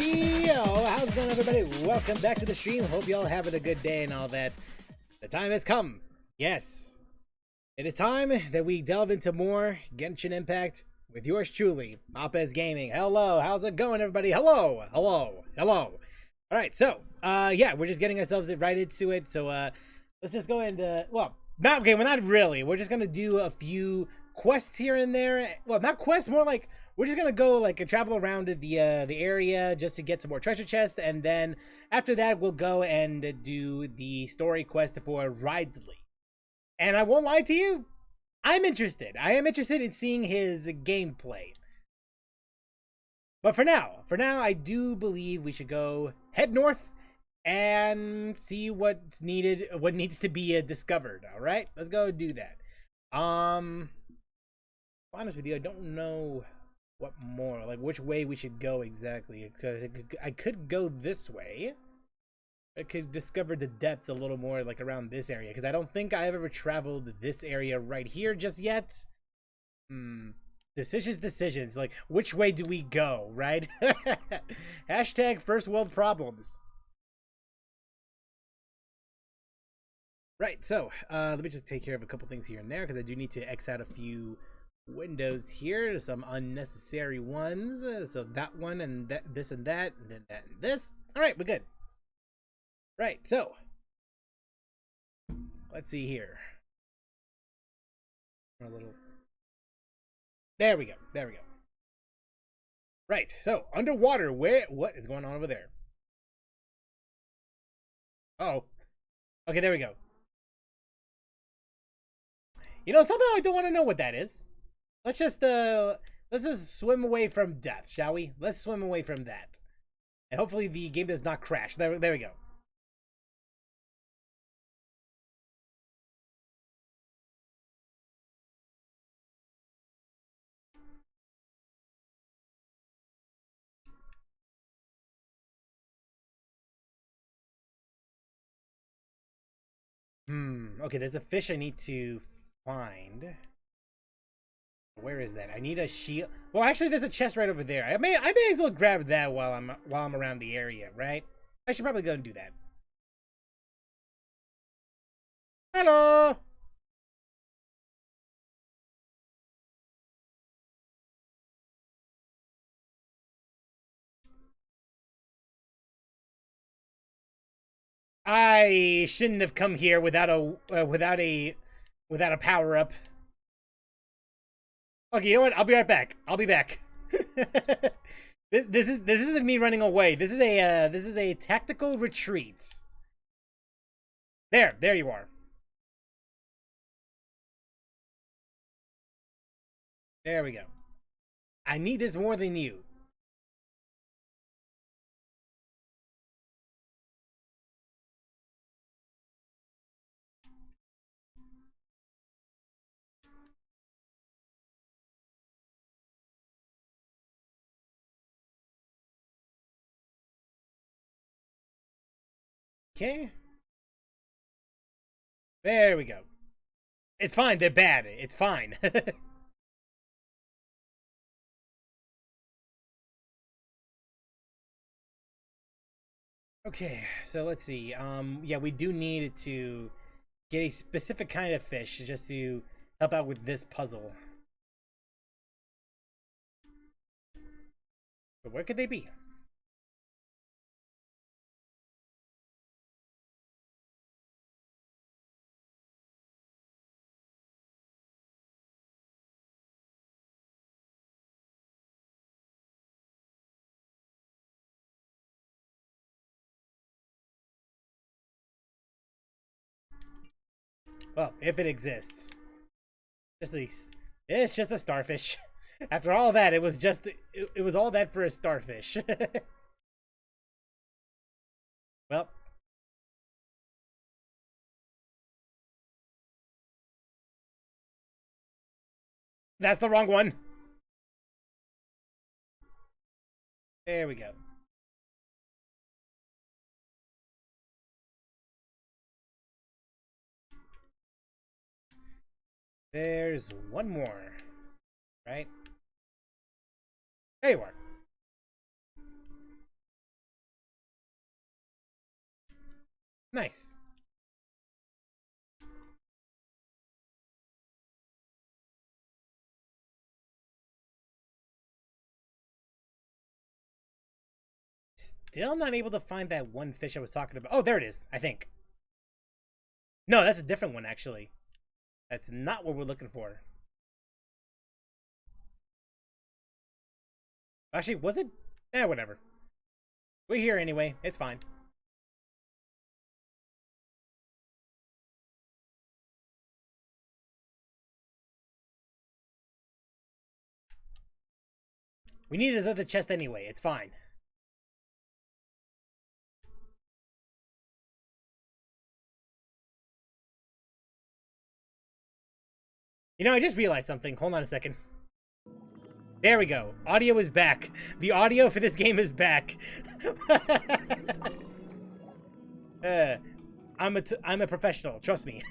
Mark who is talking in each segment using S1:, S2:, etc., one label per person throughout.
S1: Yo, how's it going, everybody? Welcome back to the stream. Hope y'all having a good day and all that. The time has come. Yes, it is time that we delve into more Genshin Impact with yours truly, Mapes Gaming. Hello, how's it going, everybody? Hello. All right, so yeah, we're just getting ourselves right into it. So let's just go into well, not okay. Well, not really. We're just gonna do a few quests here and there. Well, not quests, more like we're just gonna go like travel around the area just to get some more treasure chests, and then after that we'll go and do the story quest for Wriothesley. And I won't lie to you, I'm interested. I am interested in seeing his gameplay. But for now, I do believe we should go head north and see what's needed, what needs to be discovered. All right, let's go do that. Honest with you, I don't know what more, like which way we should go exactly. I could go this way. I could discover the depths a little more, like around this area, because I don't think I've ever traveled this area right here just yet. Decisions. Like, which way do we go, right? Hashtag first world problems. Right, so let me just take care of a couple things here and there, because I do need to X out a few windows here, some unnecessary ones. So that one and that, this and that, and then that and this. All right, we're good. Right, so let's see here. A little. There we go. Right, so underwater, what is going on over there? Oh, okay, there we go. You know, somehow I don't want to know what that is. Let's just swim away from death, shall we? Let's swim away from that. And hopefully the game does not crash. There we go. Okay, there's a fish I need to find. Where is that? I need a shield. Well, actually, there's a chest right over there. I may as well grab that while I'm around the area, right? I should probably go and do that. Hello. I shouldn't have come here without a power up. Okay, you know what? I'll be right back. I'll be back. This isn't me running away. This is a tactical retreat. There you are. There we go. I need this more than you. Okay. There we go. It's fine. They're bad. It's fine. Okay, so let's see. Yeah, we do need to get a specific kind of fish just to help out with this puzzle. But where could they be? Well, if it exists. It's just a starfish. After all that, it was just it was all that for a starfish. Well, that's the wrong one. There we go. There's one more, right? There you are. Nice. Still not able to find that one fish I was talking about. Oh, there it is, I think. No, that's a different one, actually. That's not what we're looking for. Actually, was it? Eh, whatever. We're here anyway. It's fine. We need this other chest anyway. It's fine. You know, I just realized something. Hold on a second. There we go. Audio is back. The audio for this game is back. I'm a professional. Trust me.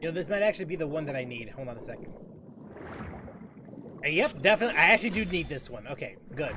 S1: You know, this might actually be the one that I need. Hold on a second. Yep, definitely. I actually do need this one. Okay, good.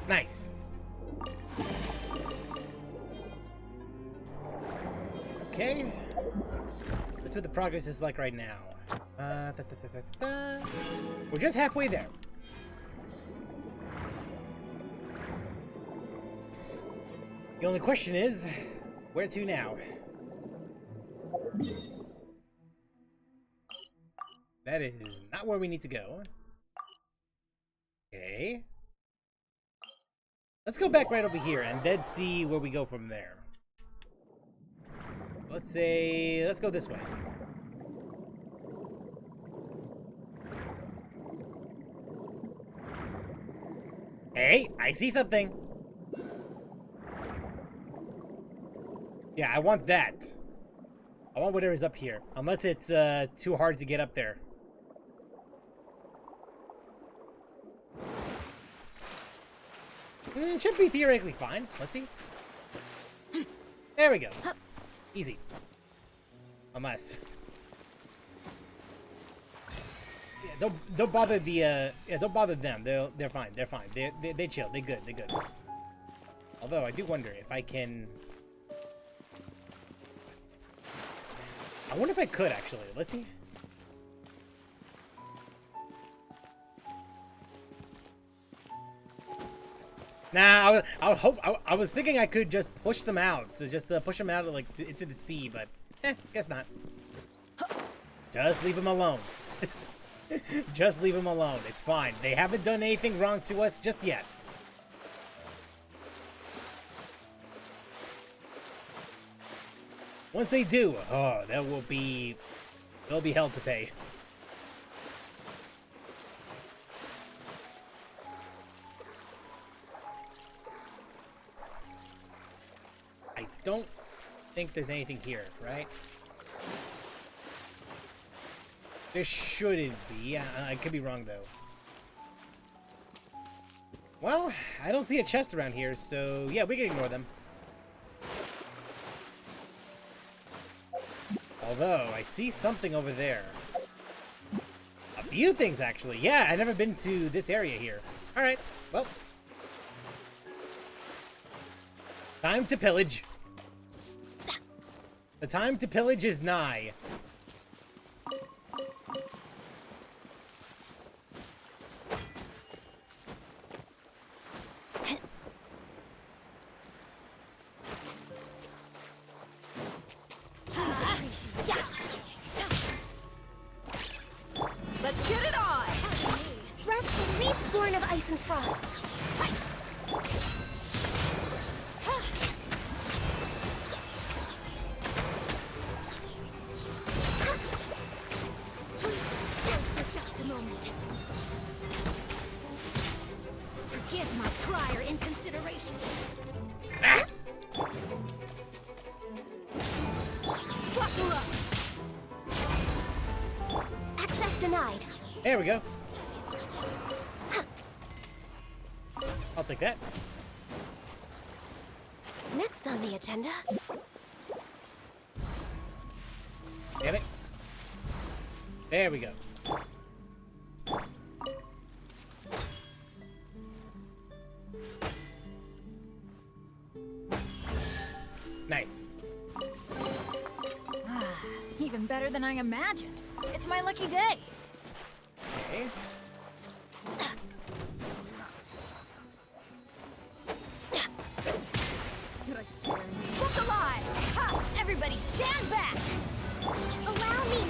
S1: Nice. Okay. That's what the progress is like right now. We're just halfway there. The only question is, where to now? That is not where we need to go. Okay. Let's go back right over here and then see where we go from there. Let's go this way. Hey, I see something. Yeah, I want that. I want whatever's up here. Unless it's too hard to get up there. Should be theoretically fine. Let's see. There we go. Easy. Unless. Yeah, don't bother the yeah, don't bother them. They're fine. They're fine. They chill. They good. They good. Although I do wonder if I can. I wonder if I could actually. Let's see. Nah, I was thinking I could just push them out, so just push them out like into the sea, but guess not. Just leave them alone. Just leave them alone. It's fine. They haven't done anything wrong to us just yet. Once they do, oh, there'll be hell to pay. I don't think there's anything here, right? There shouldn't be. I could be wrong, though. Well, I don't see a chest around here, so yeah, we can ignore them. Although, I see something over there. A few things, actually. Yeah, I've never been to this area here. Alright, well. Time to pillage. The time to pillage is nigh.
S2: Let's get it on!
S3: Rest reborn of ice and frost.
S2: For just a moment. Forgive my prior inconsideration.
S1: Ah!
S2: Buckle up!
S3: Access denied.
S1: There we go. I'll take that.
S3: Next on the agenda.
S1: Damn it. There we go. Nice.
S2: Even better than I imagined. It's my lucky day.
S1: Okay.
S2: Did I scare you? Look alive! Ha! Everybody stand back!
S3: Allow me.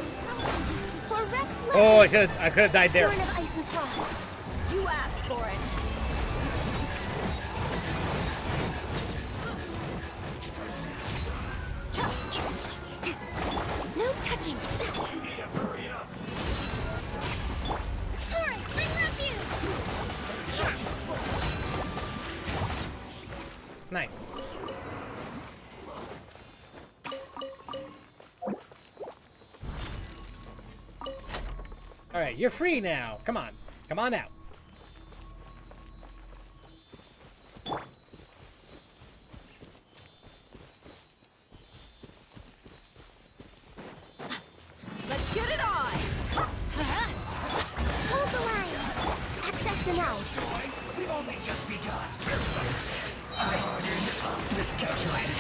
S3: For Rex.
S1: Oh, I could have died there.
S3: Born of ice and frost.
S2: You asked for it.
S3: No touching. Torrent, bring refuge.
S1: Nice. All right, you're free now. Come on. Come on out.
S2: Let's get it on!
S3: Hold the line. Access denied.
S4: We've only just begun. I hardened, miscalculated.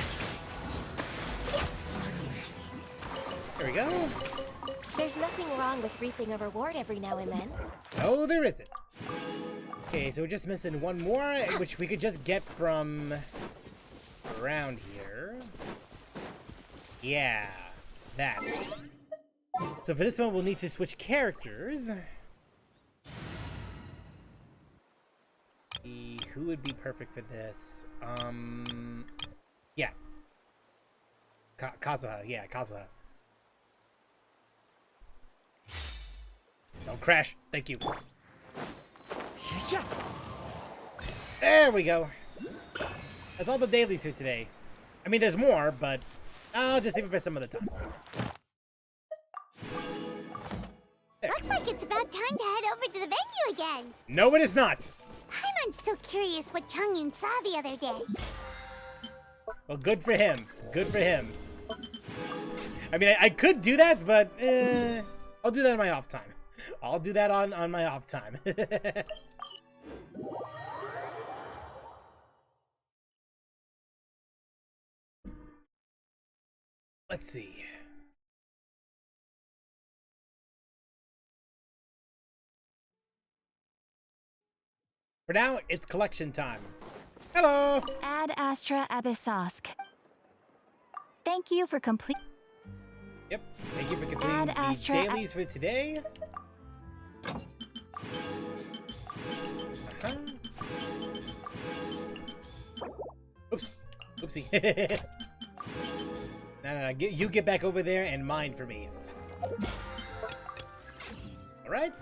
S1: There we go.
S3: There's nothing wrong with reaping a reward every now and then.
S1: No, there isn't. Okay, so we're just missing one more, which we could just get from around here. Yeah, that. So for this one, we'll need to switch characters. Who would be perfect for this? Yeah. Kazuha, yeah, Kazuha. Don't crash. Thank you. There we go. That's all the dailies for today. I mean, there's more, but I'll just leave it for some other time. There.
S5: Looks like it's about time to head over to the venue again.
S1: No, it is not.
S5: I'm still curious what Changyun saw the other day.
S1: Well, good for him. Good for him. I mean, I could do that, but I'll do that on my off time. I'll do that on my off time. Let's see. For now, it's collection time. Hello.
S2: Ad Astra Abyssosk. Thank you for complete.
S1: Yep. Thank you for completing
S2: Ad
S1: the
S2: Astra
S1: dailies for today. Oops. Oopsie. No. You get back over there and mine for me. Alright.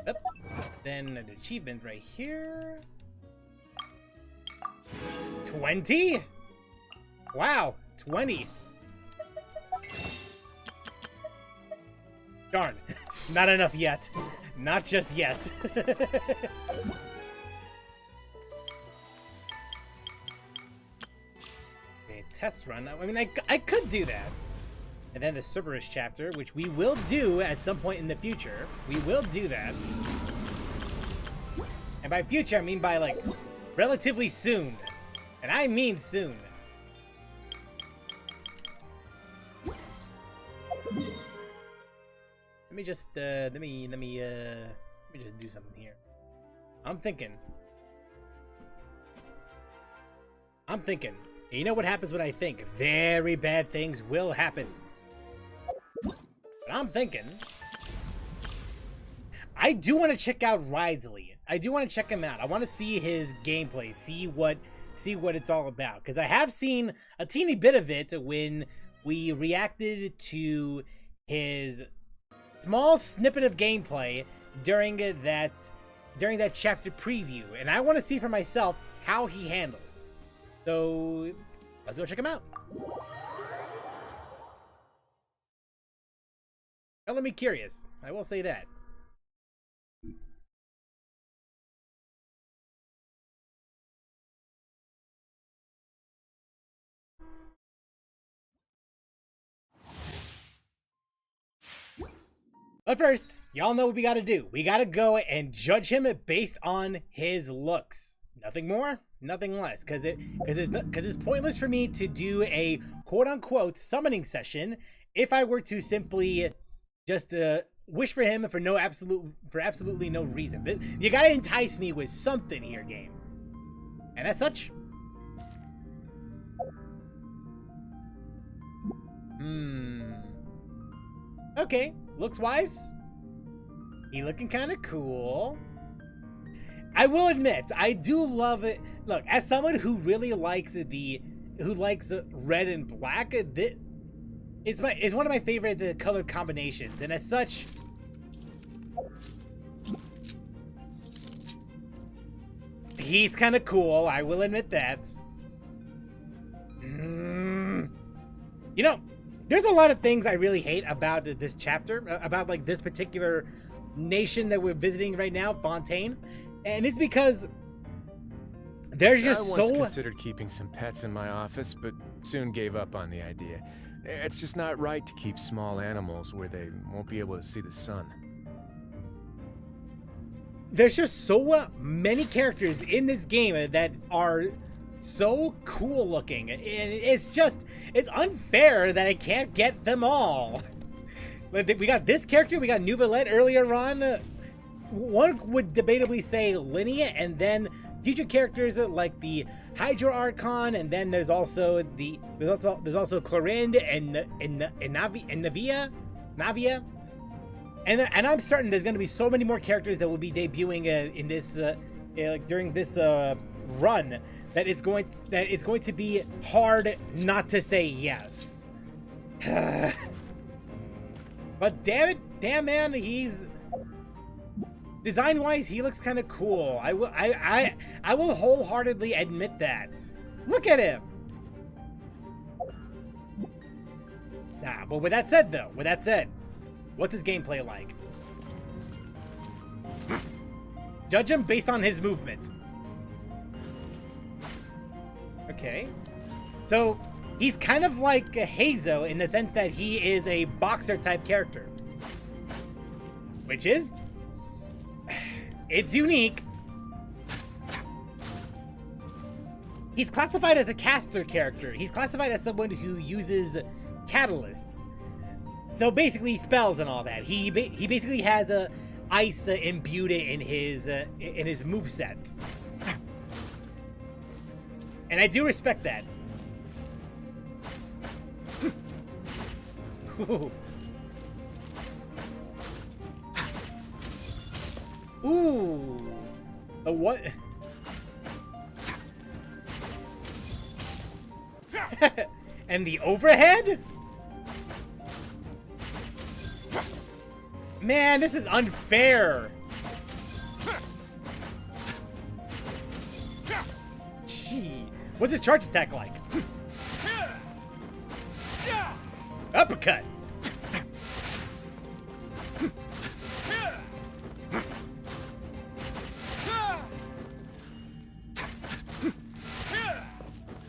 S1: Yep. Then an achievement right here. 20? Wow, 20. Darn, not enough yet. Not just yet. Okay, test run. I mean, I could do that. And then the Cerberus chapter, which we will do at some point in the future. We will do that. And by future, I mean by, like, relatively soon. And I mean soon. Let me just, let me just do something here. I'm thinking. You know what happens when I think? Very bad things will happen. But I'm thinking. I do want to check out Wriothesley. I do want to check him out. I want to see his gameplay, see what it's all about. Because I have seen a teeny bit of it when we reacted to his small snippet of gameplay during that chapter preview, and I want to see for myself how he handles. So let's go check him out. That let me curious. I will say that. But first, y'all know what we gotta do. We gotta go and judge him based on his looks. Nothing more, nothing less. Cause it's pointless for me to do a quote-unquote summoning session if I were to simply just wish for him for absolutely no reason. You gotta entice me with something here, game. And as such. Okay, looks wise. He looking kind of cool. I will admit, I do love it. Look, as someone who really likes red and black, it's one of my favorite color combinations, and as such, he's kind of cool. I will admit that. You know, there's a lot of things I really hate about this chapter, about like this particular nation that we're visiting right now, Fontaine, and it's because there's just
S6: I once considered keeping some pets in my office, but soon gave up on the idea. It's just not right to keep small animals where they won't be able to see the sun.
S1: There's just so many characters in this game that are so cool looking, and it's unfair that I can't get them all. We got this character, we got Nouvellette earlier on. One would debatably say Linnea, and then future characters like the Hydro Archon, and then there's also Clorinde and Navia. And I'm certain there's going to be so many more characters that will be debuting in this during this run that it's going to be hard not to say yes. But damn man, he's design-wise, he looks kind of cool. I will wholeheartedly admit that. Look at him. Nah, but with that said, what's his gameplay like? Judge him based on his movement. Okay. So, he's kind of like Hazo in the sense that he is a boxer type character. Which is... it's unique. He's classified as a caster character. He's classified as someone who uses catalysts. So basically spells and all that. He basically has a ice imbued in his moveset. And I do respect that. Ooh. Ooh. The what? And the overhead? Man, this is unfair. Gee. What's his charge attack like? Uppercut.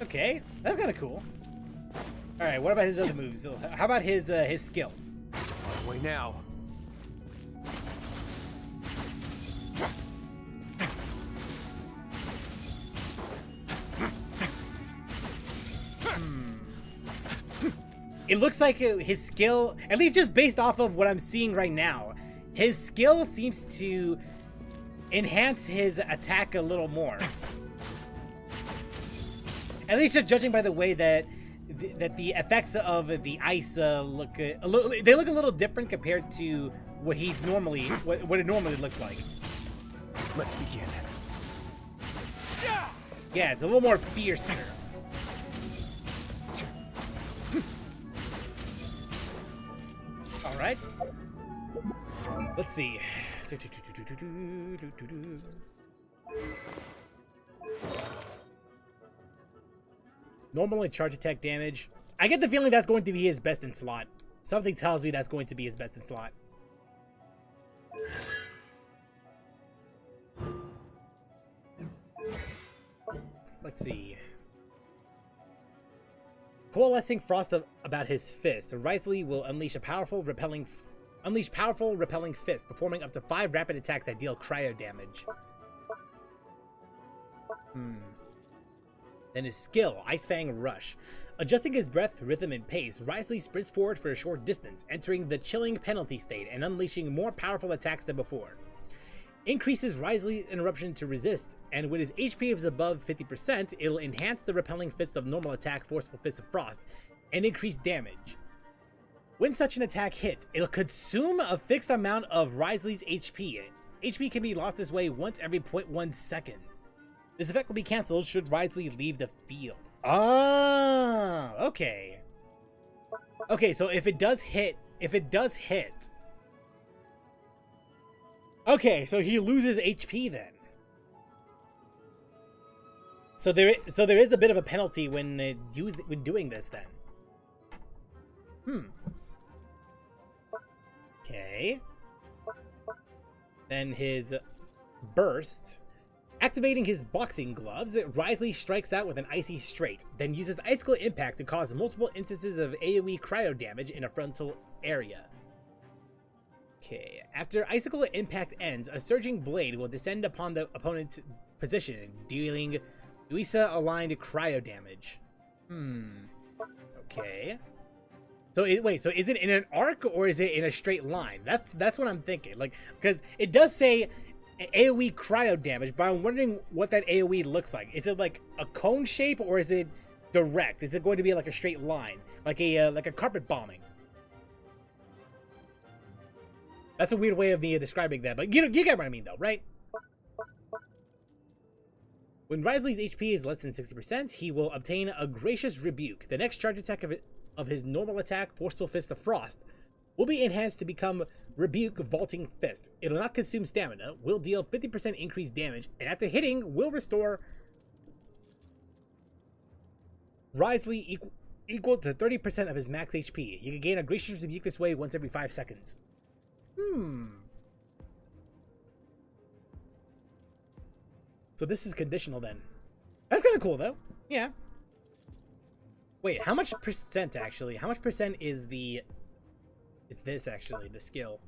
S1: Okay, that's kind of cool. All right, what about his other moves? How about his skill?
S6: On the way now.
S1: It looks like his skill, at least just based off of what I'm seeing right now, his skill seems to enhance his attack a little more. At least just judging by the way that the effects of the ice look a little different compared to what he's normally what it normally looks like.
S6: Let's begin.
S1: Yeah, it's a little more fierce. All right. Let's see. Normal and charge attack damage. I get the feeling that's going to be his best in slot. Something tells me that's going to be his best in slot. Let's see. Coalescing frost about his fist, Wriothesley will unleash powerful repelling fist, performing up to 5 rapid attacks that deal cryo damage. Then his skill, Ice Fang Rush. Adjusting his breath, rhythm, and pace, Wriothesley sprints forward for a short distance, entering the chilling penalty state and unleashing more powerful attacks than before. Increases Wriothesley's interruption to resist, and when his HP is above 50%, it'll enhance the repelling fist of normal attack, Forceful Fist of Frost, and increase damage. When such an attack hits, it'll consume a fixed amount of Wriothesley's HP. HP can be lost this way once every 0.1 seconds. This effect will be cancelled should Wriothesley leave the field. Ah, okay. Okay, so if it does hit, okay, so he loses HP then. So there is a bit of a penalty when doing this then. Okay. Then his burst. Activating his boxing gloves, Wriothesley strikes out with an icy straight, then uses icicle impact to cause multiple instances of AoE cryo damage in a frontal area. Okay, after icicle impact ends, a surging blade will descend upon the opponent's position, dealing Uisa aligned cryo damage. Okay. So so is it in an arc or is it in a straight line? That's what I'm thinking. Like, because it does say AoE cryo damage, but I'm wondering what that AoE looks like. Is it like a cone shape or is it direct? Is it going to be like a straight line, like a carpet bombing? That's a weird way of me describing that, but you get what I mean though, right? When Wriothesley's HP is less than 60%, he will obtain a Gracious Rebuke. The next charge attack of his normal attack, Forceful Fist of Frost, will be enhanced to become Rebuke Vaulting Fist. It'll not consume stamina, will deal 50% increased damage, and after hitting, will restore Wriothesley equal to 30% of his max HP. You can gain a Gracious Rebuke this way once every 5 seconds. So this is conditional then. That's kind of cool though. Yeah. Wait, how much percent actually? How much percent is the... It's this actually, the skill.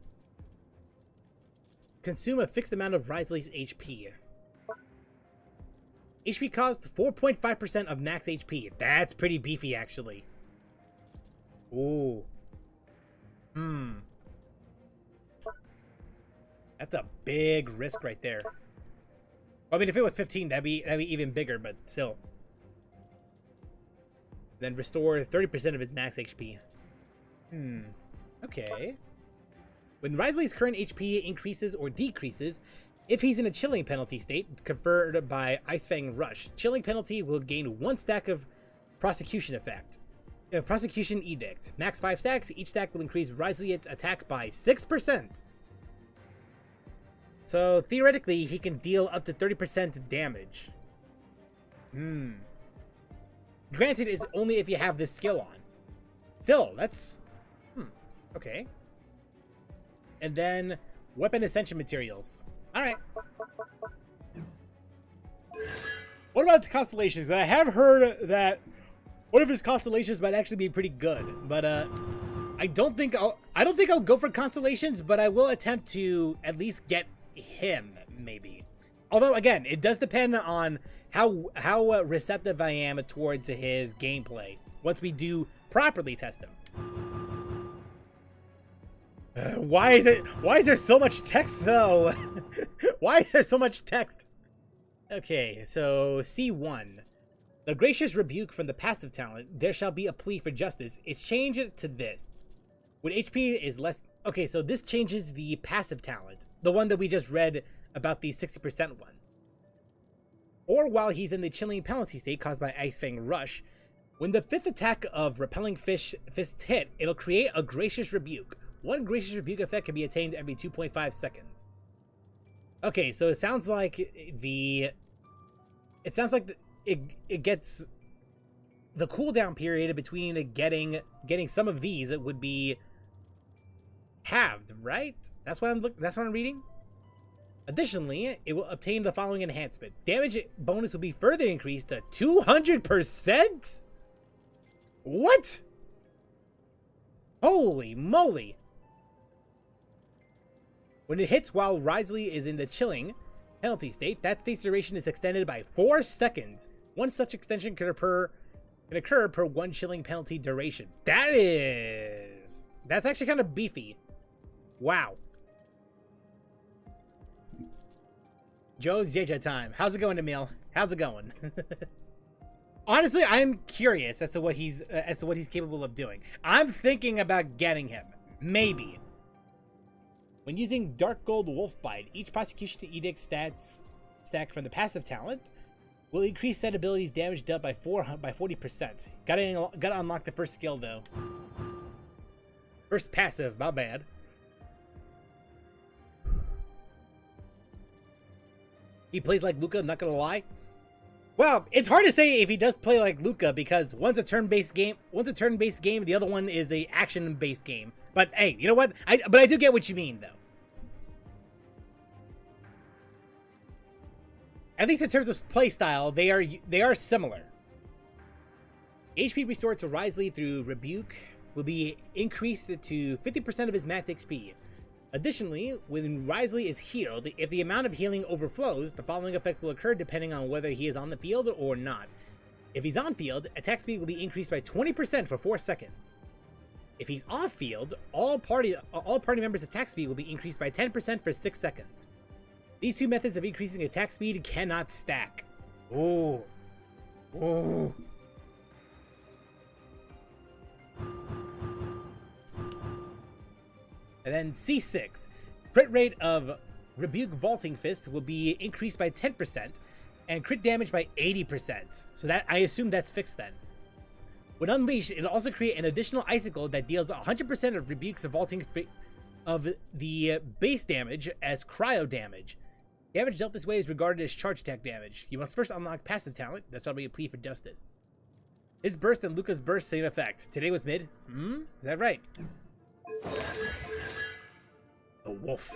S1: Consume a fixed amount of Wriothesley's HP. HP cost 4.5% of max HP. That's pretty beefy actually. Ooh. That's a big risk right there. I mean, if it was 15, that'd be even bigger, but still. Then restore 30% of his max HP. Okay. When Wriothesley's current HP increases or decreases, if he's in a chilling penalty state, conferred by Ice Fang Rush, chilling penalty will gain 1 stack of prosecution effect. Prosecution Edict. Max 5 stacks. Each stack will increase Wriothesley's attack by 6%. So, theoretically, he can deal up to 30% damage. Granted, it's only if you have this skill on. Still, that's... okay. And then, Weapon Ascension Materials. Alright. What about the Constellations? I have heard that one of his Constellations might actually be pretty good. But, I don't think I'll go for Constellations, but I will attempt to at least get him, maybe. Although, again, it does depend on how receptive I am towards his gameplay once we do properly test him. Why is there so much text though? Why is there so much text? Okay, so C1. The gracious rebuke from the passive talent, there shall be a plea for justice, is changed to this. When HP is less... Okay, so this changes the passive talent, the one that we just read about the 60% one. Or while he's in the chilling penalty state caused by Ice Fang Rush, when the 5th attack of Repelling Fist hit, it'll create a Gracious Rebuke. One Gracious Rebuke effect can be attained every 2.5 seconds. Okay, so it sounds like it gets the cooldown period between getting some of these. It would be halved, right? That's what I'm reading. Additionally, it will obtain the following enhancement. Damage bonus will be further increased to 200%? What? Holy moly. When it hits while Wriothesley is in the chilling penalty state, that state's duration is extended by 4 seconds. One such extension can occur per 1 chilling penalty duration. That's actually kind of beefy. Wow. Joe's JJ time. How's it going, Emil? How's it going? Honestly, I'm curious as to what he's capable of doing. I'm thinking about getting him. Maybe. When using Dark Gold Wolfbite, each Prosecution to Edict stack from the passive talent will increase that ability's damage dealt by 40%. Gotta unlock the first skill though. First passive, my bad. He plays like Luca, not gonna lie. Well, it's hard to say if he does play like Luca because one's a turn-based game, the other one is a action-based game. But hey, you know what? But I do get what you mean, though. At least in terms of playstyle, they are similar. HP restored to Wriothesley through Rebuke will be increased to 50% of his max HP. Additionally, when Wriothesley is healed, if the amount of healing overflows, the following effect will occur depending on whether he is on the field or not. If he's on field, attack speed will be increased by 20% for 4 seconds. If he's off field, all party members' attack speed will be increased by 10% for 6 seconds. These two methods of increasing attack speed cannot stack. Ooh. Ooh. And then C6. Crit rate of Rebuke Vaulting Fist will be increased by 10% and crit damage by 80%. So that, I assume that's fixed then. When unleashed, it'll also create an additional icicle that deals 100% of Rebuke's vaulting of the base damage as cryo damage. Damage dealt this way is regarded as charge attack damage. You must first unlock passive talent. That shall be a plea for justice. His burst and Luca's burst same effect. Today was mid. Is that right? The wolf.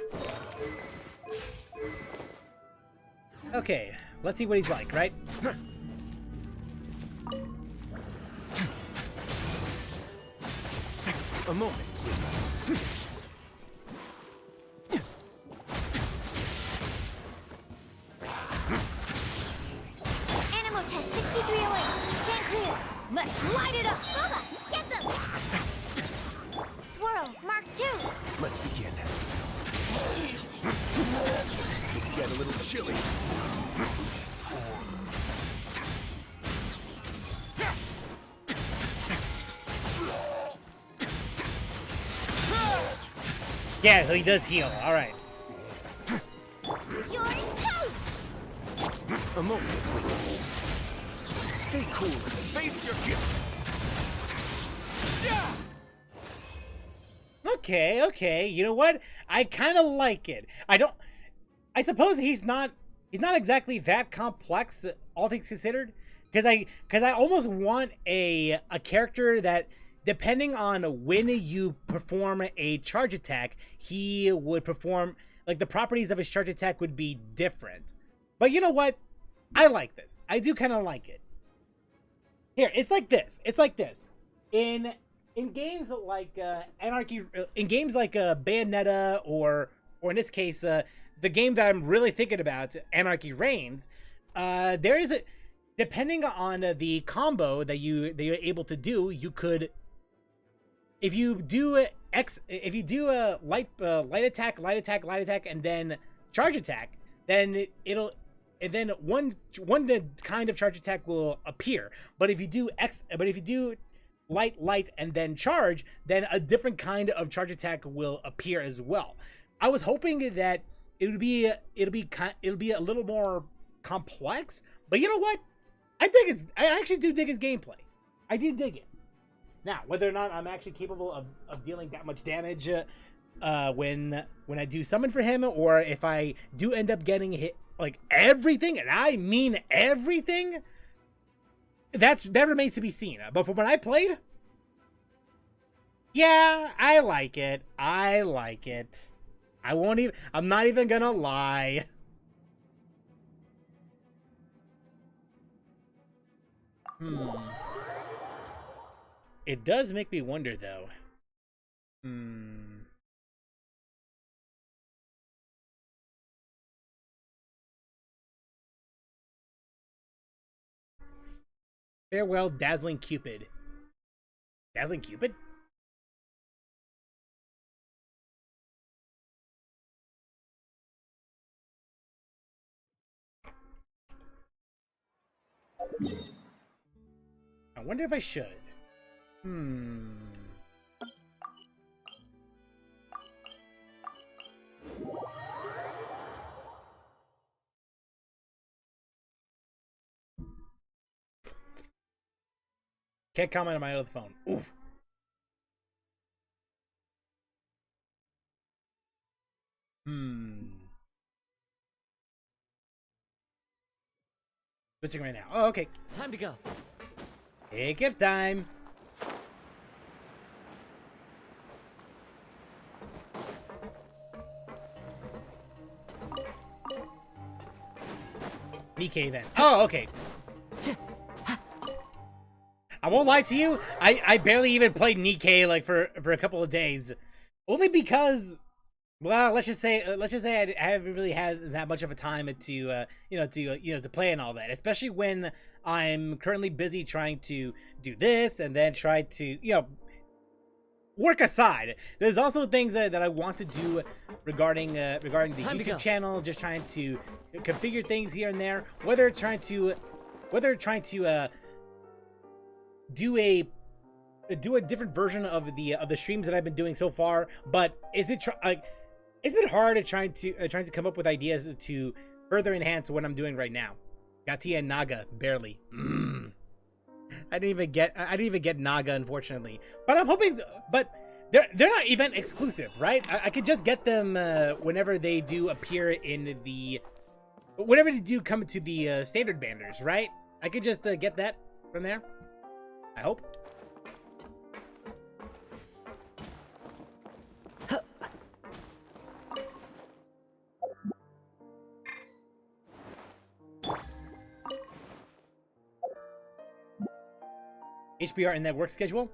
S1: Okay, let's see what he's like, right?
S6: A moment, please.
S5: Animal test 6308. Stand clear.
S2: Let's light it up!
S5: Booba, get them! Swirl, Mark 2.
S7: chilly.
S1: Yeah, so he does heal. All right.
S2: You're toast!
S7: A moment, please. Stay cool and face your guilt.
S1: Okay, okay. You know what? I kind of like it. I suppose he's not exactly that complex, all things considered. Because I almost want a character that, depending on when you perform a charge attack, he would perform, like, the properties of his charge attack would be different. But you know what? I like this. I do kind of like it. Here, it's like this. It's like this. In games like Anarchy, in games like Bayonetta, or in this case, the game that I'm really thinking about, Anarchy Reigns, there is a, depending on the combo that you're able to do, you could, if you do a light attack, and then charge attack, then one kind of charge attack will appear. But if you do light, and then charge, then a different kind of charge attack will appear as well. I was hoping that it'll be a little more complex, but you know what? I actually do dig his gameplay. I do dig it. Now, whether or not I'm actually capable of dealing that much damage when I do summon for him, or if I do end up getting hit like everything, and I mean everything, that remains to be seen. But from when I played, yeah, I like it. I like it. I'm not even gonna lie. It does make me wonder, though. Farewell, Dazzling Cupid. Dazzling Cupid? I wonder if I should. Can't comment on my other phone. Oof. Switching right now. Oh, okay.
S4: Time to go.
S1: Take your time. Nikkei then. Oh, okay. I won't lie to you. I barely even played Nikkei like for a couple of days, only because, well, let's just say I haven't really had that much of a time to to play and all that. Especially when I'm currently busy trying to do this and then try to work aside. There's also things that I want to do regarding the YouTube channel. Just trying to configure things here and there. Whether trying to do a different version of the streams that I've been doing so far, but it's been hard at trying to come up with ideas to further enhance what I'm doing right now. Gatia and Naga barely. I didn't even get Naga, unfortunately. But I'm hoping. But they're not event exclusive, right? I could just get them whenever they do appear whenever they do come to the standard banners, right? I could just get that from there. I hope. HBR in that work schedule?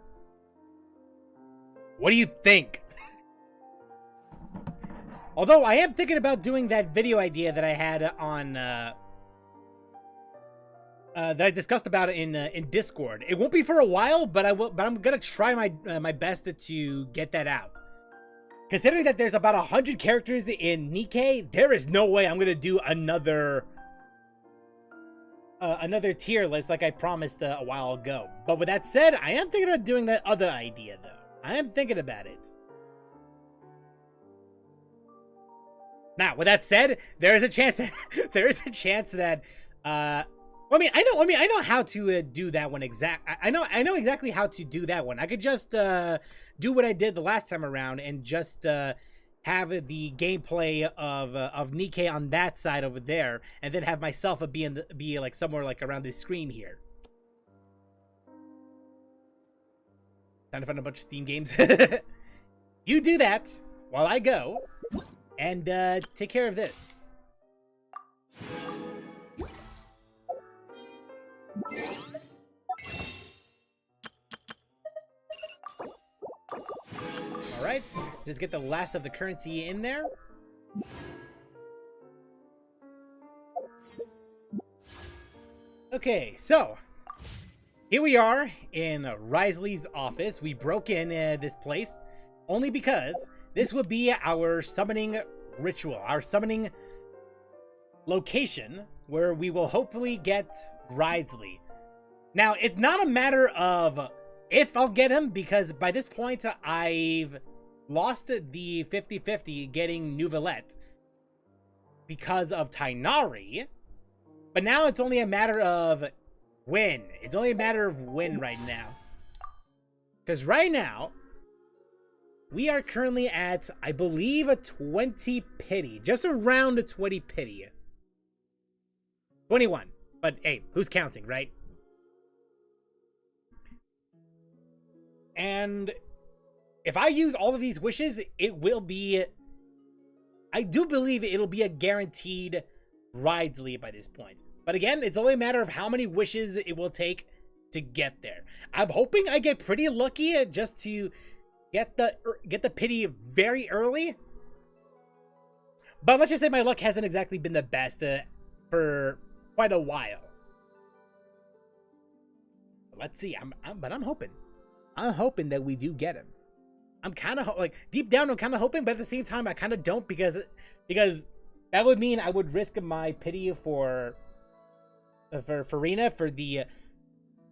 S1: What do you think? Although I am thinking about doing that video idea that I had on that I discussed about it in Discord. It won't be for a while, but I will. But I'm gonna try my best to get that out. Considering that there's about 100 characters in Nikkei, there is no way I'm gonna do another tier list like I promised a while ago. But with that said, I am thinking about doing that other idea though. I am thinking about it. Now, with that said, there is a chance that I know how to do that one I know exactly how to do that one. I could just do what I did the last time around and just have the gameplay of Nikkei on that side over there, and then have myself be like somewhere like around the screen here. Time to find a bunch of Steam games. You do that while I go and take care of this. Alright, just get the last of the currency in there. Okay, so here we are in Wriothesley's office. We broke in this place only because this would be our summoning ritual, our summoning location where we will hopefully get Wriothesley. Now, it's not a matter of if I'll get him, because by this point I've lost the 50-50 getting Nouvellette because of Tainari. But now it's only a matter of when. It's only a matter of when right now. Because right now, we are currently at, I believe, a 20 pity. Just around a 20 pity. 21. But hey, who's counting, right? And if I use all of these wishes, it will be... I do believe it'll be a guaranteed Wriothesley by this point. But again, it's only a matter of how many wishes it will take to get there. I'm hoping I get pretty lucky just to get the pity very early. But let's just say my luck hasn't exactly been the best for quite a while. Let's see. But I'm hoping. I'm hoping that we do get him. I'm kind of like deep down. I'm kind of hoping, but at the same time, I kind of don't because that would mean I would risk my pity for Farina for the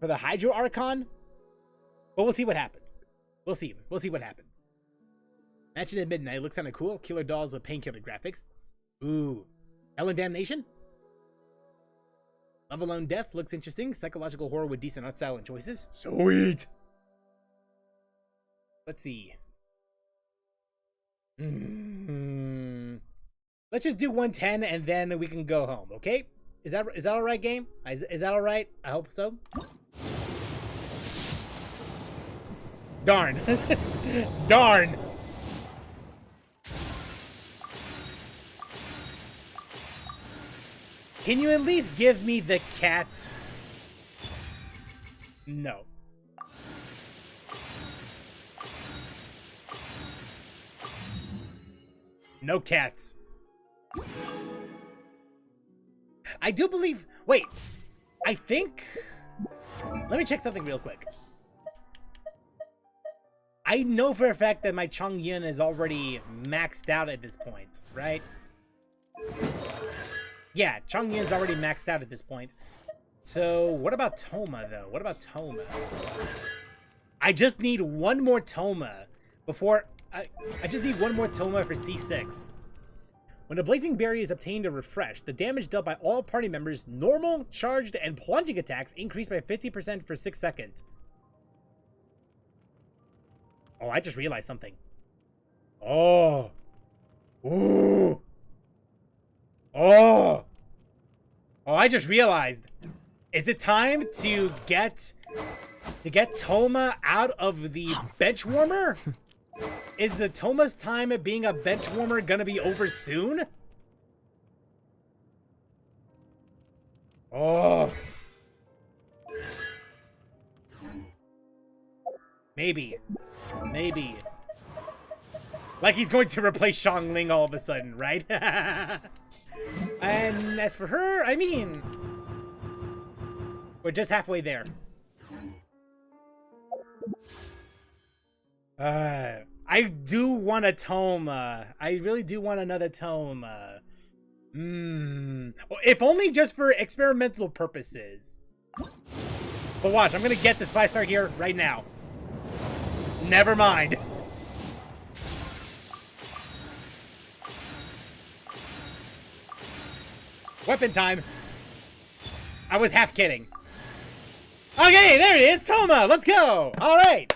S1: Hydro Archon. But we'll see what happens. We'll see what happens. Mansion at Midnight looks kind of cool. Killer dolls with painkiller graphics. Ooh, Hell and Damnation. Love Alone Death looks interesting. Psychological horror with decent art style and choices. Sweet. Let's see. Let's just do 110 and then we can go home, okay? Is that all right, game? Is that all right? I hope so. Darn. Darn. Can you at least give me the cat? No. No cats. I do believe... Wait. I think... Let me check something real quick. I know for a fact that my Chongyun is already maxed out at this point, right? Yeah, Chongyun's already maxed out at this point. So, what about Toma, though? What about Toma? I just need one more Toma before... I just need one more Toma for C6. When a Blazing Berry is obtained or refreshed, the damage dealt by all party members, normal, charged, and plunging attacks increase by 50% for 6 seconds. Oh, I just realized something. Oh. Ooh. Oh. Oh, I just realized. Is it time to get Toma out of the bench warmer? Is the Toma's time at being a bench warmer gonna be over soon? Oh. Maybe. Maybe. Like he's going to replace Xiangling all of a sudden, right? And as for her, I mean... We're just halfway there. I do want a tome. I really do want another tome. If only just for experimental purposes. But watch, I'm gonna get this 5-star here right now. Never mind. Weapon time. I was half kidding. Okay, there it is. Toma, let's go. All right.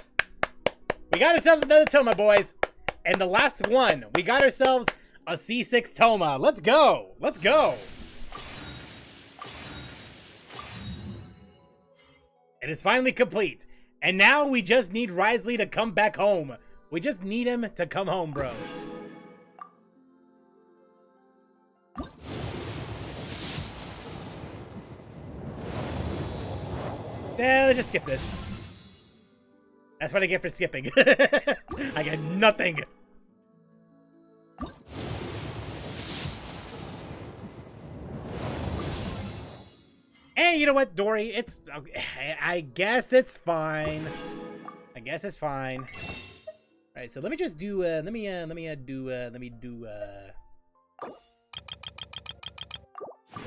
S1: We got ourselves another Toma, boys. And the last one, we got ourselves a C6 Toma. Let's go. Let's go. It is finally complete. And now we just need Wriothesley to come back home. We just need him to come home, bro. Yeah, let's just skip this. That's what I get for skipping. I get nothing. Hey, you know what, Dory? It's okay. I guess it's fine. I guess it's fine. All right, so let me just do. Let me do.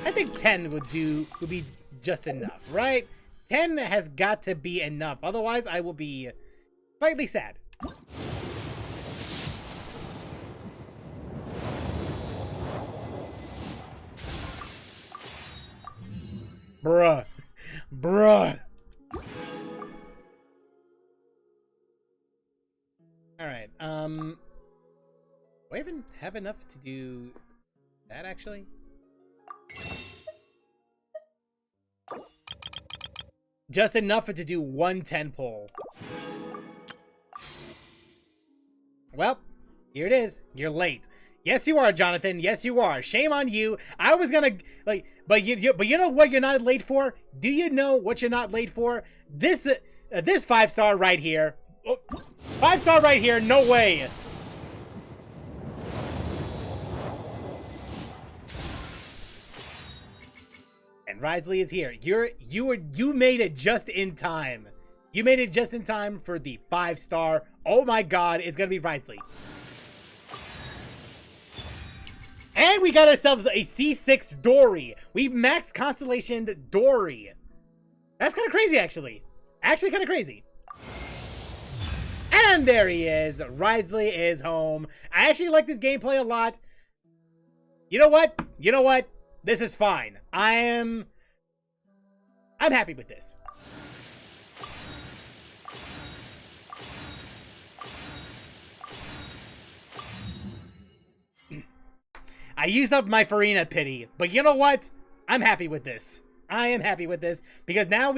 S1: I think 10 would be just enough, right? 10 has got to be enough. Otherwise, I will be slightly sad. Bruh. Bruh. Alright, do I even have enough to do that, actually? Just enough to do 1 10 pull. Well, here it is. You're late. Yes, you are, Jonathan. Yes, you are. Shame on you. I was gonna like, but you know what you're not late for? Do you know what you're not late for? This 5-star right here. 5-star right here. No way. And Wriothesley is here. You made it just in time. You made it just in time for the 5-star. Oh my God, it's gonna be Wriothesley. And we got ourselves a C6 Dory. We've maxed Constellation Dory. That's kind of crazy, actually. Actually, kind of crazy. And there he is. Wriothesley is home. I actually like this gameplay a lot. You know what? You know what? This is fine. I'm happy with this. I used up my Farina pity, but you know what? I'm happy with this. I am happy with this because now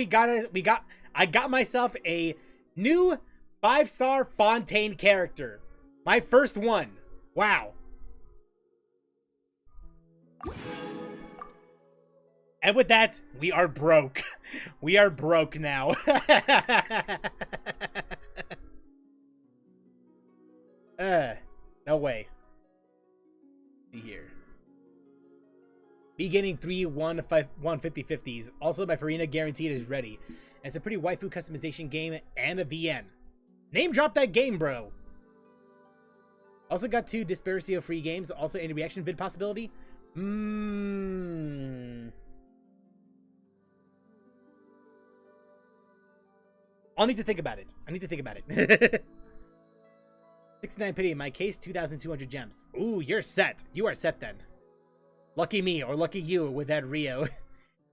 S1: I got myself a new 5-star Fontaine character. My first one. Wow. And with that, we are broke. We are broke now. No way. See here. Be getting 3 150 50s. Also, my Farina guaranteed is ready. And it's a pretty waifu customization game and a VN. Name drop that game, bro. Also got 2 Dispersio free games. Also, any reaction vid possibility. I'll need to think about it. I need to think about it. 69 pity. In my case, 2,200 gems. Ooh, you're set. You are set then. Lucky me, or lucky you with that Rio.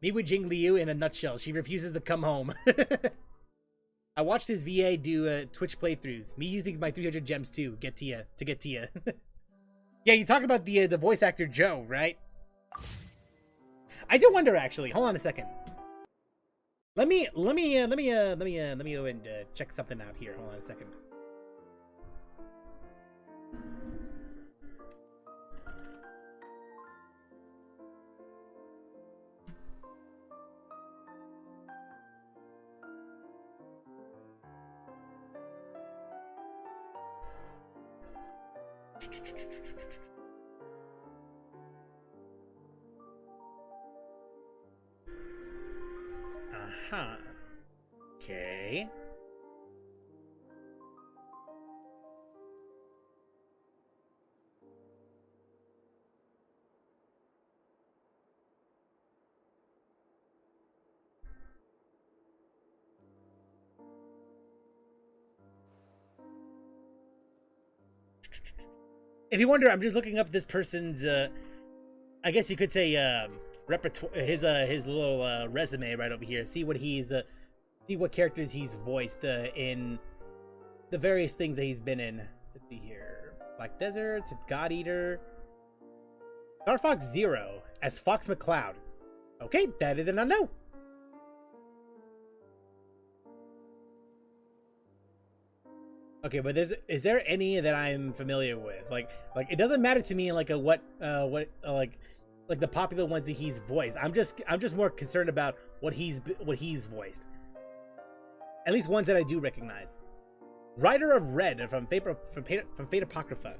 S1: Me with Jing Liu in a nutshell. She refuses to come home. I watched his VA do Twitch playthroughs. Me using my 300 gems too. Get to ya. Yeah, you talk about the voice actor Joe, right? I do wonder actually. Hold on a second. Let me go and check something out here. Hold on a second. Uh-huh. Okay. if you wonder, I'm just looking up this person's, I guess you could say, repertoire, his little resume right over here. See what he's, see what characters he's voiced in the various things that he's been in. Let's see here: Black Desert, God Eater, Star Fox Zero as Fox McCloud. Okay, that I did not know. Okay, but is there any that I'm familiar with? Like it doesn't matter to me like what like the popular ones that he's voiced. I'm just more concerned about what he's voiced. At least ones that I do recognize. Rider of Red from Fate Apocrypha.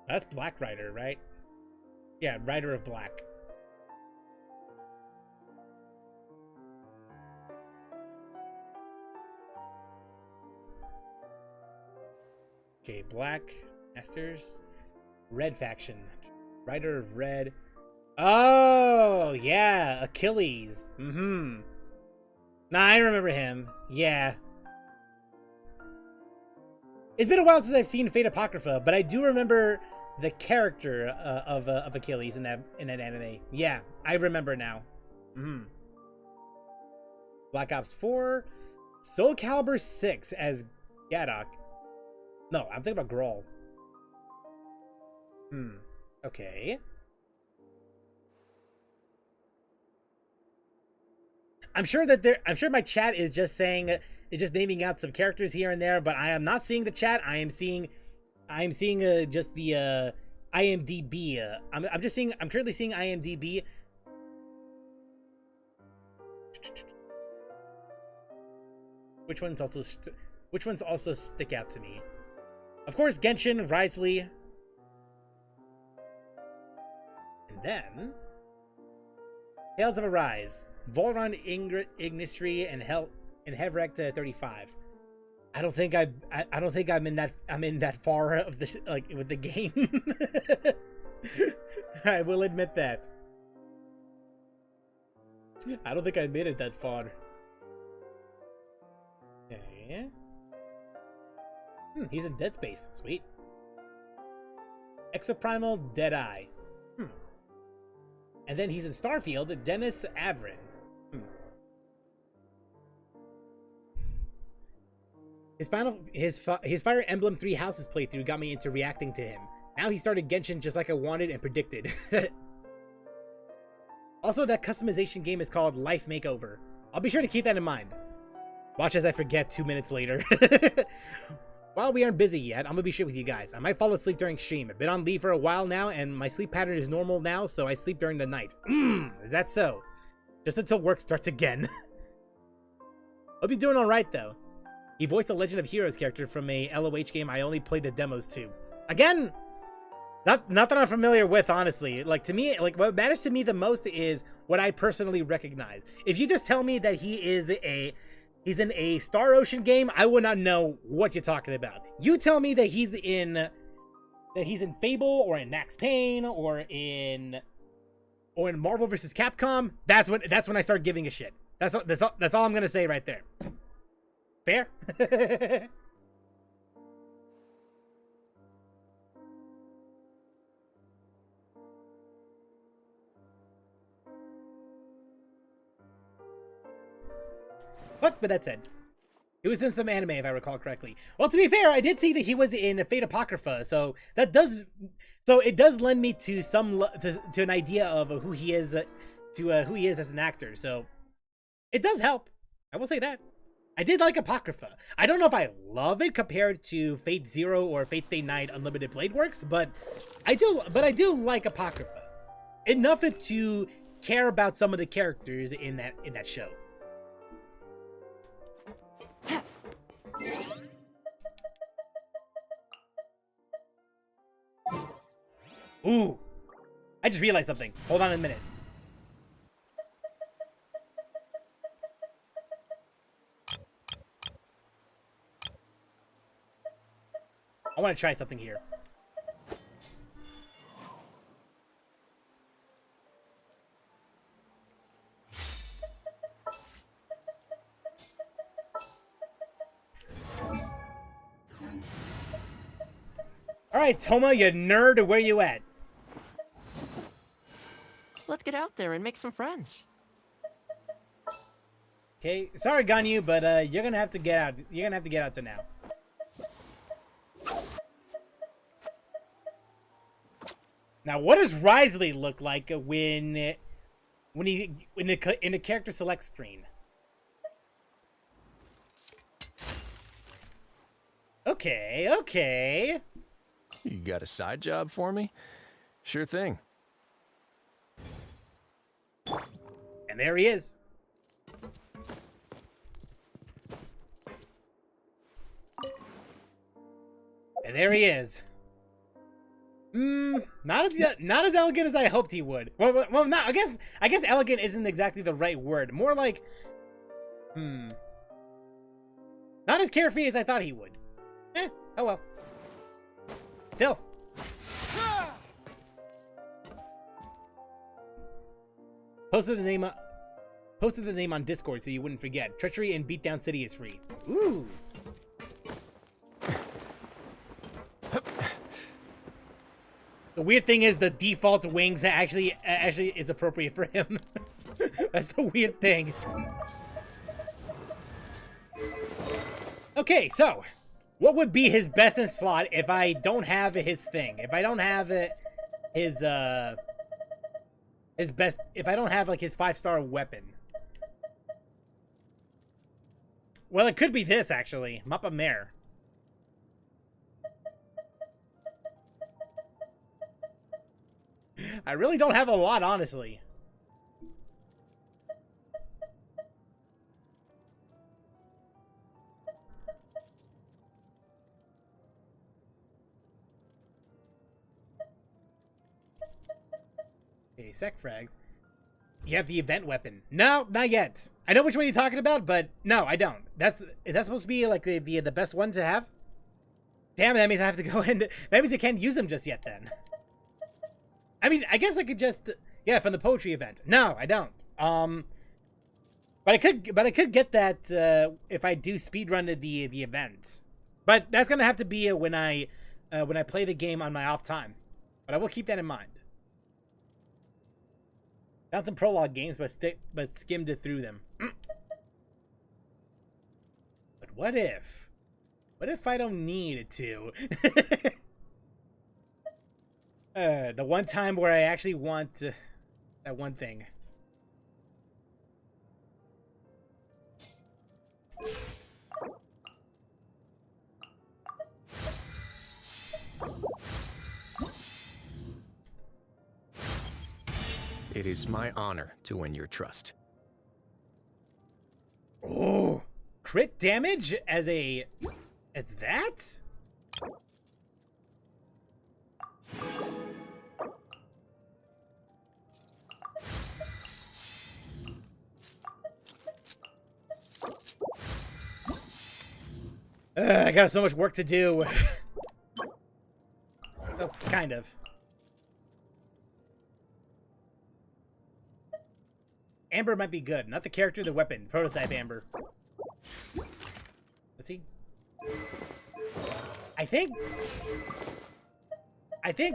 S1: That's Black Rider, right? Yeah, Rider of Black. Okay, Black Masters, Red Faction, Rider of Red. Oh yeah, Achilles. Nah, I remember him. Yeah. It's been a while since I've seen Fate Apocrypha, but I do remember the character of Achilles in that anime. Yeah, I remember now. Black Ops 4, Soul Calibur 6 as Gadok. No, I'm thinking about Grawl. Okay. I'm sure my chat is just saying, it's just naming out some characters here and there, but I am not seeing the chat. I am seeing just the IMDb. I'm currently seeing IMDb. Which ones also stick out to me? Of course, Genshin, Wriothesley. And then Tales of Arise, Volron, Ignisry, and Hevrect 35. I don't think I'm in that far of the with the game. I will admit that. I don't think I made it that far. Okay. He's in Dead Space. Sweet. Exoprimal Deadeye. And then he's in Starfield, Dennis Avrin. His Fire Emblem 3 Houses playthrough got me into reacting to him. Now he started Genshin just like I wanted and predicted. Also, that customization game is called Life Makeover. I'll be sure to keep that in mind. Watch as I forget 2 minutes later. While we aren't busy yet, I'm gonna be straight with you guys. I might fall asleep during stream. I've been on leave for a while now, and my sleep pattern is normal now, so I sleep during the night. Is that so? Just until work starts again. Hope you're doing alright, though. He voiced the Legend of Heroes character from a LOH game I only played the demos to. Again, not that I'm familiar with, honestly. Like, to me, like, what matters to me the most is what I personally recognize. If you just tell me that he's in a Star Ocean game, I would not know what you're talking about. You tell me that he's in Fable or in Max Payne or in Marvel vs. Capcom. That's when I start giving a shit. That's all I'm gonna say right there. Fair? But with that said, he was in some anime, if I recall correctly. Well, to be fair, I did see that he was in Fate Apocrypha, so it does lend me to to an idea of who he is, who he is as an actor. So it does help. I will say that. I did like Apocrypha. I don't know if I love it compared to Fate Zero or Fate Stay Night Unlimited Blade Works, but I do like Apocrypha enough to care about some of the characters in that show. Ooh, I just realized something. Hold on a minute. I want to try something here. Alright, Toma, you nerd, where you at?
S8: Let's get out there and make some friends.
S1: Okay, sorry, Ganyu, but you're gonna have to get out. You're gonna have to get out to now. Now, what does Wriothesley look like when in the character select screen? Okay, okay.
S6: You got a side job for me? Sure thing.
S1: And there he is. And there he is. Not as elegant as I hoped he would. Well, not. I guess elegant isn't exactly the right word. More like, not as carefree as I thought he would. Oh well. Still. Posted the name on Discord so you wouldn't forget. Treachery in Beatdown City is free. Ooh. The weird thing is the default wings actually is appropriate for him. That's the weird thing. Okay, so what would be his best in slot if I don't have his thing? If I don't have his best, if I don't have like his 5-star weapon? Well, it could be this actually, Mappa Mare. I really don't have a lot, honestly. Okay, sec frags. You have the event weapon. No, not yet. I know which one you're talking about, but no, I don't. Is that supposed to be like the best one to have? Damn, that means I have to go in. That means I can't use them just yet then. I mean, I guess I could just, yeah, from the poetry event. No, I don't. But I could get that if I do speedrun the event. But that's gonna have to be when I play the game on my off time. But I will keep that in mind. Found some prologue games, but skimmed it through them. But what if? What if I don't need to? The one time where I actually want that one thing.
S6: It is my honor to win your trust.
S1: Oh, crit damage as that? I got so much work to do. Oh, kind of. Amber might be good. Not the character, the weapon. Prototype Amber. Let's see. I think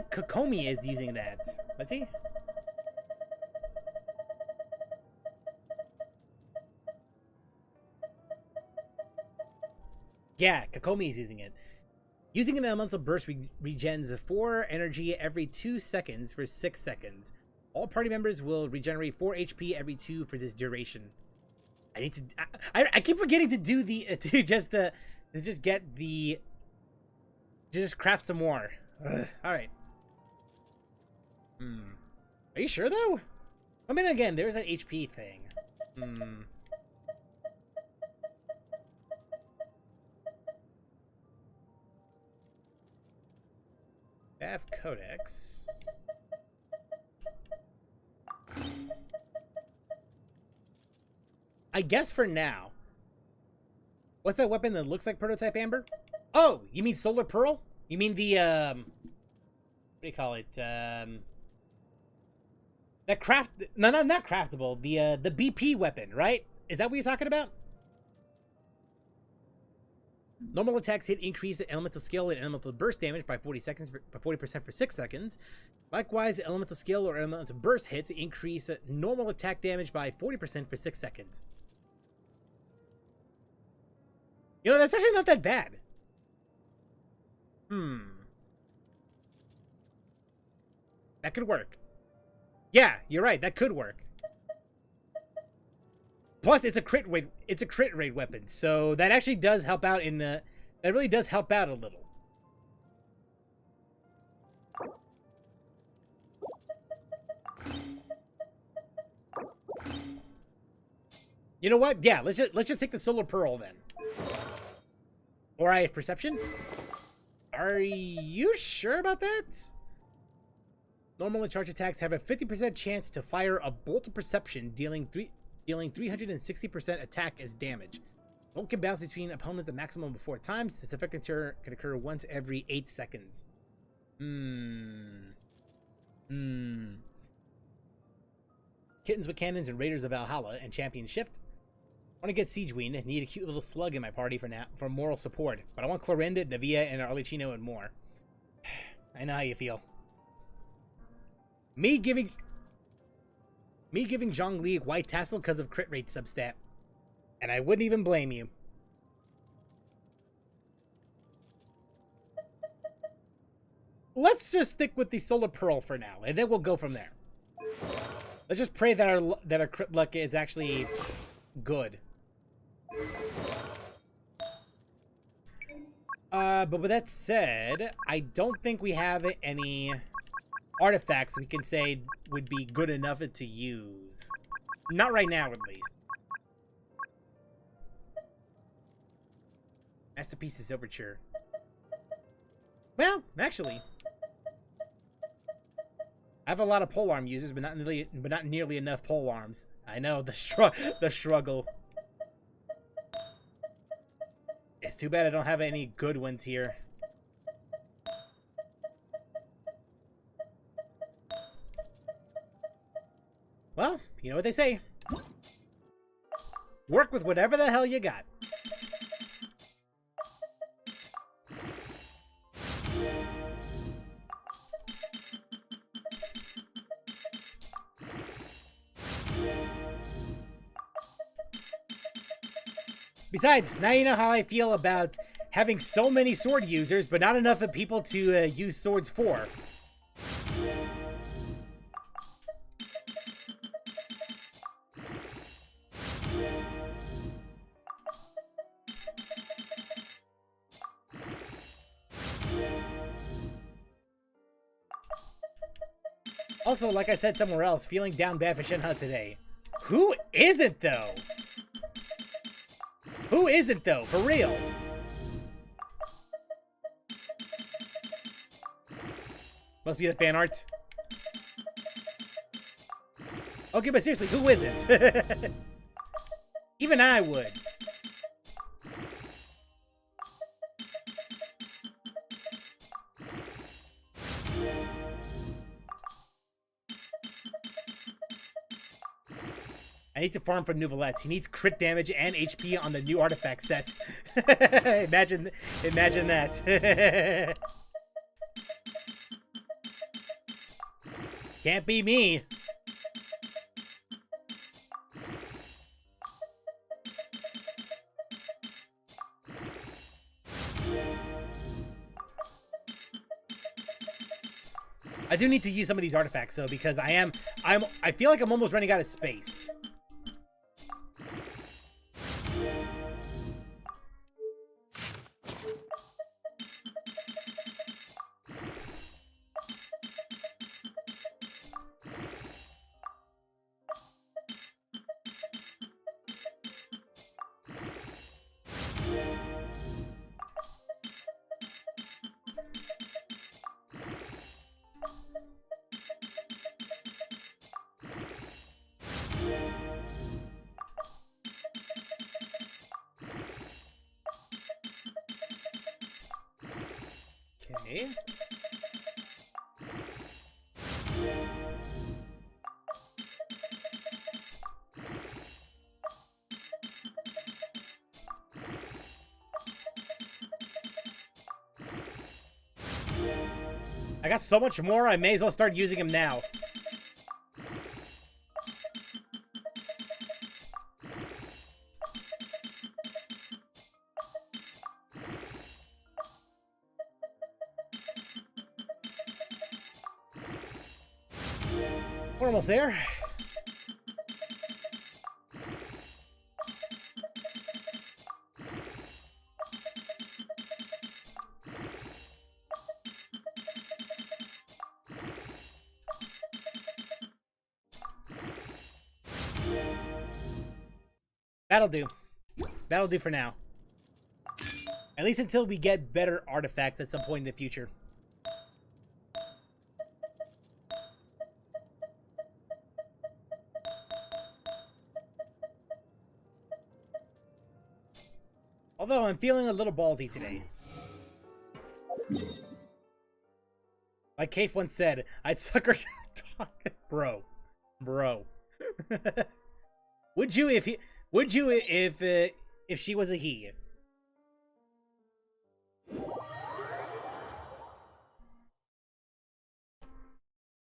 S1: Kokomi is using that. Let's see. Yeah, Kokomi is using it. Using an elemental burst regens 4 energy every 2 seconds for 6 seconds. All party members will regenerate 4 HP every 2 for this duration. I need to. I keep forgetting to do the to just get the. To just craft some more. All right. Are you sure though? I mean, again, there's an HP thing. Bath Codex. I guess for now. What's that weapon that looks like Prototype Amber? Oh, you mean Solar Pearl? You mean the what do you call it? That craft? No, not craftable. The BP weapon, right? Is that what you're talking about? Normal attacks hit increase the elemental skill and elemental burst damage by 40% for 6 seconds. Likewise, elemental skill or elemental burst hits increase normal attack damage by 40% for 6 seconds. You know, that's actually not that bad. That could work. Yeah, you're right. That could work. Plus, it's a crit rate. It's a crit rate weapon, so that actually does help out in. That really does help out a little. You know what? Yeah, let's just take the Solar Pearl then. Or I have perception. Are you sure about that? Normal and charge attacks have a 50% chance to fire a bolt of perception, dealing 360% attack as damage. Bolt can bounce between opponents a maximum of 4 times. This effect can occur once every 8 seconds. Kittens with Cannons and Raiders of Valhalla and Champion Shift. I want to get Siegeween. Need a cute little slug in my party for moral support. But I want Clorinda, Navia, and Arlecchino and more. I know how you feel. Me giving Zhongli a white tassel because of crit rate substat. And I wouldn't even blame you. Let's just stick with the Solar Pearl for now, and then we'll go from there. Let's just pray that our crit luck is actually good. But with that said, I don't think we have any artifacts we can say would be good enough to use. Not right now, at least. Masterpiece's Overture. Well, actually, I have a lot of polearm users, but not nearly enough polearms. I know the struggle. It's too bad I don't have any good ones here. Well, you know what they say. Work with whatever the hell you got. Besides, now you know how I feel about having so many sword users, but not enough of people to use swords for. Also, like I said somewhere else, feeling down bad for Shenhe today. Who isn't, though? Who isn't, though? For real? Must be the fan art. Okay, but seriously, who isn't? Even I would. I need to farm for Nouvelette. He needs crit damage and HP on the new artifact set. imagine that. Can't be me. I do need to use some of these artifacts though, because I feel like I'm almost running out of space. Okay. I got so much more, I may as well start using them now. We're almost there. That'll do. That'll do for now. At least until we get better artifacts at some point in the future. Although I'm feeling a little ballsy today. Like Kaif once said, I'd suck her talk. Bro. Would you if she was a he?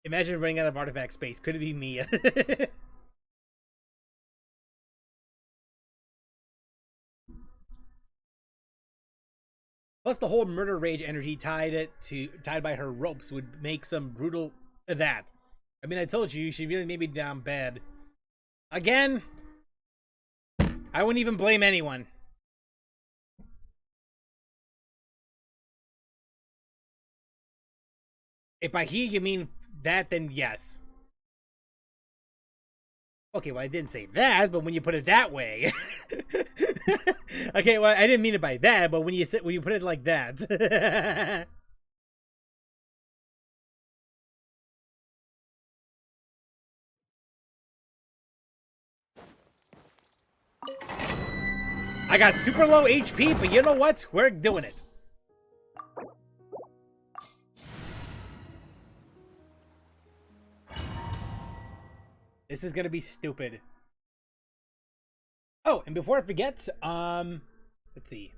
S1: Imagine running out of artifact space. Could it be me? Plus, the whole murder rage energy tied by her ropes would make some brutal that. I mean, I told you, she really made me down bad. Again, I wouldn't even blame anyone. If by he you mean that, then yes. Okay, well, I didn't say that, but when you put it that way. Okay, well, I didn't mean it by that, but when you put it like that. I got super low HP, but you know what? We're doing it. This is gonna be stupid. Oh, and before I forget, let's see.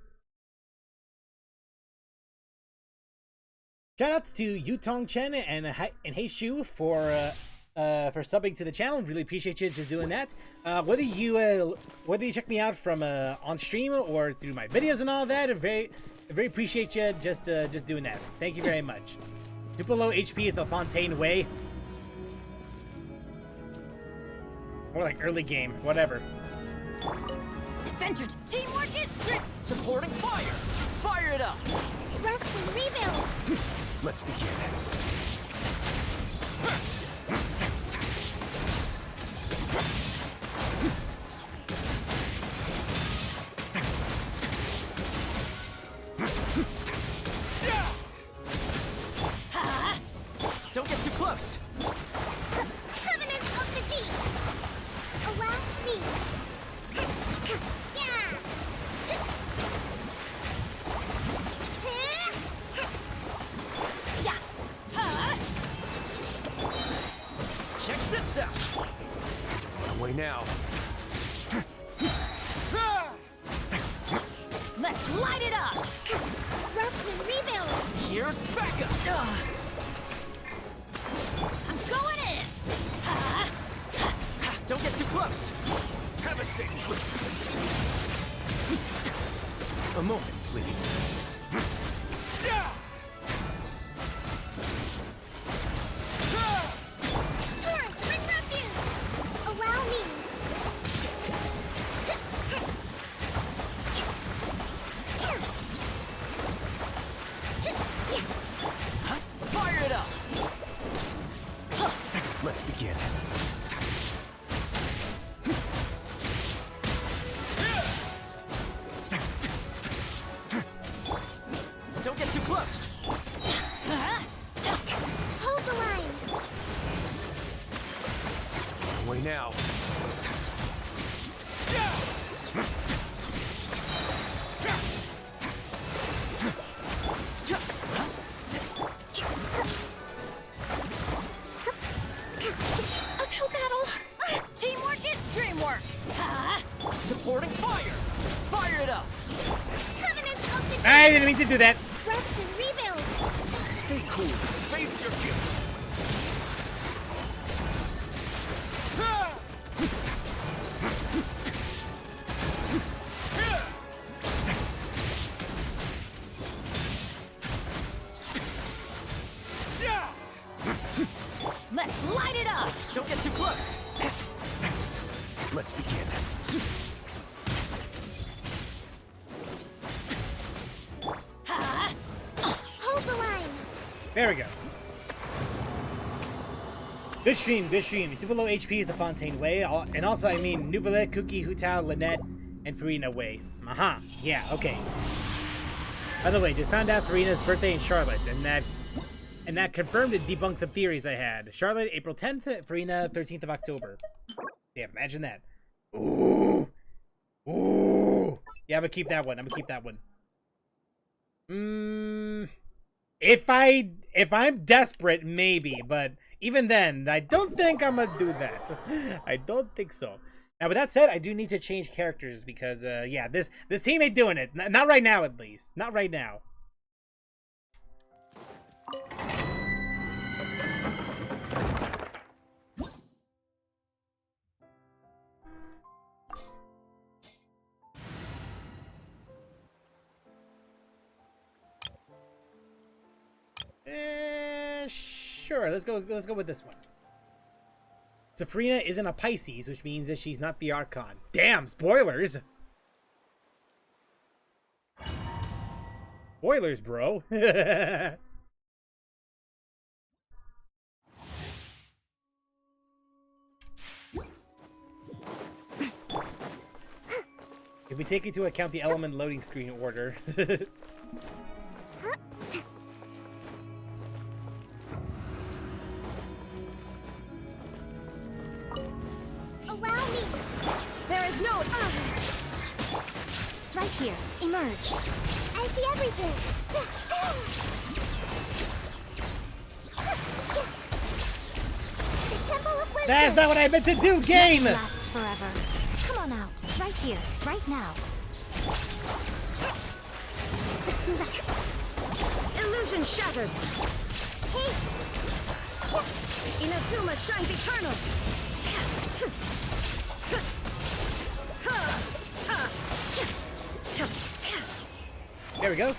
S1: Shoutouts to Yutong Chen and Heishu for subbing to the channel. Really appreciate you just doing that. Whether you check me out from on stream or through my videos and all that, I very appreciate you just doing that. Thank you very much. Super low HP is the Fontaine way. Or like early game, whatever.
S2: Adventure teamwork is strict.
S8: Supporting fire! Fire it up!
S5: Rest and rebuild.
S7: Let's begin.
S8: Don't get too close!
S5: Covenant of the Deep. Allow me.
S8: Check this out!
S7: Don't run away now.
S2: Let's light it up.
S5: Rest and rebuild.
S8: Here's backup!
S2: I'm going in.
S8: Don't get too close!
S7: Have a safe trip. A moment, please.
S5: Torrent, bring refuge. Allow me.
S8: Fire it up!
S7: Let's begin.
S8: Don't get too close!
S5: Hold the line.
S7: Don't run away now.
S2: Uphill battle. Teamwork is dreamwork.
S8: Supporting fire! Fire it up!
S5: Covenant of the Deep.
S1: I didn't mean to do that.
S5: Rest and rebuild.
S7: Stay cool. Face your guilt.
S2: Let's light it up!
S8: Don't get too close.
S7: Let's begin.
S2: Ha!
S5: Hold the line.
S1: There we go. Good stream, good stream. Super low HP is the Fontaine way, and also I mean Nouvelle, Cookie, Hutao, Lynette, and Farina way. Aha, yeah, okay. By the way, just found out Farina's birthday in Charlotte, and that confirmed and debunked some theories I had. Charlotte, April 10th, Farina, 13th of October. Yeah, imagine that. Ooh. Ooh. Yeah, I'm gonna keep that one. If I'm desperate, maybe, but even then, I don't think I'm gonna do that. I don't think so. Now, with that said, I do need to change characters because, yeah, this team ain't doing it. Not right now, at least. Not right now. Sure. Let's go with this one. Sabrina isn't a Pisces, which means that she's not the Archon. Damn, spoilers! Spoilers, bro. If we take into account the element loading screen order.
S5: Allow me.
S2: There is no... Right here. Emerge.
S5: I see everything. The Temple of Wisdom.
S1: That's not what I meant to do, game!
S2: Lasts forever. Come on out. Right here. Right now.
S5: Let's move it.
S2: Illusion shattered.
S5: Hey.
S2: Inazuma shines eternal.
S1: There we go.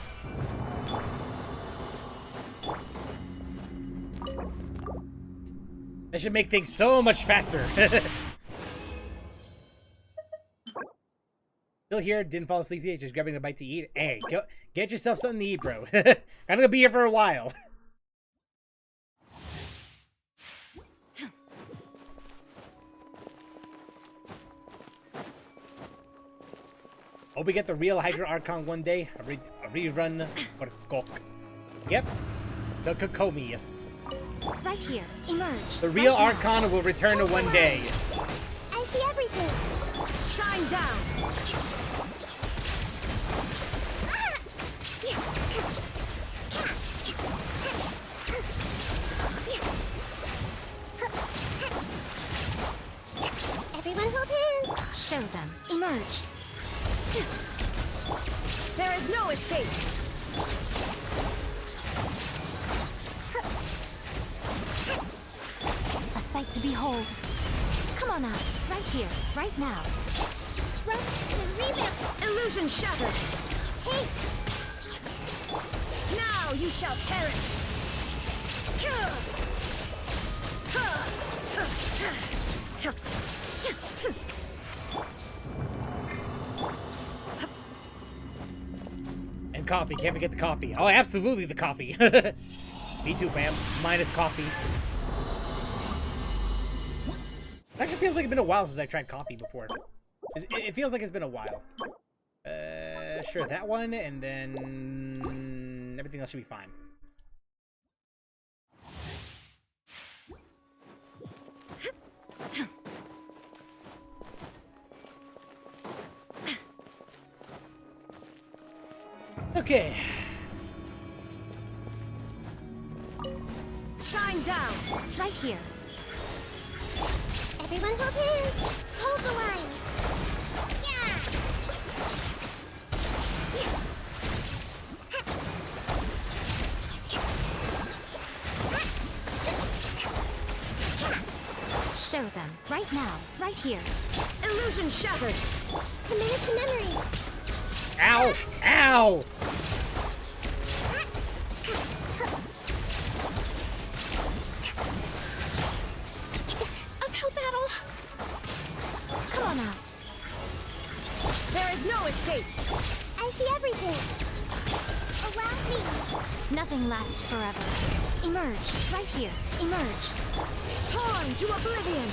S1: That should make things so much faster. Still here, didn't fall asleep yet, just grabbing a bite to eat. Hey, go get yourself something to eat, bro. I'm gonna be here for a while. Hope we get the real Hydra Archon one day. A rerun for Gok. Yep, the Kokomi.
S2: Right here. Emerge.
S1: The real
S2: right
S1: Archon will return to one day.
S5: I see everything.
S2: Shine down.
S5: Everyone hold hands.
S2: Show them. Emerge. There is no escape. A sight to behold. Come on out. Right here. Right now.
S5: Run and revamp.
S2: Illusion shattered.
S5: Take.
S2: Now you shall perish.
S1: And coffee, can't forget the coffee. Oh, absolutely the coffee. Me too, fam. Minus coffee. It actually feels like it's been a while since I tried coffee before. It feels like it's been a while. Sure, that one, and then everything else should be fine. Okay.
S2: Shine down. Right here.
S5: Everyone hold hands. Hold the line. Yeah.
S2: Show them. Right now. Right here.
S3: Illusion shattered.
S5: Commit it to memory.
S1: Ow! Ow!
S2: Uphill battle. Come on out.
S3: There is no escape.
S5: I see everything. Allow me.
S2: Nothing lasts forever. Emerge. Right here. Emerge.
S3: Torn to oblivion.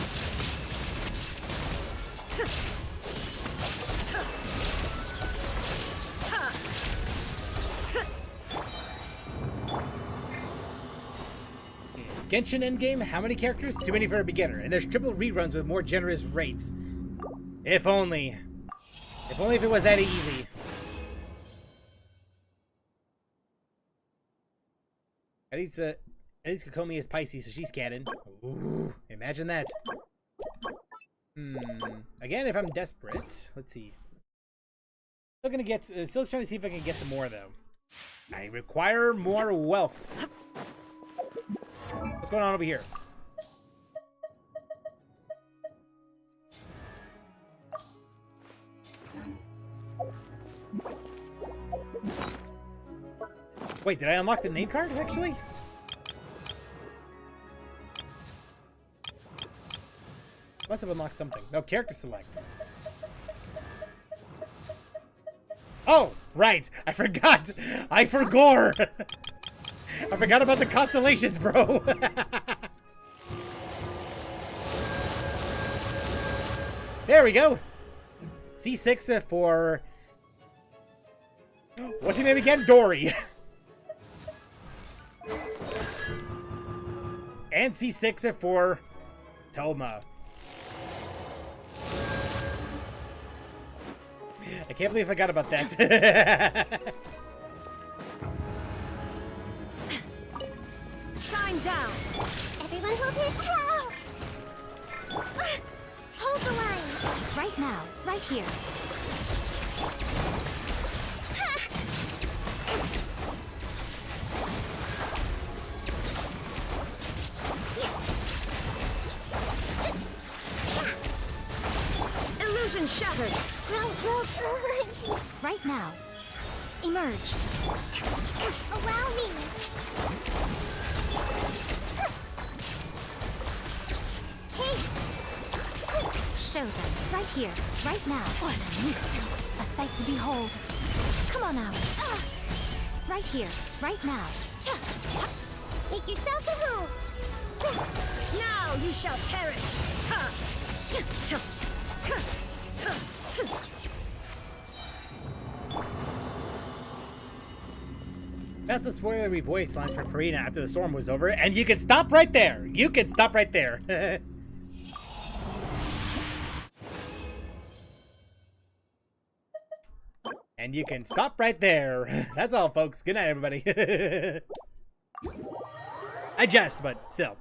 S1: Genshin endgame, how many characters? Too many for a beginner. And there's triple reruns with more generous rates. If only. If only if it was that easy. At least Kokomi is Pisces, so she's canon. Ooh, imagine that. Again, if I'm desperate, let's see. Still gonna get. Still trying to see if I can get some more though. I require more wealth. What's going on over here? Wait, did I unlock the name card actually? Must have unlocked something. No, character select. Oh, right. I forgot. I forgot. I forgot about the constellations, bro. There we go. C6 for... What's your name again? Dory. And C6 for Toma. I can't believe I forgot about that.
S3: Shine down.
S5: Everyone hold it. Ow! Hold the line.
S2: Right now. Right here.
S3: Illusion shattered.
S2: Right now. Emerge.
S5: Allow me. Hey.
S2: Show them. Right here. Right now. What a nuisance. A sight to behold. Come on out. Right here. Right now.
S5: Make yourselves a home.
S3: Now you shall perish. Ha!
S1: That's the spoilery voice line for Karina after the storm was over, and you can stop right there. You can stop right there. And you can stop right there. That's all, folks. Good night, everybody. I jest, but still.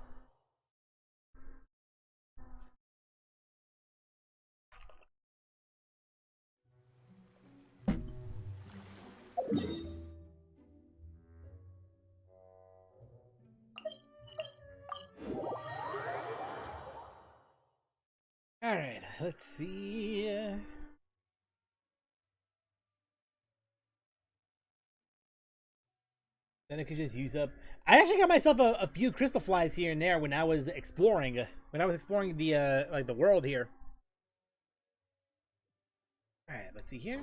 S1: All right, let's see. Then I could just use up. I actually got myself a few crystal flies here and there when I was exploring. The like the world here. All right, let's see here.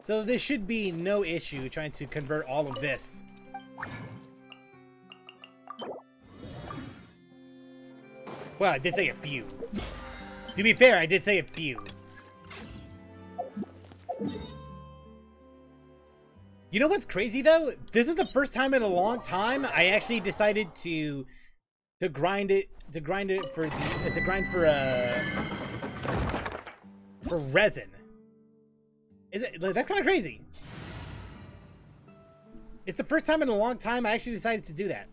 S1: So there should be no issue trying to convert all of this. Well, I did say a few. To be fair, I did say a few. You know what's crazy though? This is the first time in a long time I actually decided to grind for resin. That's kind of crazy. It's the first time in a long time I actually decided to do that.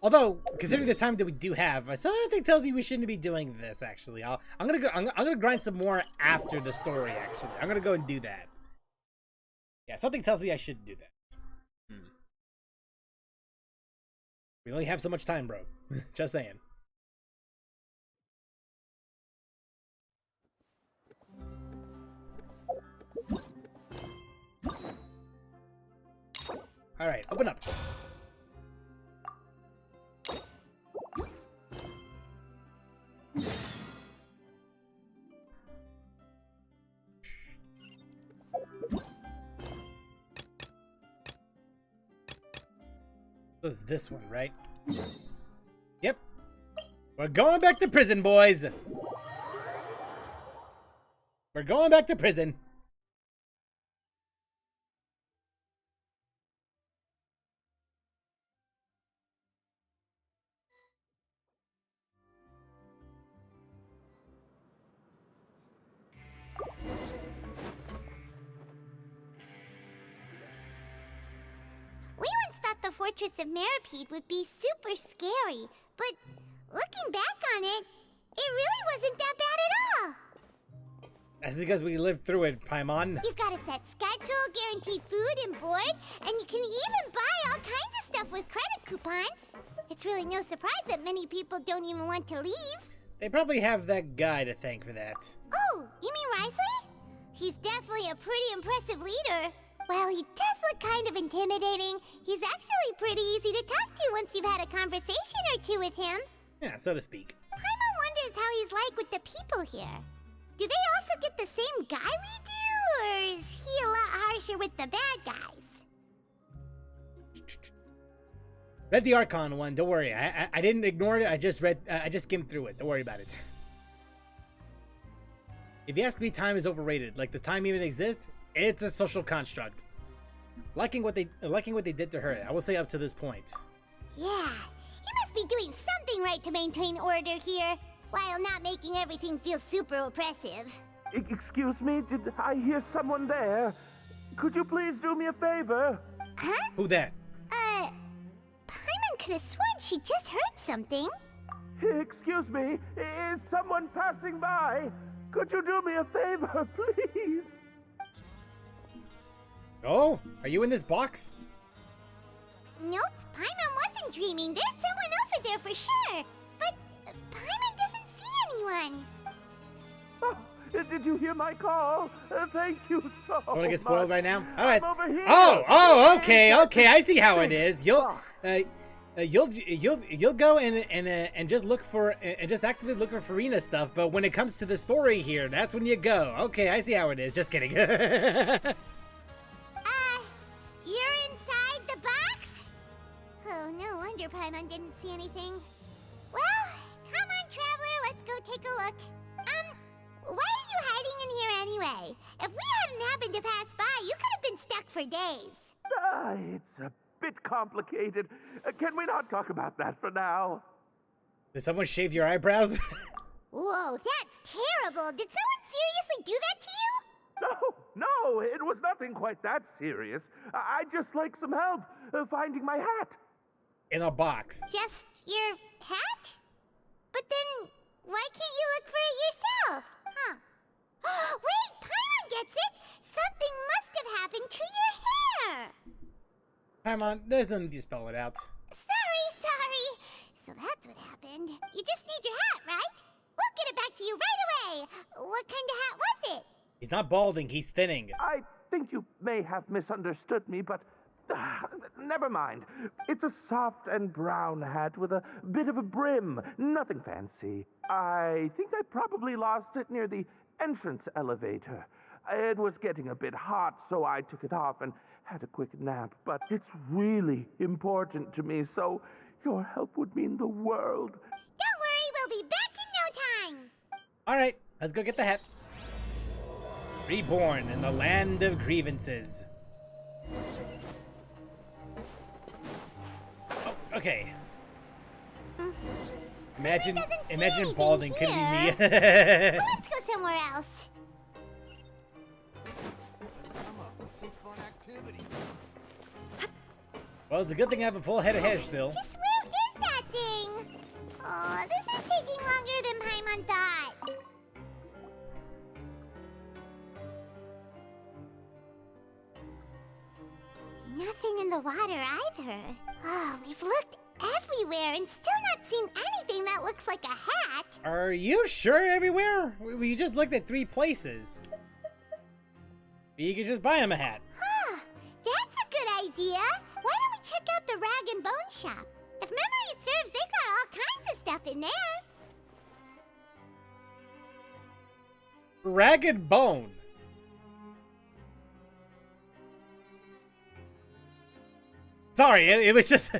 S1: Although, considering the time that we do have, something tells me we shouldn't be doing this. Actually, I'm gonna grind some more after the story. Actually, I'm gonna go and do that. Yeah, something tells me I shouldn't do that. We only have so much time, bro. Just saying. All right, open up. Was this one, right? Yep. We're going back to prison, boys. We're going back to prison.
S5: We once thought the Fortress of Meripede would be super scary, but looking back on it, it really wasn't that bad at all.
S1: That's because we lived through it, Paimon.
S5: You've got a set schedule, guaranteed food and board, and you can even buy all kinds of stuff with credit coupons. It's really no surprise that many people don't even want to leave.
S1: They probably have that guy to thank for that.
S5: Oh, you mean Wriothesley? He's definitely a pretty impressive leader. While he does look kind of intimidating, he's actually pretty easy to talk to once you've had a conversation or two with him.
S1: Yeah, so to speak.
S5: Paimon wonders how he's like with the people here. Do they also get the same guy we do, or is he a lot harsher with the bad guys?
S1: Read the Archon one. Don't worry. I didn't ignore it. I just skimmed through it. Don't worry about it. If you ask me, time is overrated. Like, does time even exist? It's a social construct. Liking what they did to her, I will say up to this point.
S5: Yeah, he must be doing something right to maintain order here, while not making everything feel super oppressive.
S9: Excuse me, did I hear someone there? Could you please do me a favor?
S5: Huh?
S1: Who that?
S5: Paimon could have sworn she just heard something.
S9: Excuse me, is someone passing by? Could you do me a favor, please?
S1: Oh, are you in this box?
S5: Nope, Paimon wasn't dreaming. There's someone over there for sure. But Paimon doesn't see anyone.
S9: Oh, did you hear my call? Thank you so much.
S1: Want to get spoiled right now? All right.
S9: I'm over here.
S1: Oh, okay. I see how it is. You'll go and just look for and just actively look for Farina stuff. But when it comes to the story here, that's when you go. Okay, I see how it is. Just kidding.
S5: You're inside the box? Oh, no wonder Paimon didn't see anything. Well, come on, Traveler, let's go take a look. Why are you hiding in here anyway? If we hadn't happened to pass by, you could have been stuck for days.
S9: It's a bit complicated. Can we not talk about that for now?
S1: Did someone shave your eyebrows?
S5: Whoa, that's terrible. Did someone seriously do that to you?
S9: No, it was nothing quite that serious. I'd just like some help finding my hat.
S1: In a box.
S5: Just your hat? But then, why can't you look for it yourself? Huh. Wait, Paimon gets it! Something must have happened to your hair!
S1: Paimon, there's no need to spell it out.
S5: Sorry. So that's what happened. You just need your hat, right? We'll get it back to you right away. What kind of hat was it?
S1: He's not balding, he's thinning.
S9: I think you may have misunderstood me, but never mind. It's a soft and brown hat with a bit of a brim. Nothing fancy. I think I probably lost it near the entrance elevator. It was getting a bit hot, so I took it off and had a quick nap. But it's really important to me, so your help would mean the world.
S5: Don't worry, we'll be back in no time.
S1: All right, let's go get the hat. Reborn in the land of grievances. Oh, okay. Imagine balding could be me.
S5: Let's go somewhere else.
S1: Well, it's a good thing I have a full head of hair still.
S5: Just where is that thing? Oh, this is taking longer than Paimon thought. anything in the water either. Oh, we've looked everywhere and still not seen anything that looks like a hat.
S1: Are you sure everywhere? We just looked at 3 places. You could just buy him a hat.
S5: Huh, that's a good idea. Why don't we check out the Rag and Bone shop? If memory serves, they got all kinds of stuff in there.
S1: Ragged Bone. Sorry, it was just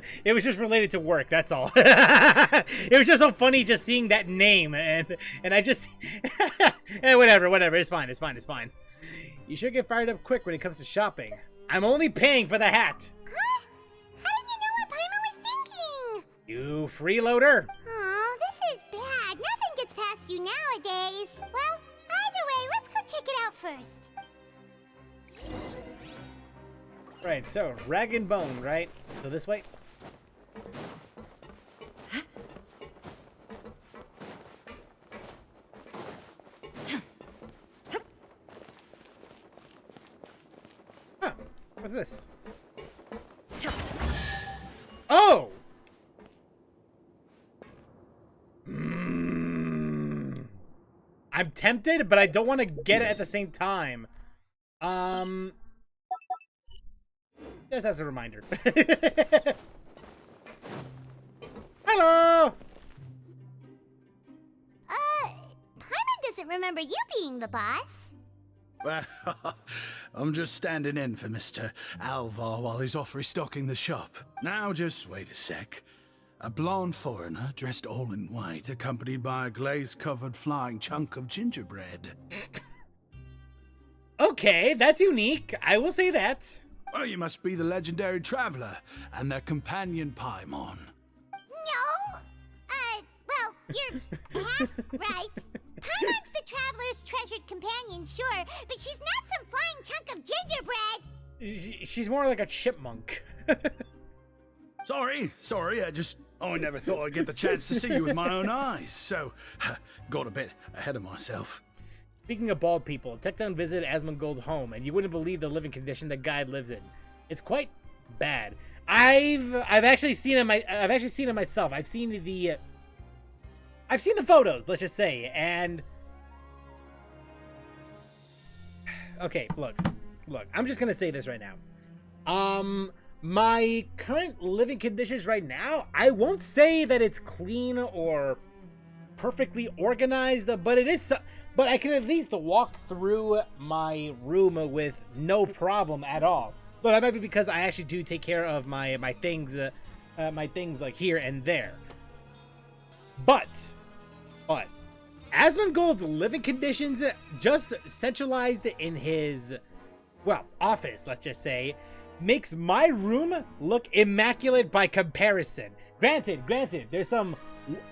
S1: related to work. That's all. It was just so funny just seeing that name, and I just whatever. It's fine. You should get fired up quick when it comes to shopping. I'm only paying for the hat.
S5: Huh? How did you know what Paimon was thinking?
S1: You freeloader.
S5: Oh, this is bad. Nothing gets past you nowadays. Well, either way, let's go check it out first.
S1: Right, so Rag and Bone, right? So this way. Huh, what's this? Oh! I'm tempted, but I don't want to get it at the same time. Just as a reminder. Hello!
S5: Paimon doesn't remember you being the boss.
S10: Well, I'm just standing in for Mr. Alvar while he's off restocking the shop. Now, just wait a sec. A blonde foreigner, dressed all in white, accompanied by a glaze-covered flying chunk of gingerbread.
S1: Okay, that's unique. I will say that.
S10: Well, you must be the legendary traveler and their companion Paimon.
S5: No! Well, you're half right. Paimon's the traveler's treasured companion, sure, but she's not some flying chunk of gingerbread.
S1: She's more like a chipmunk.
S10: Sorry, I never thought I'd get the chance to see you with my own eyes, so got a bit ahead of myself.
S1: Speaking of bald people, Techtown visited Asmongold's home, and you wouldn't believe the living condition the guy lives in. It's quite bad. I've actually seen it. I've actually seen it myself. I've seen the photos. Let's just say, and okay, look. I'm just gonna say this right now. My current living conditions right now, I won't say that it's clean or perfectly organized, but it is. But I can at least walk through my room with no problem at all. But that might be because I actually do take care of my things like here and there. But Asmongold's living conditions, just centralized in his, well, office, let's just say, makes my room look immaculate by comparison. Granted, there's some.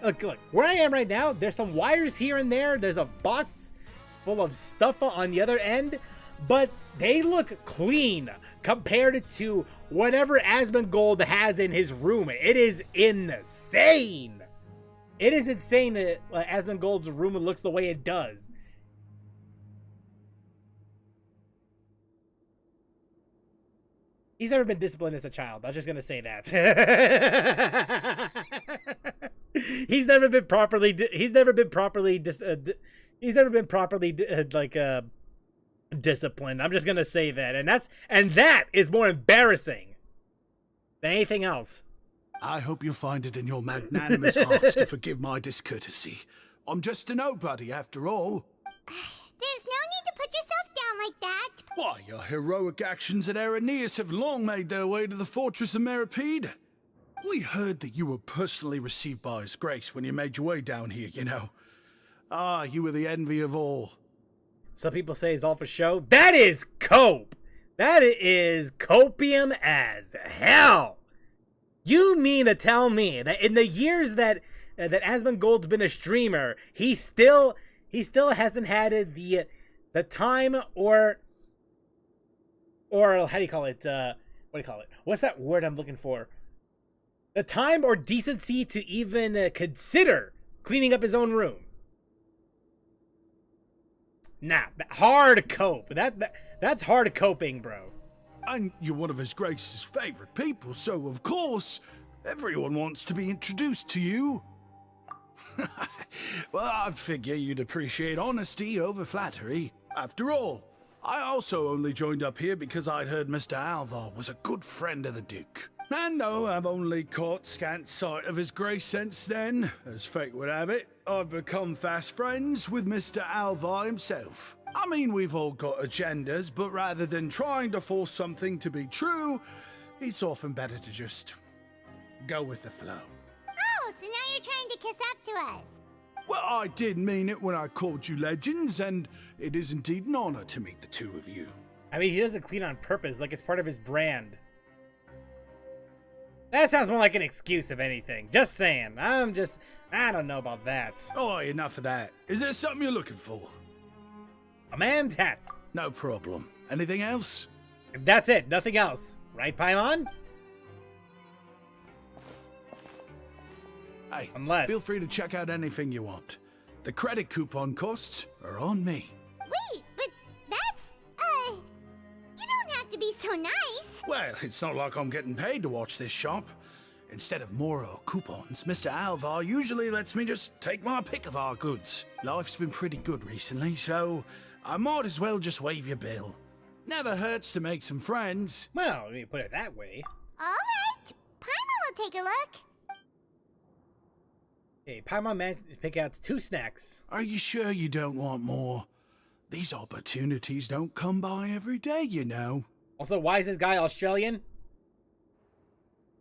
S1: Look, where I am right now, there's some wires here and there. There's a box full of stuff on the other end, but they look clean compared to whatever Asmongold has in his room. It is insane. It is insane that Asmongold's room looks the way it does. He's never been disciplined as a child. I'm just gonna say that. He's never been properly disciplined. I'm just gonna say that, and that is more embarrassing than anything else.
S10: I hope you find it in your magnanimous hearts to forgive my discourtesy. I'm just a nobody, after all.
S5: There's no need to put yourself down like that.
S10: Why, your heroic actions at Areneus have long made their way to the fortress of Meripede. We heard that you were personally received by His Grace when you made your way down here, you know. Ah, you were the envy of all.
S1: Some people say it's all for show. That is cope. That is copium as hell. You mean to tell me that in the years that Asmongold's been a streamer, he still hasn't had the time or how do you call it? What do you call it? What's that word I'm looking for? The time or decency to even consider cleaning up his own room. Nah, hard cope. That's hard coping, bro.
S10: And you're one of His Grace's favorite people, so of course, everyone wants to be introduced to you. Well, I'd figure you'd appreciate honesty over flattery. After all, I also only joined up here because I'd heard Mr. Alvar was a good friend of the Duke. And though I've only caught scant sight of His Grace since then, as fate would have it, I've become fast friends with Mr. Alvar himself. I mean, we've all got agendas, but rather than trying to force something to be true, it's often better to just go with the flow.
S5: Oh, so now you're trying to kiss up to us.
S10: Well, I did mean it when I called you legends, and it is indeed an honor to meet the two of you.
S1: I mean, he doesn't clean on purpose, like it's part of his brand. That sounds more like an excuse, if anything. Just saying. I don't know about that.
S10: Oh, enough of that. Is there something you're looking for?
S1: A man's hat.
S10: No problem. Anything else?
S1: That's it. Nothing else. Right, Paimon?
S10: Hey,
S1: Unless...
S10: feel free to check out anything you want. The credit coupon costs are on me.
S5: Wait, but that's, you don't have to be so nice.
S10: Well, it's not like I'm getting paid to watch this shop. Instead of more coupons, Mr. Alvar usually lets me just take my pick of our goods. Life's been pretty good recently, so I might as well just waive your bill. Never hurts to make some friends.
S1: Well, when you put it that way.
S5: All right, Paimon will take a look.
S1: Hey, Paimon managed to pick out 2 snacks.
S10: Are you sure you don't want more? These opportunities don't come by every day, you know.
S1: Also, why is this guy Australian?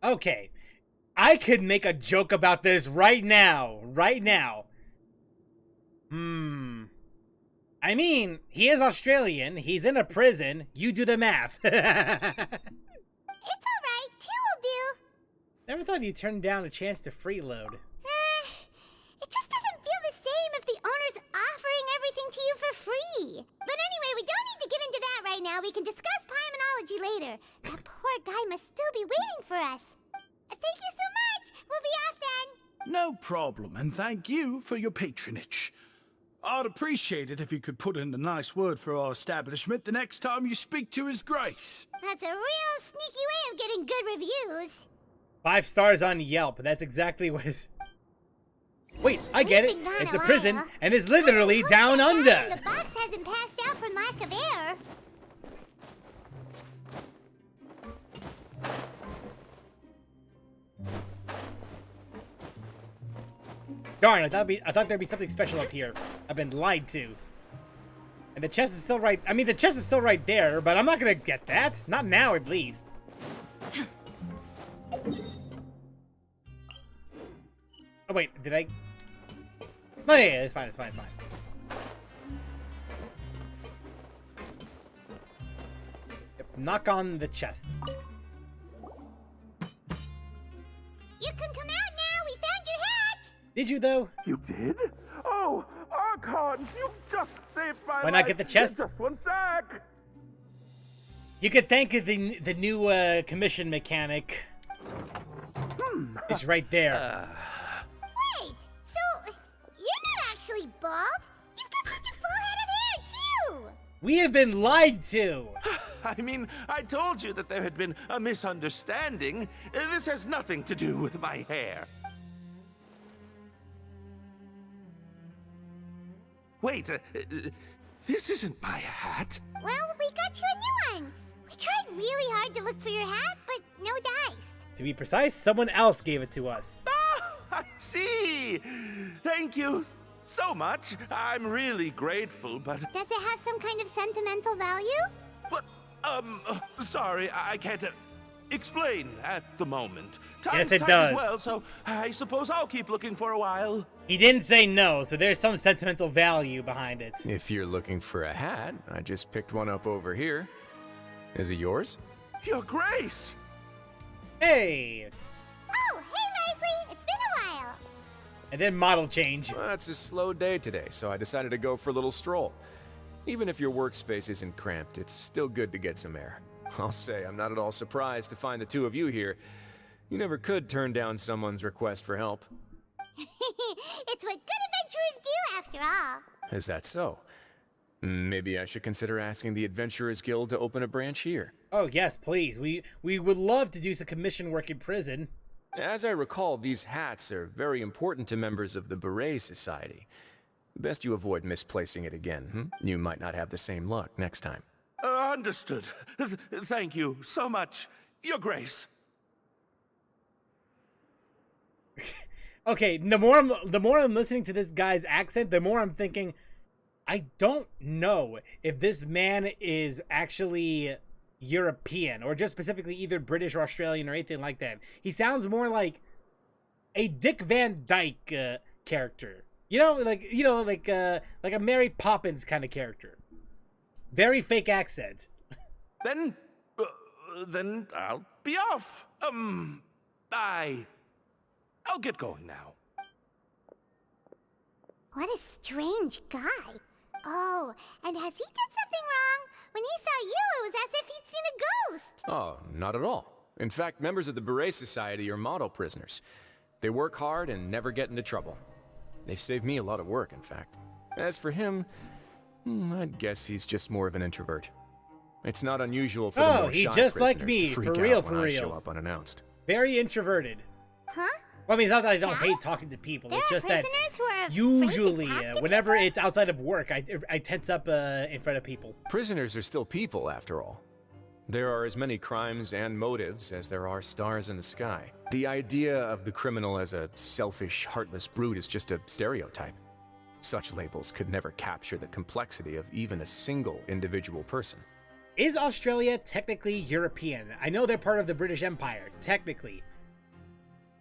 S1: Okay. I could make a joke about this right now. Right now. I mean, he is Australian. He's in a prison. You do the math.
S5: It's alright, 2 will do.
S1: Never thought you'd turn down a chance to freeload.
S5: It just doesn't feel the same if the owner's offering everything to you for free. But anyway, we don't need to get into that right now. We can discuss Paimonology later. That poor guy must still be waiting for us. Thank you so much. We'll be off then.
S10: No problem, and thank you for your patronage. I'd appreciate it if you could put in a nice word for our establishment the next time you speak to His Grace.
S5: That's a real sneaky way of getting good reviews.
S1: 5 stars on Yelp. That's exactly what it's... Wait, I get it. It's a prison, and it's literally down under.
S5: The box hasn't passed out from lack of air.
S1: Darn, I thought there'd be something special up here. I've been lied to. And the chest is still right. I mean, the chest is still right there, but I'm not gonna get that. Not now, at least. Oh wait, did I? Oh yeah, it's fine. It's fine. It's fine. Yep, knock on the chest.
S5: You can come out now. We found your hat.
S1: Did you though?
S9: You did? Oh, Archon, you just saved my life.
S1: Why not get the chest?
S9: Just one sec.
S1: You could thank the new commission mechanic. It's right there.
S5: Wait, so you're not actually bald? You've got such a full head of hair, too!
S1: We have been lied to!
S11: I mean, I told you that there had been a misunderstanding. This has nothing to do with my hair. Wait, this isn't my hat.
S5: Well, we got you a new one. We tried really hard to look for your hat, but no dice.
S1: To be precise, someone else gave it to us.
S11: Ah, I see. Thank you so much. I'm really grateful, but...
S5: Does it have some kind of sentimental value?
S11: But, sorry, I can't explain at the moment.
S1: Yes, it
S11: Time's
S1: does.
S11: well, so I suppose I'll keep looking for a while.
S1: He didn't say no, so there's some sentimental value behind it.
S6: If you're looking for a hat, I just picked one up over here. Is it yours?
S11: Your Grace!
S1: Hey!
S5: Oh, hey, Wriothesley! It's been a while.
S1: And then model change.
S6: Well, it's a slow day today, so I decided to go for a little stroll. Even if your workspace isn't cramped, it's still good to get some air. I'll say I'm not at all surprised to find the two of you here. You never could turn down someone's request for help.
S5: It's what good adventurers do, after all.
S6: Is that so? Maybe I should consider asking the Adventurers Guild to open a branch here.
S1: Oh, yes, please. We would love to do some commission work in prison.
S6: As I recall, these hats are very important to members of the Beret Society. Best you avoid misplacing it again. You might not have the same luck next time.
S11: Understood. Thank you so much, Your Grace.
S1: Okay, the more I'm listening to this guy's accent, the more I'm thinking, I don't know if this man is actually European or just specifically either British or Australian or anything like that. He sounds more like a Dick Van Dyke character. Like a Mary Poppins kind of character. Very fake accent.
S11: Then I'll be off. I'll get going now.
S5: What a strange guy. Oh, and has he done something wrong? When he saw you, it was as if he'd seen a ghost.
S6: Oh, not at all. In fact, members of the Beret Society are model prisoners. They work hard and never get into trouble. They save me a lot of work, in fact. As for him, I'd guess he's just more of an introvert. It's not unusual for the more shy
S1: just like
S6: prisoners
S1: me,
S6: to freak
S1: for real,
S6: out when
S1: for
S6: I
S1: real.
S6: show up unannounced.
S1: Very introverted.
S5: Huh?
S1: Well, I mean, it's not that I don't
S5: Yeah?
S1: hate talking to people.
S5: There
S1: It's
S5: are
S1: just that
S5: prisoners who are afraid
S1: usually,
S5: to talk to
S1: whenever
S5: people?
S1: it's outside of work, I tense up in front of people.
S6: Prisoners are still people, after all. There are as many crimes and motives as there are stars in the sky. The idea of the criminal as a selfish, heartless brute is just a stereotype. Such labels could never capture the complexity of even a single individual person.
S1: Is Australia technically European? I know they're part of the British Empire, technically.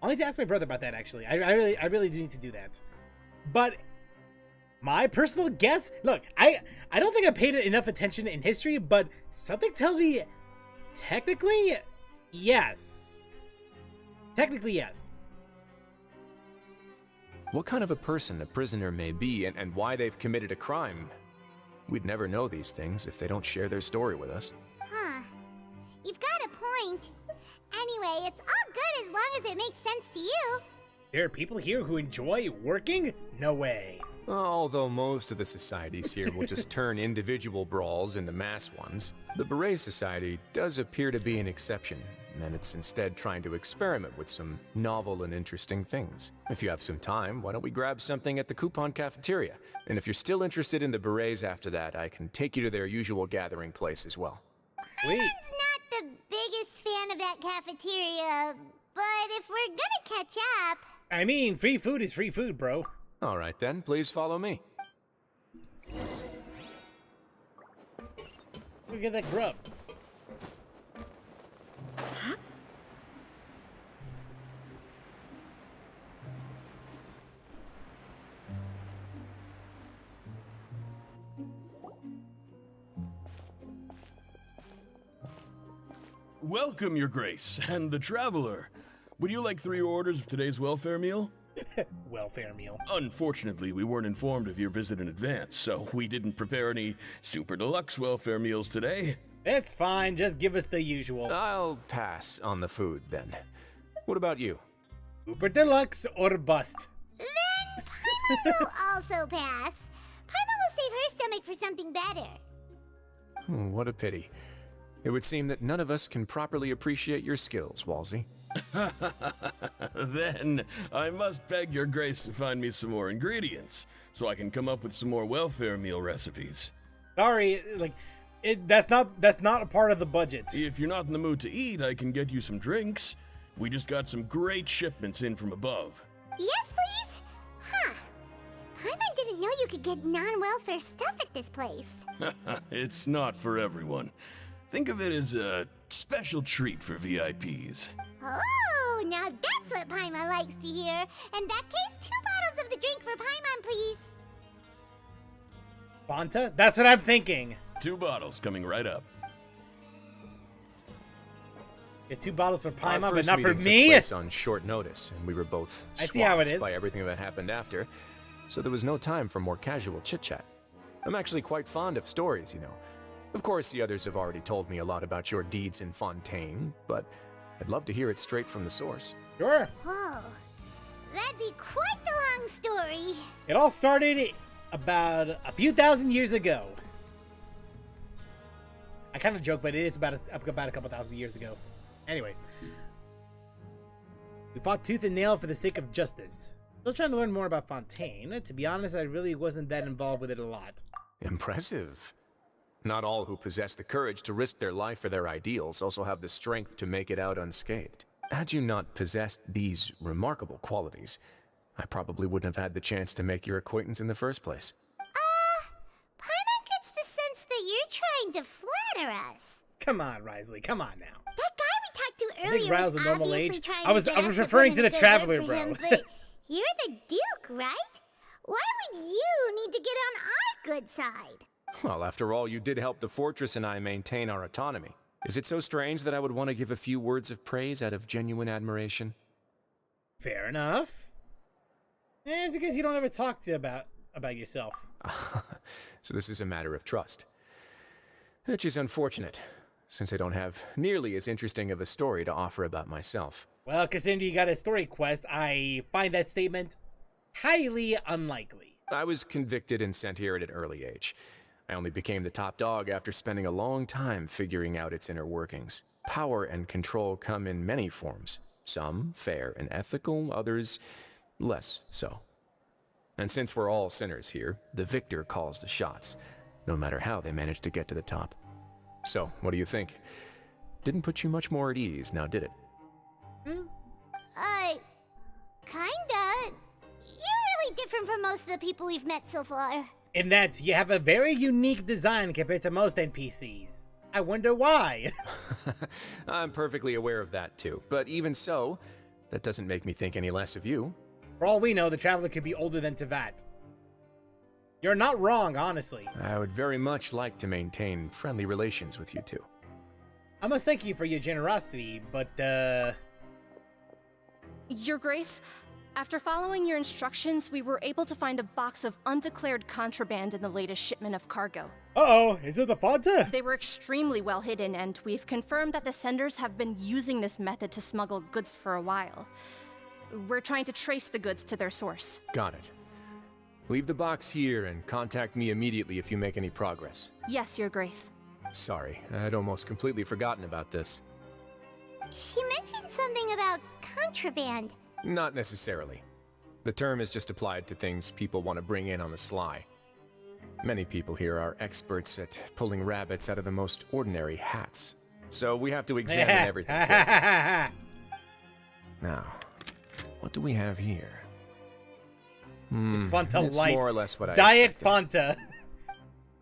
S1: I'll need to ask my brother about that, actually. I really do need to do that. But my personal guess, look, I don't think I paid enough attention in history, but something tells me technically, yes. Technically, yes.
S6: What kind of a person a prisoner may be and why they've committed a crime, we'd never know these things if they don't share their story with us.
S5: Huh. You've got a point. Anyway, it's all good as long as it makes sense to you.
S1: There are people here who enjoy working? No way.
S6: Although most of the societies here will just turn individual brawls into mass ones, the Beret Society does appear to be an exception, and it's instead trying to experiment with some novel and interesting things. If you have some time, why don't we grab something at the Coupon Cafeteria? And if you're still interested in the Berets after that, I can take you to their usual gathering place as well.
S1: Wait.
S5: I'm not the biggest fan of that cafeteria, but if we're gonna catch up...
S1: I mean, free food is free food, bro.
S6: All right then, please follow me.
S1: Look at that grub.
S12: Welcome, Your Grace, and the Traveler. Would you like 3 orders of today's welfare meal?
S1: Welfare meal.
S12: Unfortunately, we weren't informed of your visit in advance, so we didn't prepare any super deluxe welfare meals today.
S1: It's fine, just give us the usual.
S6: I'll pass on the food then. What about you?
S1: Super deluxe or bust.
S5: Then Paimon will also pass. Paimon will save her stomach for something better.
S6: What a pity. It would seem that none of us can properly appreciate your skills, Walsey.
S12: Then I must beg Your Grace to find me some more ingredients, so I can come up with some more welfare meal recipes.
S1: Sorry, that's not a part of the budget.
S12: If you're not in the mood to eat, I can get you some drinks. We just got some great shipments in from above.
S5: Yes, please? Huh. Paimon didn't know you could get non-welfare stuff at this place.
S12: It's not for everyone. Think of it as a special treat for VIPs.
S5: Oh, now that's what Paimon likes to hear. In that case, 2 bottles of the drink for Paimon, please.
S1: Fanta? That's what I'm thinking.
S12: 2 bottles coming right up.
S1: Get 2 bottles for
S6: Our
S1: Paimon, but
S6: first
S1: not for
S6: meeting
S1: me?
S6: took place on short notice, and we were both
S1: I see how it
S6: swamped
S1: is.
S6: by everything that happened after, so there was no time for more casual chit-chat. I'm actually quite fond of stories, you know. Of course, the others have already told me a lot about your deeds in Fontaine, but I'd love to hear it straight from the source.
S1: Sure.
S5: Whoa. That'd be quite the long story.
S1: It all started about a few thousand years ago. I kind of joke, but it is about a couple thousand years ago. Anyway. We fought tooth and nail for the sake of justice. Still trying to learn more about Fontaine. To be honest, I really wasn't that involved with it a lot.
S6: Impressive. Not all who possess the courage to risk their life for their ideals also have the strength to make it out unscathed. Had you not possessed these remarkable qualities, I probably wouldn't have had the chance to make your acquaintance in the first place.
S5: Paimon gets the sense that you're trying to flatter us.
S1: Come on, Wriothesley. Come on now.
S5: That guy we talked to
S1: I think
S5: earlier
S1: Ryle's
S5: was
S1: a normal
S5: obviously
S1: age.
S5: trying
S1: I was
S5: to get us to
S1: referring
S5: put
S1: to
S5: in
S1: the
S5: a good
S1: Traveler,
S5: word for
S1: bro.
S5: him, but you're the Duke, right? Why would you need to get on our good side?
S6: Well, after all, you did help the fortress and I maintain our autonomy. Is it so strange that I would want to give a few words of praise out of genuine admiration?
S1: Fair enough. It's because you don't ever talk about yourself.
S6: So this is a matter of trust. Which is unfortunate, since I don't have nearly as interesting of a story to offer about myself.
S1: Well, considering you got a story quest, I find that statement highly unlikely.
S6: I was convicted and sent here at an early age. I only became the top dog after spending a long time figuring out its inner workings. Power and control come in many forms. Some fair and ethical, others less so. And since we're all sinners here, the victor calls the shots, no matter how they manage to get to the top. So, what do you think? Didn't put you much more at ease, now did it?
S5: Kinda. You're really different from most of the people we've met so far.
S1: In that you have a very unique design compared to most NPCs. I wonder why.
S6: I'm perfectly aware of that too, but even so, that doesn't make me think any less of you.
S1: For all we know, the Traveler could be older than Tevat. You're not wrong, honestly.
S6: I would very much like to maintain friendly relations with you two.
S1: I must thank you for your generosity, but,
S13: Your Grace, after following your instructions, we were able to find a box of undeclared contraband in the latest shipment of cargo.
S1: Uh-oh, is it the Fanta?
S13: They were extremely well hidden, and we've confirmed that the senders have been using this method to smuggle goods for a while. We're trying to trace the goods to their source.
S6: Got it. Leave the box here and contact me immediately if you make any progress.
S13: Yes, Your Grace.
S6: Sorry, I'd almost completely forgotten about this.
S5: She mentioned something about contraband.
S6: Not necessarily. The term is just applied to things people want to bring in on the sly. Many people here are experts at pulling rabbits out of the most ordinary hats. So we have to examine everything carefully. Now, what do we have here?
S1: It's Fanta
S6: It's
S1: Light.
S6: more or less what I
S1: Diet
S6: expected.
S1: Fanta.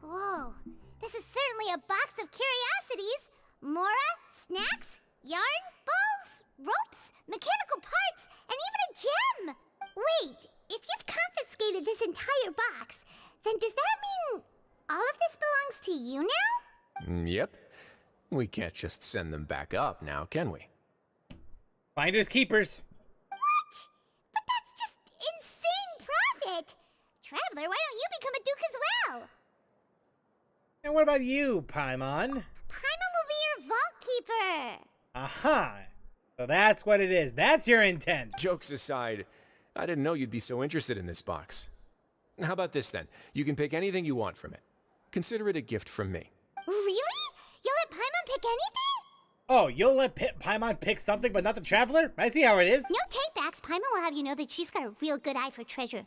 S5: Whoa, this is certainly a box of curiosities. Mora, snacks, yarn, balls, ropes, mechanical parts, and even a gem! Wait, if you've confiscated this entire box, then does that mean all of this belongs to you now?
S6: Yep. We can't just send them back up now, can we?
S1: Finders keepers.
S5: What? But that's just insane profit! Traveler, why don't you become a duke as well?
S1: And what about you, Paimon?
S5: Paimon will be your vault keeper!
S1: Aha! So that's what it is. That's your intent.
S6: Jokes aside, I didn't know you'd be so interested in this box. How about this then? You can pick anything you want from it. Consider it a gift from me.
S5: Really? You'll let Paimon pick anything?
S1: Oh, you'll let Paimon pick something but not the Traveler? I see how it is.
S5: No takebacks. Paimon will have you know that she's got a real good eye for treasure.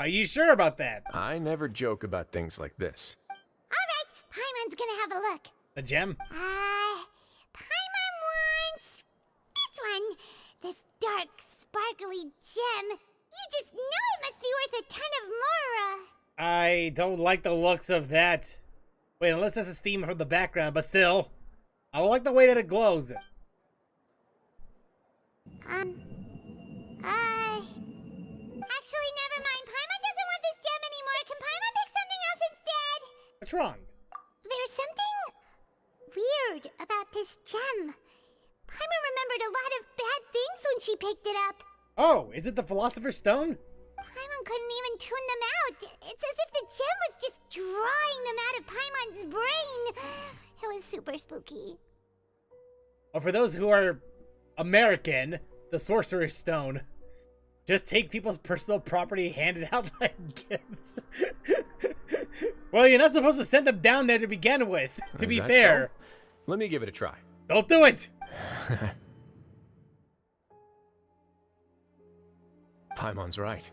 S1: Are you sure about that?
S6: I never joke about things like this.
S5: Alright, Paimon's gonna have a look.
S1: The gem?
S5: Paimon wants this one. This dark, sparkly gem. You just know it must be worth a ton of Mora.
S1: I don't like the looks of that. Wait, unless that's a steam from the background, but still. I don't like the way that it glows.
S5: Actually, never mind. Paimon doesn't want this gem anymore. Can Paimon pick something else instead?
S1: What's wrong?
S5: There's something weird about this gem. Paimon remembered a lot of bad things when she picked it up.
S1: Oh, is it the Philosopher's Stone?
S5: Paimon couldn't even tune them out. It's as if the gem was just drawing them out of Paimon's brain. It was super spooky.
S1: Or for those who are American, the Sorcerer's Stone. Just take people's personal property, hand it out like gifts. Well, you're not supposed to send them down there to begin with, to be fair.
S6: So? Let me give it a try.
S1: Don't do it!
S6: Paimon's right.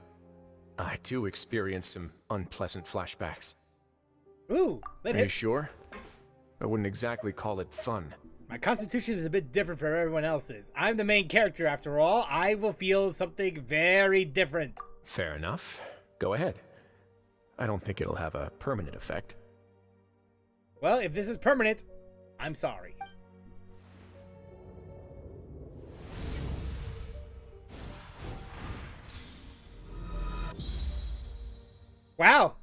S6: I too experienced some unpleasant flashbacks.
S1: Ooh,
S6: Are you sure? I wouldn't exactly call it fun.
S1: My constitution is a bit different from everyone else's. I'm the main character after all. I will feel something very different.
S6: Fair enough. Go ahead. I don't think it'll have a permanent effect.
S1: Well, if this is permanent, I'm sorry. Wow.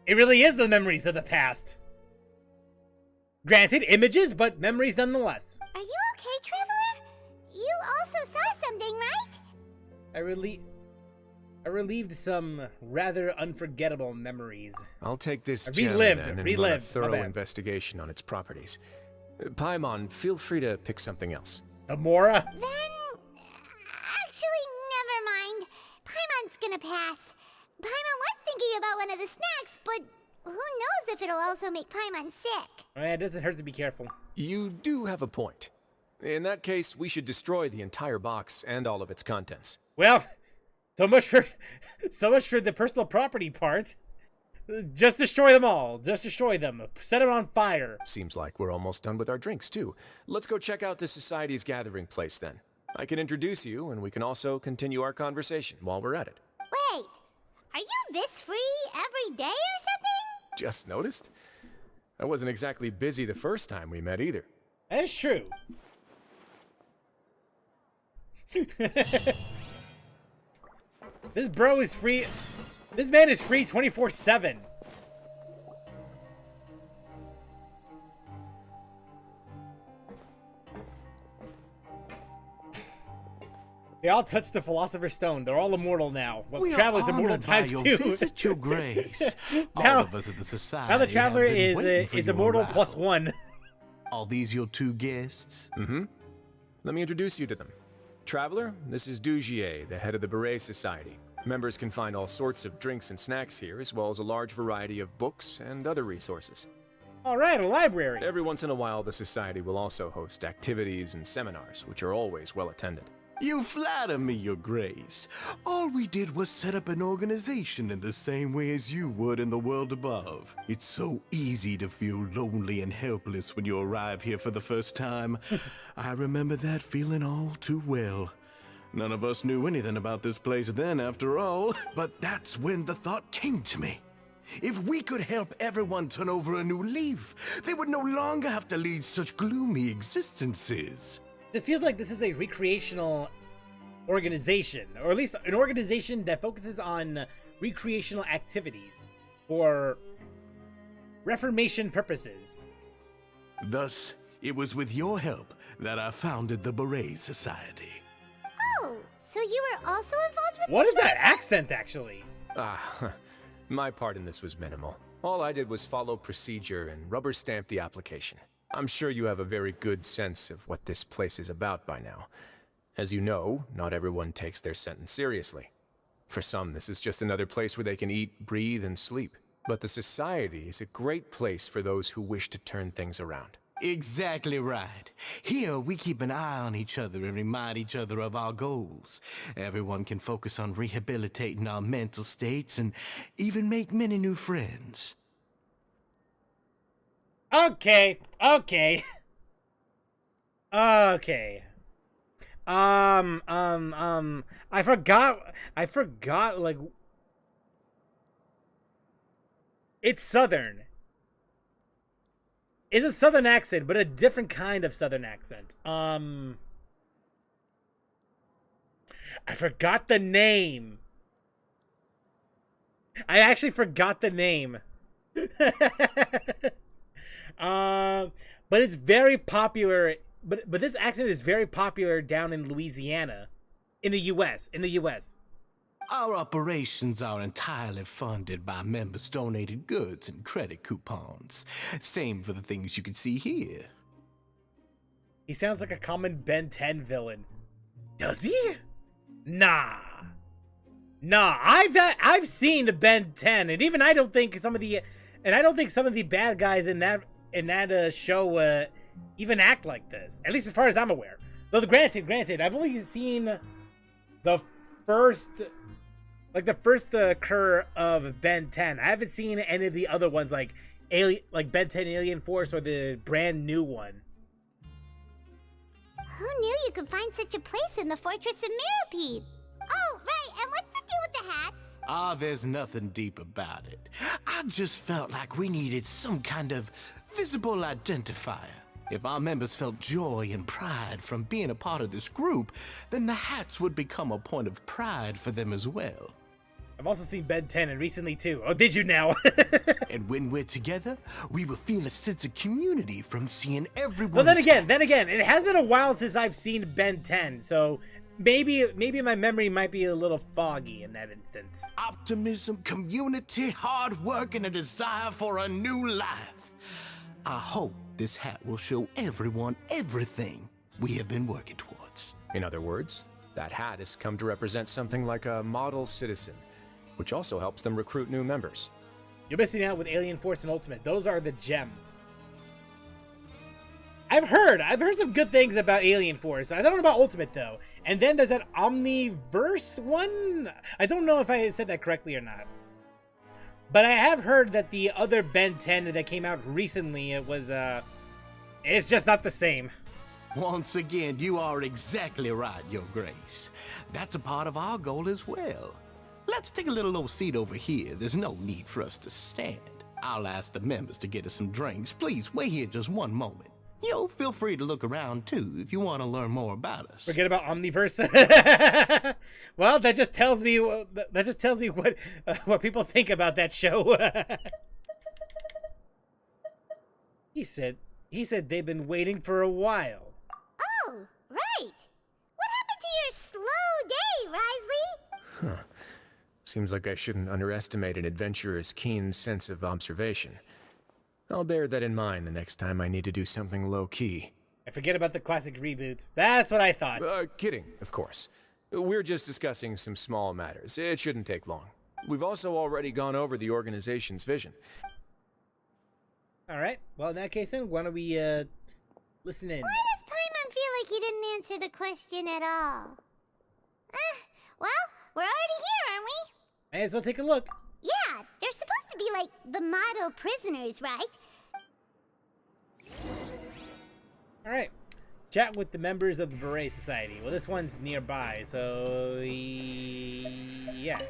S1: It really is the memories of the past. Granted, images, but memories nonetheless.
S5: Are you okay, Traveler? You also saw something, right?
S1: I relieved some rather unforgettable memories.
S6: I'll take this
S1: Relived,
S6: gem and run a thorough investigation on its properties. Paimon, feel free to pick something else.
S1: Amora?
S5: Then, actually, never mind. Paimon's gonna pass. Paimon was thinking about one of the snacks, but who knows if it'll also make Paimon sick.
S1: It doesn't hurt to be careful.
S6: You do have a point. In that case, we should destroy the entire box and all of its contents.
S1: Well, so much for the personal property part. Just destroy them all. Just destroy them. Set them on fire.
S6: Seems like we're almost done with our drinks, too. Let's go check out the Society's gathering place, then. I can introduce you, and we can also continue our conversation while we're at it.
S5: Wait, are you this free every day or something?
S6: Just noticed? I wasn't exactly busy the first time we met, either.
S1: That is true. This bro is free. This man is free 24/7. They all touched the Philosopher's Stone. They're all immortal now. Well,
S14: We
S1: Traveler's
S14: are
S1: immortal
S14: honored by
S1: times
S14: your
S1: two.
S14: visit, Your Grace.
S1: Now-
S14: All of us at the Society
S1: Now the Traveler
S14: have been waiting for
S1: is
S14: your
S1: immortal
S14: arrival.
S1: +1.
S14: Are these your two guests?
S6: Mm-hmm. Let me introduce you to them. Traveler, this is Dugier, the head of the Beret Society. Members can find all sorts of drinks and snacks here, as well as a large variety of books and other resources.
S1: All right, a library.
S6: Every once in a while, the Society will also host activities and seminars, which are always well attended.
S14: You flatter me, Your Grace. All we did was set up an organization in the same way as you would in the world above. It's so easy to feel lonely and helpless when you arrive here for the first time. I remember that feeling all too well. None of us knew anything about this place then, after all. But that's when the thought came to me. If we could help everyone turn over a new leaf, they would no longer have to lead such gloomy existences.
S1: This feels like this is a recreational organization, or at least an organization that focuses on recreational activities for reformation purposes.
S14: Thus, it was with your help that I founded the Beret Society.
S5: Oh, so you were also involved with
S1: What
S5: this
S1: is that
S5: race?
S1: accent, actually?
S6: My part in this was minimal. All I did was follow procedure and rubber stamp the application. I'm sure you have a very good sense of what this place is about by now. As you know, not everyone takes their sentence seriously. For some, this is just another place where they can eat, breathe, and sleep. But the Society is a great place for those who wish to turn things around.
S14: Exactly right. Here, we keep an eye on each other and remind each other of our goals. Everyone can focus on rehabilitating our mental states and even make many new friends.
S1: Okay. Okay. I forgot, like, it's Southern. It's a Southern accent, but a different kind of Southern accent. I forgot the name. I actually forgot the name. But it's very popular. But this accent is very popular down in Louisiana, in the U.S.
S14: Our operations are entirely funded by members' donated goods and credit coupons. Same for the things you can see here.
S1: He sounds like a common Ben 10 villain. Does he? Nah. Nah, I've seen Ben 10, and even I don't think some of the bad guys in that show even act like this. At least as far as I'm aware. Though granted, I've only seen the first occur of Ben 10. I haven't seen any of the other ones like Ben 10 Alien Force or the brand new one.
S5: Who knew you could find such a place in the Fortress of Mirapede? Oh, right, and what's the deal with the hats?
S14: Ah, there's nothing deep about it. I just felt like we needed some kind of visible identifier. If our members felt joy and pride from being a part of this group, then the hats would become a point of pride for them as well.
S1: I've also seen Ben 10 and recently too. Oh, did you now?
S14: And when we're together, we will feel a sense of community from seeing everyone.
S1: Well, then again, it has been a while since I've seen Ben 10, so maybe my memory might be a little foggy in that instance.
S14: Optimism, community, hard work, and a desire for a new life. I hope this hat will show everyone everything we have been working towards.
S6: In other words, that hat has come to represent something like a model citizen, which also helps them recruit new members.
S1: You're missing out with Alien Force and Ultimate. Those are the gems. I've heard some good things about Alien Force. I don't know about Ultimate though. And then there's that Omniverse one. I don't know if I said that correctly or not. But I have heard that the other Ben 10 that came out recently, it's just not the same.
S14: Once again, you are exactly right, Your Grace. That's a part of our goal as well. Let's take a little old seat over here. There's no need for us to stand. I'll ask the members to get us some drinks. Please wait here just one moment. Feel free to look around too if you want to learn more about us.
S1: Forget about Omniverse. Well, that just tells me what people think about that show. He said they've been waiting for a while.
S5: Oh, right. What happened to your slow day, Wriothesley?
S6: Huh. Seems like I shouldn't underestimate an adventurer's keen sense of observation. I'll bear that in mind the next time I need to do something low-key.
S1: I forget about the classic reboot. That's what I thought.
S6: Kidding, of course. We're just discussing some small matters. It shouldn't take long. We've also already gone over the organization's vision.
S1: All right. Well, in that case, then, why don't we listen in?
S5: Why does Paimon feel like he didn't answer the question at all? Well, we're already here, aren't we?
S1: May as well take a look.
S5: Yeah, they're supposed to be like the model prisoners, right?
S1: All right. Chat with the members of the Beret Society. Well, this one's nearby, so yeah.
S5: Hey,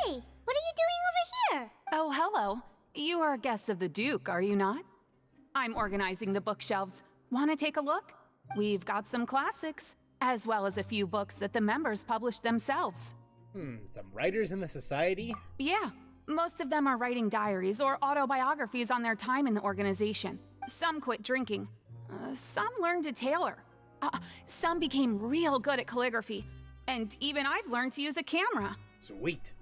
S5: what are you doing over here?
S15: Oh, hello. You are guests of the Duke, are you not? I'm organizing the bookshelves. Want to take a look? We've got some classics, as well as a few books that the members published themselves.
S1: Some writers in the society?
S15: Yeah, most of them are writing diaries or autobiographies on their time in the organization. Some quit drinking. Some learned to tailor. Some became real good at calligraphy. And even I've learned to use a camera.
S1: Sweet.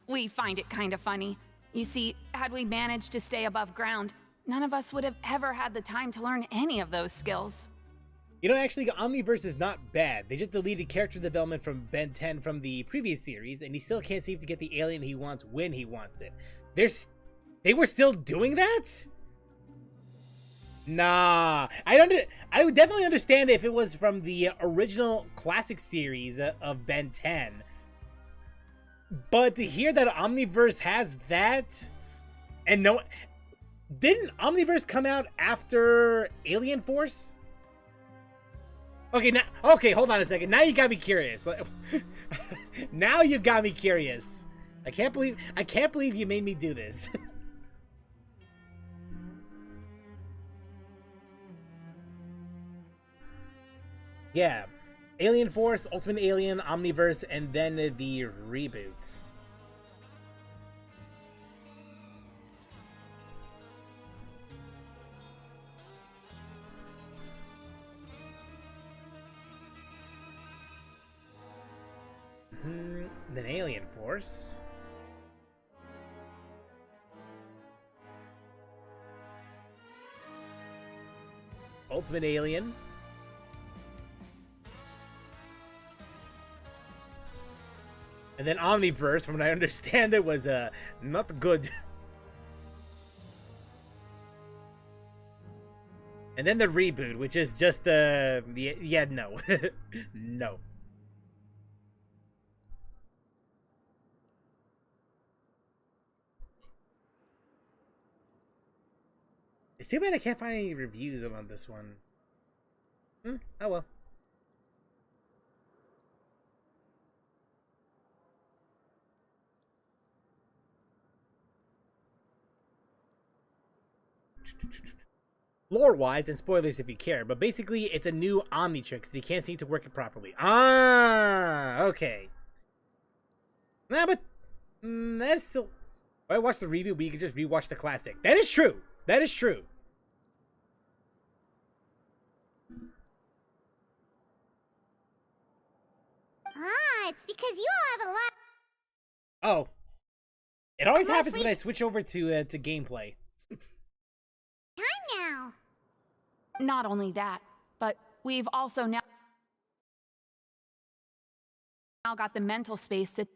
S15: We find it kind of funny. You see, had we managed to stay above ground, none of us would have ever had the time to learn any of those skills.
S1: You know, actually, Omniverse is not bad. They just deleted character development from Ben 10 from the previous series, and he still can't seem to get the alien he wants when he wants it. They were still doing that? Nah. I would definitely understand if it was from the original classic series of Ben 10. But to hear that Omniverse has that, and no... Didn't Omniverse come out after Alien Force? Okay, hold on a second. Now you got me curious. Now you got me curious. I can't believe you made me do this. Yeah. Alien Force, Ultimate Alien, Omniverse, and then the reboot. Then Alien Force. Ultimate Alien. And then Omniverse, from what I understand, it was not good. And then the reboot, which is just yeah, no. No. It's too bad I can't find any reviews on this one. Oh well. Lore-wise, and spoilers if you care, but basically it's a new Omnitrix. You can't seem to work it properly. Ah, okay. Nah, but that's still. I watched the review, but you can just rewatch the classic. That is true. That is true.
S5: Ah, it's because you all have a lot.
S1: Oh, it always happens when I switch over to gameplay.
S5: Time now.
S15: Not only that, but we've also now got the mental space to.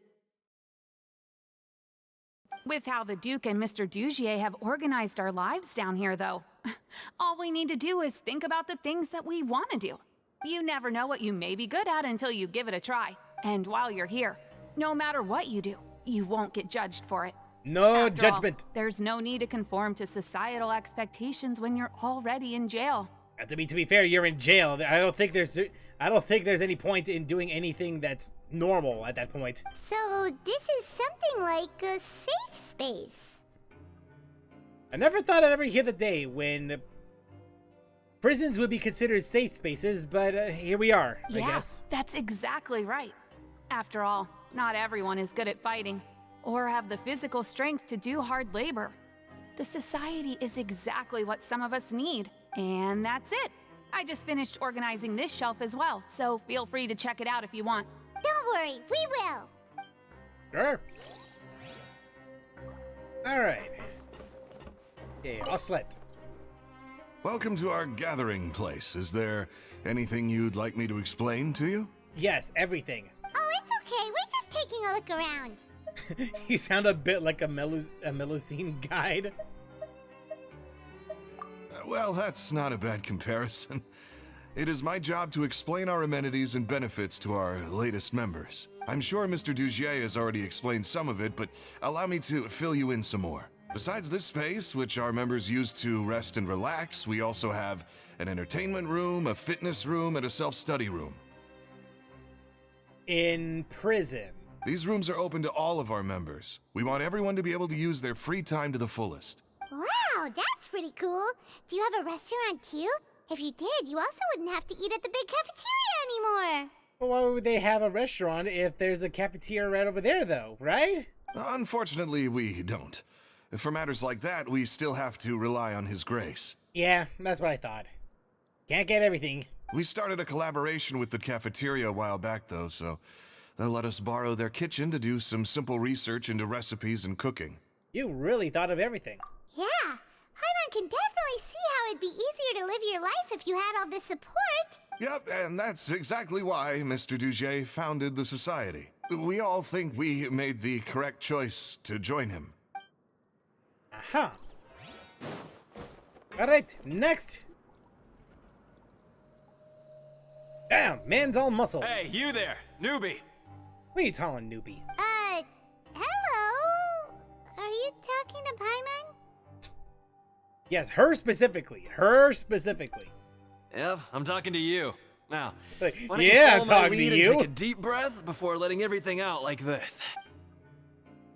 S15: With how the Duke and Mr. Dugier have organized our lives down here, though, all we need to do is think about the things that we want to do. You never know what you may be good at until you give it a try. And while you're here, no matter what you do, you won't get judged for it.
S1: No
S15: After
S1: judgment.
S15: all, there's no need to conform to societal expectations when you're already in jail.
S1: And to be fair, you're in jail. I don't think there's any point in doing anything that's normal at that point.
S5: So this is something like a safe space.
S1: I never thought I'd ever hear the day when prisons would be considered safe spaces, but here we are, I guess.
S15: That's exactly right. After all, not everyone is good at fighting, or have the physical strength to do hard labor. The society is exactly what some of us need, and that's it. I just finished organizing this shelf as well, so feel free to check it out if you want.
S5: Don't worry, we will.
S1: Sure. Alright. Okay, Oslet.
S16: Welcome to our gathering place. Is there anything you'd like me to explain to you?
S1: Yes, everything.
S5: Oh, it's okay. We're just taking a look around.
S1: You sound a bit like a Melusine guide.
S16: Well, that's not a bad comparison. It is my job to explain our amenities and benefits to our latest members. I'm sure Mr. Dugier has already explained some of it, but allow me to fill you in some more. Besides this space, which our members use to rest and relax, we also have an entertainment room, a fitness room, and a self-study room.
S1: In prison.
S16: These rooms are open to all of our members. We want everyone to be able to use their free time to the fullest.
S5: Wow, that's pretty cool. Do you have a restaurant too? If you did, you also wouldn't have to eat at the big cafeteria anymore.
S1: Well, why would they have a restaurant if there's a cafeteria right over there, though, right?
S16: Unfortunately, we don't. For matters like that, we still have to rely on His grace.
S1: Yeah, that's what I thought. Can't get everything.
S16: We started a collaboration with the cafeteria a while back, though, so they'll let us borrow their kitchen to do some simple research into recipes and cooking.
S1: You really thought of everything.
S5: Yeah, Paimon can definitely see how it'd be easier to live your life if you had all this support.
S16: Yep, and that's exactly why Mr. Dugier founded the society. We all think we made the correct choice to join him.
S1: Aha. Alright, next. Damn, man's all muscle.
S8: Hey, you there, newbie.
S1: What are you calling newbie?
S5: Hello? Are you talking to Paimon?
S1: Yes, her specifically. Her specifically.
S8: Yep, I'm talking to you. Now,
S1: Like,
S8: why don't
S1: yeah,
S8: you
S1: I'm
S8: follow my
S1: talking to
S8: lead
S1: you.
S8: and take a deep breath before letting everything out like this.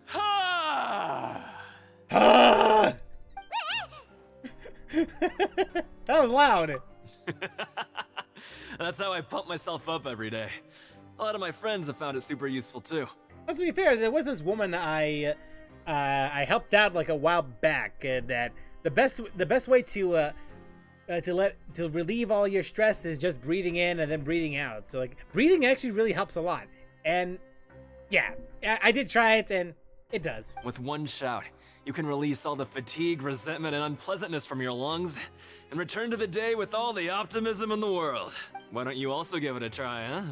S8: Ha!
S1: Ah! That was loud.
S8: That's how I pump myself up every day. A lot of my friends have found it super useful too.
S1: Let's be fair, there was this woman I helped out like a while back that the best way to relieve all your stress is just breathing in and then breathing out. So like breathing actually really helps a lot. And yeah, I did try it and it does.
S8: With one shout, you can release all the fatigue, resentment, and unpleasantness from your lungs and return to the day with all the optimism in the world. Why don't you also give it a try, huh?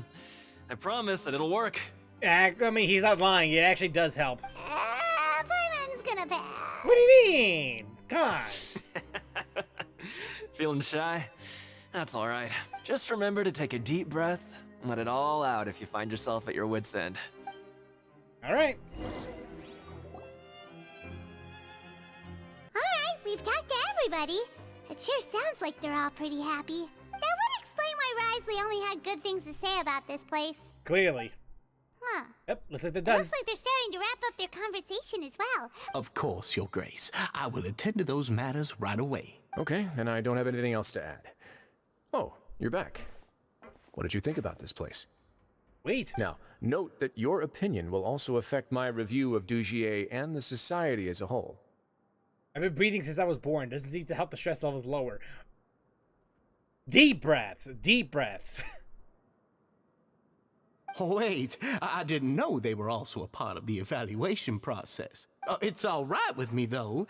S8: I promise that it'll work.
S1: I mean, he's not lying. It actually does help.
S5: Paimon's gonna pass.
S1: What do you mean? Come on.
S8: Feeling shy? That's alright. Just remember to take a deep breath and let it all out if you find yourself at your wit's end.
S1: Alright.
S5: Alright, we've talked to everybody. It sure sounds like they're all pretty happy. That would explain why Wriothesley only had good things to say about this place.
S1: Clearly.
S5: Huh.
S1: Yep, looks like they're
S5: It
S1: done.
S5: looks like they're starting to wrap up their conversation as well.
S14: Of course, Your Grace. I will attend to those matters right away.
S6: Okay, then I don't have anything else to add. Oh, you're back. What did you think about this place?
S1: Wait.
S6: Now, note that your opinion will also affect my review of Dugier and the society as a whole.
S1: I've been breathing since I was born. Doesn't seem to help the stress levels lower. Deep breaths. Deep breaths.
S14: Wait, I didn't know they were also a part of the evaluation process. It's all right with me, though.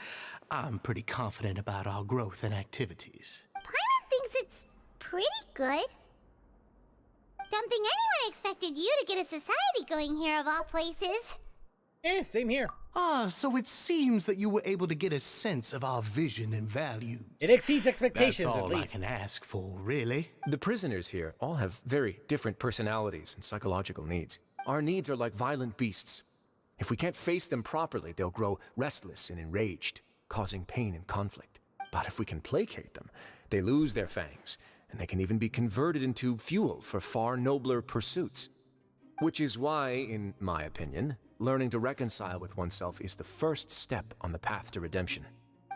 S14: I'm pretty confident about our growth and activities.
S5: Paimon thinks it's pretty good. Don't think anyone expected you to get a society going here of all places.
S1: Eh, same here.
S14: So it seems that you were able to get a sense of our vision and values.
S1: It exceeds expectations,
S14: That's
S1: at
S14: all
S1: least.
S14: I can ask for, really.
S6: The prisoners here all have very different personalities and psychological needs. Our needs are like violent beasts. If we can't face them properly, they'll grow restless and enraged, causing pain and conflict. But if we can placate them, they lose their fangs, and they can even be converted into fuel for far nobler pursuits. Which is why, in my opinion, learning to reconcile with oneself is the first step on the path to redemption.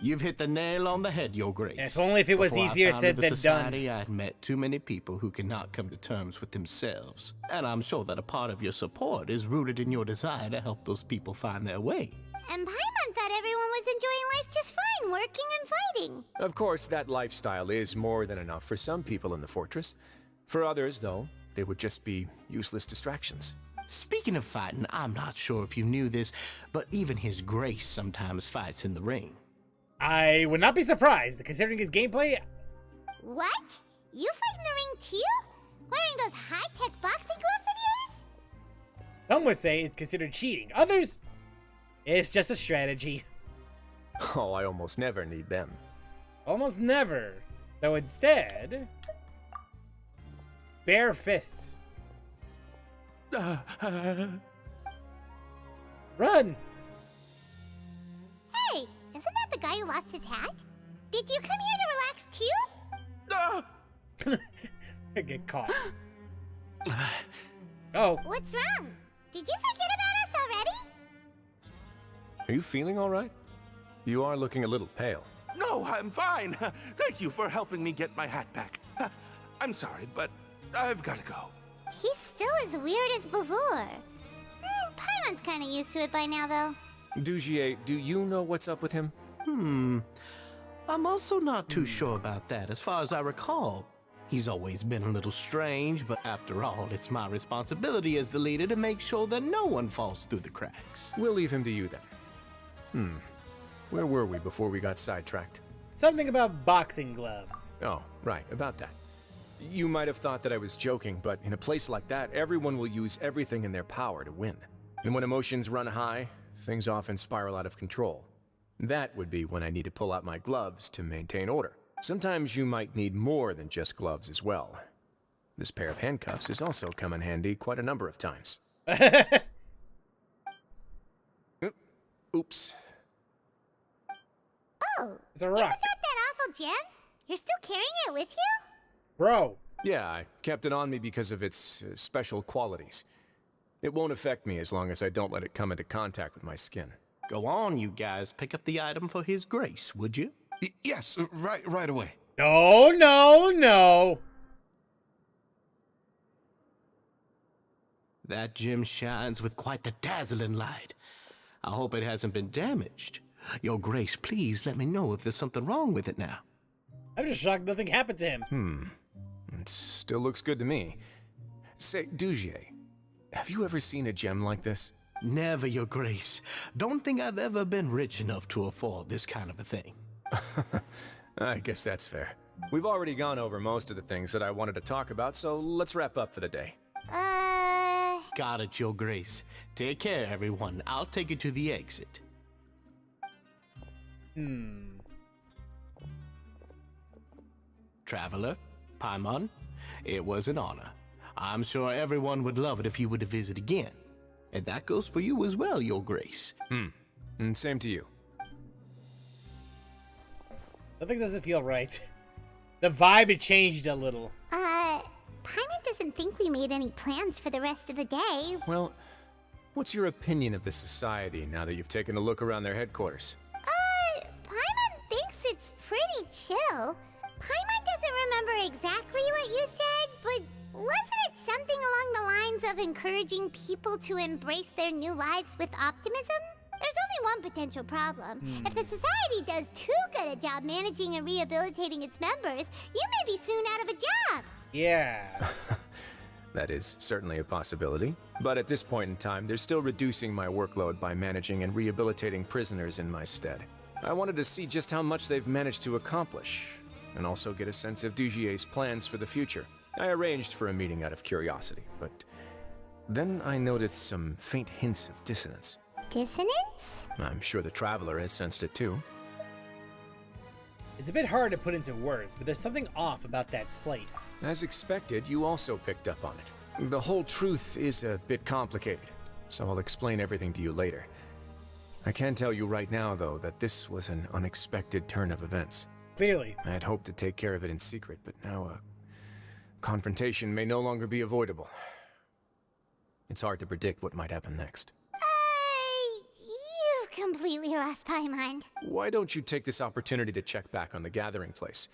S14: You've hit the nail on the head, Your Grace.
S1: If only if it was
S14: Before
S1: easier
S14: I founded
S1: said
S14: the
S1: than
S14: society,
S1: done.
S14: I'd met too many people who cannot come to terms with themselves. And I'm sure that a part of your support is rooted in your desire to help those people find their way.
S5: And Paimon thought everyone was enjoying life just fine, working and fighting.
S6: Of course, that lifestyle is more than enough for some people in the fortress. For others, though, they would just be useless distractions.
S14: Speaking of fighting, I'm not sure if you knew this, but even His Grace sometimes fights in the ring.
S1: I would not be surprised, considering his gameplay.
S5: What? You fight in the ring too? Wearing those high-tech boxing gloves of yours?
S1: Some would say it's considered cheating. Others, it's just a strategy.
S6: Oh, I almost never need them.
S1: Almost never. Though instead, bare fists. Run!
S5: Hey, isn't that the guy who lost his hat? Did you come here to relax too?
S1: I get caught. Oh.
S5: What's wrong? Did you forget about us already?
S6: Are you feeling all right? You are looking a little pale.
S11: No, I'm fine. Thank you for helping me get my hat back. I'm sorry, but I've got to go.
S5: He's still as weird as before. Paimon's kind of used to it by now, though.
S6: Dugier, do you know what's up with him?
S14: I'm also not too sure about that. As far as I recall, he's always been a little strange, but after all, it's my responsibility as the leader to make sure that no one falls through the cracks.
S6: We'll leave him to you then. Where were we before we got sidetracked?
S1: Something about boxing gloves.
S6: Oh, right, about that. You might have thought that I was joking, but in a place like that, everyone will use everything in their power to win. And when emotions run high, things often spiral out of control. That would be when I need to pull out my gloves to maintain order. Sometimes you might need more than just gloves as well. This pair of handcuffs has also come in handy quite a number of times. Oops.
S5: Oh,
S1: it's a rock.
S5: Isn't that awful gem? You're still carrying it with you?
S1: Bro.
S6: Yeah, I kept it on me because of its special qualities. It won't affect me as long as I don't let it come into contact with my skin.
S14: Go on, you guys. Pick up the item for His Grace, would you?
S16: Yes, right away.
S1: No, no, no.
S14: That gem shines with quite the dazzling light. I hope it hasn't been damaged. Your Grace, please let me know if there's something wrong with it now.
S1: I'm just shocked nothing happened to him.
S6: It still looks good to me. Say, Dugier, have you ever seen a gem like this?
S14: Never, Your Grace. Don't think I've ever been rich enough to afford this kind of a thing.
S6: I guess that's fair. We've already gone over most of the things that I wanted to talk about, so let's wrap up for the day.
S14: Got it, Your Grace. Take care, everyone. I'll take you to the exit. Traveler, Paimon, it was an honor. I'm sure everyone would love it if you were to visit again. And that goes for you as well, Your Grace.
S6: And same to you.
S1: Something doesn't feel right. The vibe had changed a little.
S5: Paimon doesn't think we made any plans for the rest of the day.
S6: Well, what's your opinion of the society now that you've taken a look around their headquarters?
S5: Paimon thinks it's pretty chill. Paimon doesn't remember exactly what you said, but wasn't it something along the lines of encouraging people to embrace their new lives with optimism? There's only one potential problem. If the society does too good a job managing and rehabilitating its members, you may be soon out of a job.
S1: Yeah.
S6: That is certainly a possibility. But at this point in time, they're still reducing my workload by managing and rehabilitating prisoners in my stead. I wanted to see just how much they've managed to accomplish, and also get a sense of Dugier's plans for the future. I arranged for a meeting out of curiosity, but then I noticed some faint hints of dissonance.
S5: Dissonance?
S6: I'm sure the Traveler has sensed it too.
S1: It's a bit hard to put into words, but there's something off about that place.
S6: As expected, you also picked up on it. The whole truth is a bit complicated, so I'll explain everything to you later. I can tell you right now, though, that this was an unexpected turn of events.
S1: Clearly.
S6: I had hoped to take care of it in secret, but now a confrontation may no longer be avoidable. It's hard to predict what might happen next.
S5: You completely lost Paimon.
S6: Why don't you take this opportunity to check back on the gathering place?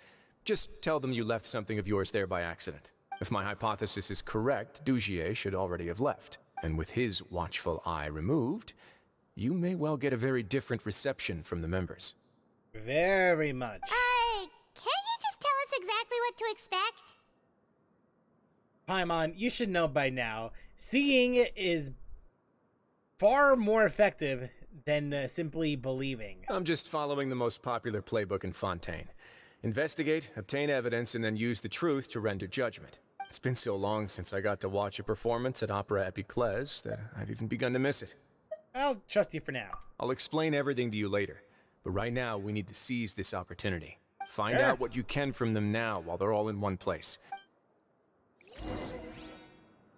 S6: Just tell them you left something of yours there by accident. If my hypothesis is correct, Dugier should already have left. And with his watchful eye removed, you may well get a very different reception from the members.
S1: Very much.
S5: Can't you just tell us exactly what to expect?
S1: Paimon, you should know by now, seeing is far more effective than simply believing.
S6: I'm just following the most popular playbook in Fontaine. Investigate, obtain evidence, and then use the truth to render judgment. It's been so long since I got to watch a performance at Opera Epiclese that I've even begun to miss it.
S1: I'll trust you for now.
S6: I'll explain everything to you later, but right now we need to seize this opportunity. Find out what you can from them now while they're all in one place.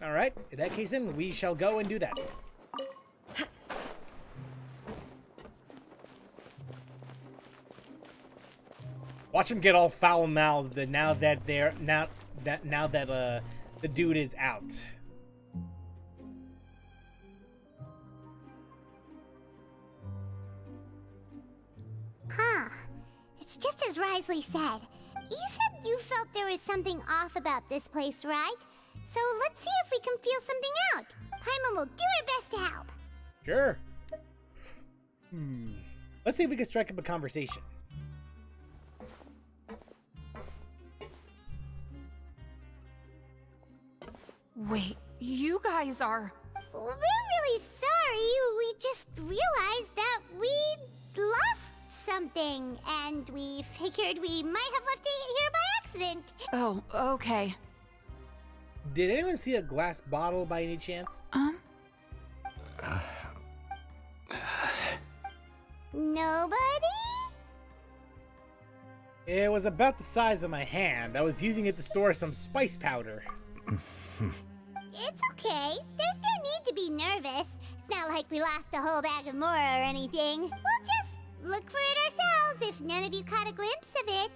S1: Alright, in that case then, we shall go and do that. Watch him get all foul-mouthed now that the dude is out.
S5: Huh. It's just as Wriothesley said. You said you felt there was something off about this place, right? So let's see if we can feel something out. Paimon will do her best to help.
S1: Sure. Let's see if we can strike up a conversation.
S15: Wait, you guys are...
S5: We're really sorry. We just realized that we lost something, and we figured we might have left it here by accident.
S15: Oh, okay.
S1: Did anyone see a glass bottle by any chance?
S5: Nobody?
S1: It was about the size of my hand. I was using it to store some spice powder.
S5: It's okay. There's no need to be nervous. It's not like we lost a whole bag of Mora or anything. We'll just look for it ourselves if none of you caught a glimpse of it.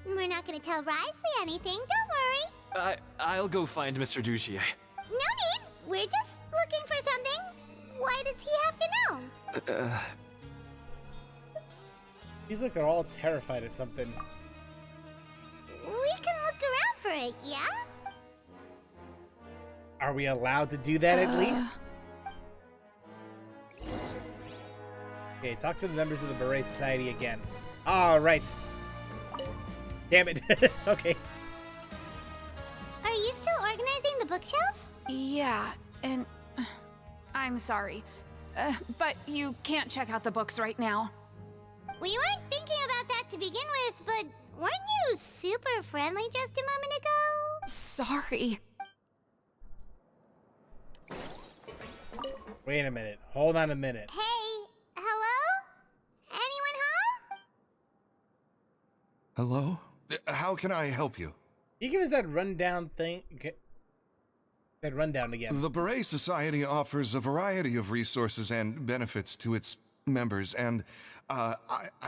S5: We're not going to tell Wriothesley anything, don't worry.
S8: I'll go find Mr. Dugier.
S5: No need. We're just looking for something. Why does he have to know?
S1: Seems like they're all terrified of something.
S5: We can look around for it, yeah?
S1: Are we allowed to do that at least? Okay, talk to the members of the Beret Society again. All right. Damn it. Okay.
S5: Are you still organizing the bookshelves?
S15: Yeah, and... I'm sorry. But you can't check out the books right now.
S5: We weren't thinking about that to begin with, but weren't you super friendly just a moment ago?
S15: Sorry.
S1: Wait a minute. Hold on a minute.
S5: Hey, hello? Anyone home?
S16: Hello? How can I help you?
S1: Can you give us that rundown thing? Okay. That rundown again.
S16: The Beret Society offers a variety of resources and benefits to its members, and, I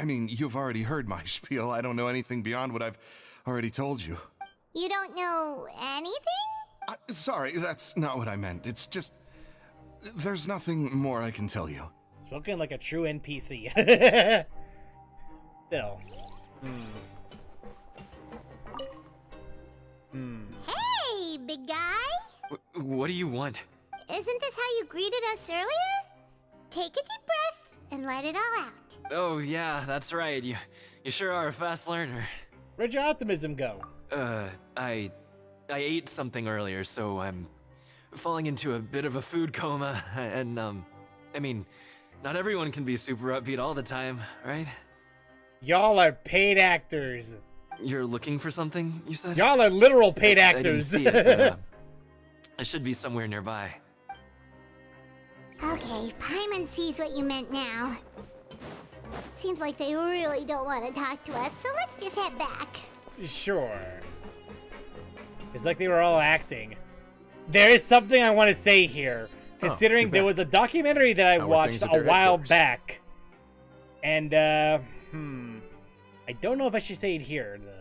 S16: mean, you've already heard my spiel. I don't know anything beyond what I've already told you.
S5: You don't know anything?
S16: Sorry, that's not what I meant. It's just... there's nothing more I can tell you.
S1: Spoken like a true NPC. Still.
S5: Hey, big guy.
S8: What do you want?
S5: Isn't this how you greeted us earlier? Take a deep breath and let it all out.
S8: Oh yeah, that's right. You sure are a fast learner.
S1: Where'd your optimism go?
S8: I ate something earlier, so I'm falling into a bit of a food coma, and I mean, not everyone can be super upbeat all the time, right?
S1: Y'all are paid actors.
S8: You're looking for something, you said?
S1: Y'all are literal paid actors.
S8: I didn't see it, but, it should be somewhere nearby.
S5: Okay, Paimon sees what you meant now. Seems like they really don't want to talk to us, so let's just head back.
S1: Sure. It's like they were all acting. There is something I want to say here. Considering there was a documentary that I watched a while back. And, I don't know if I should say it here, though.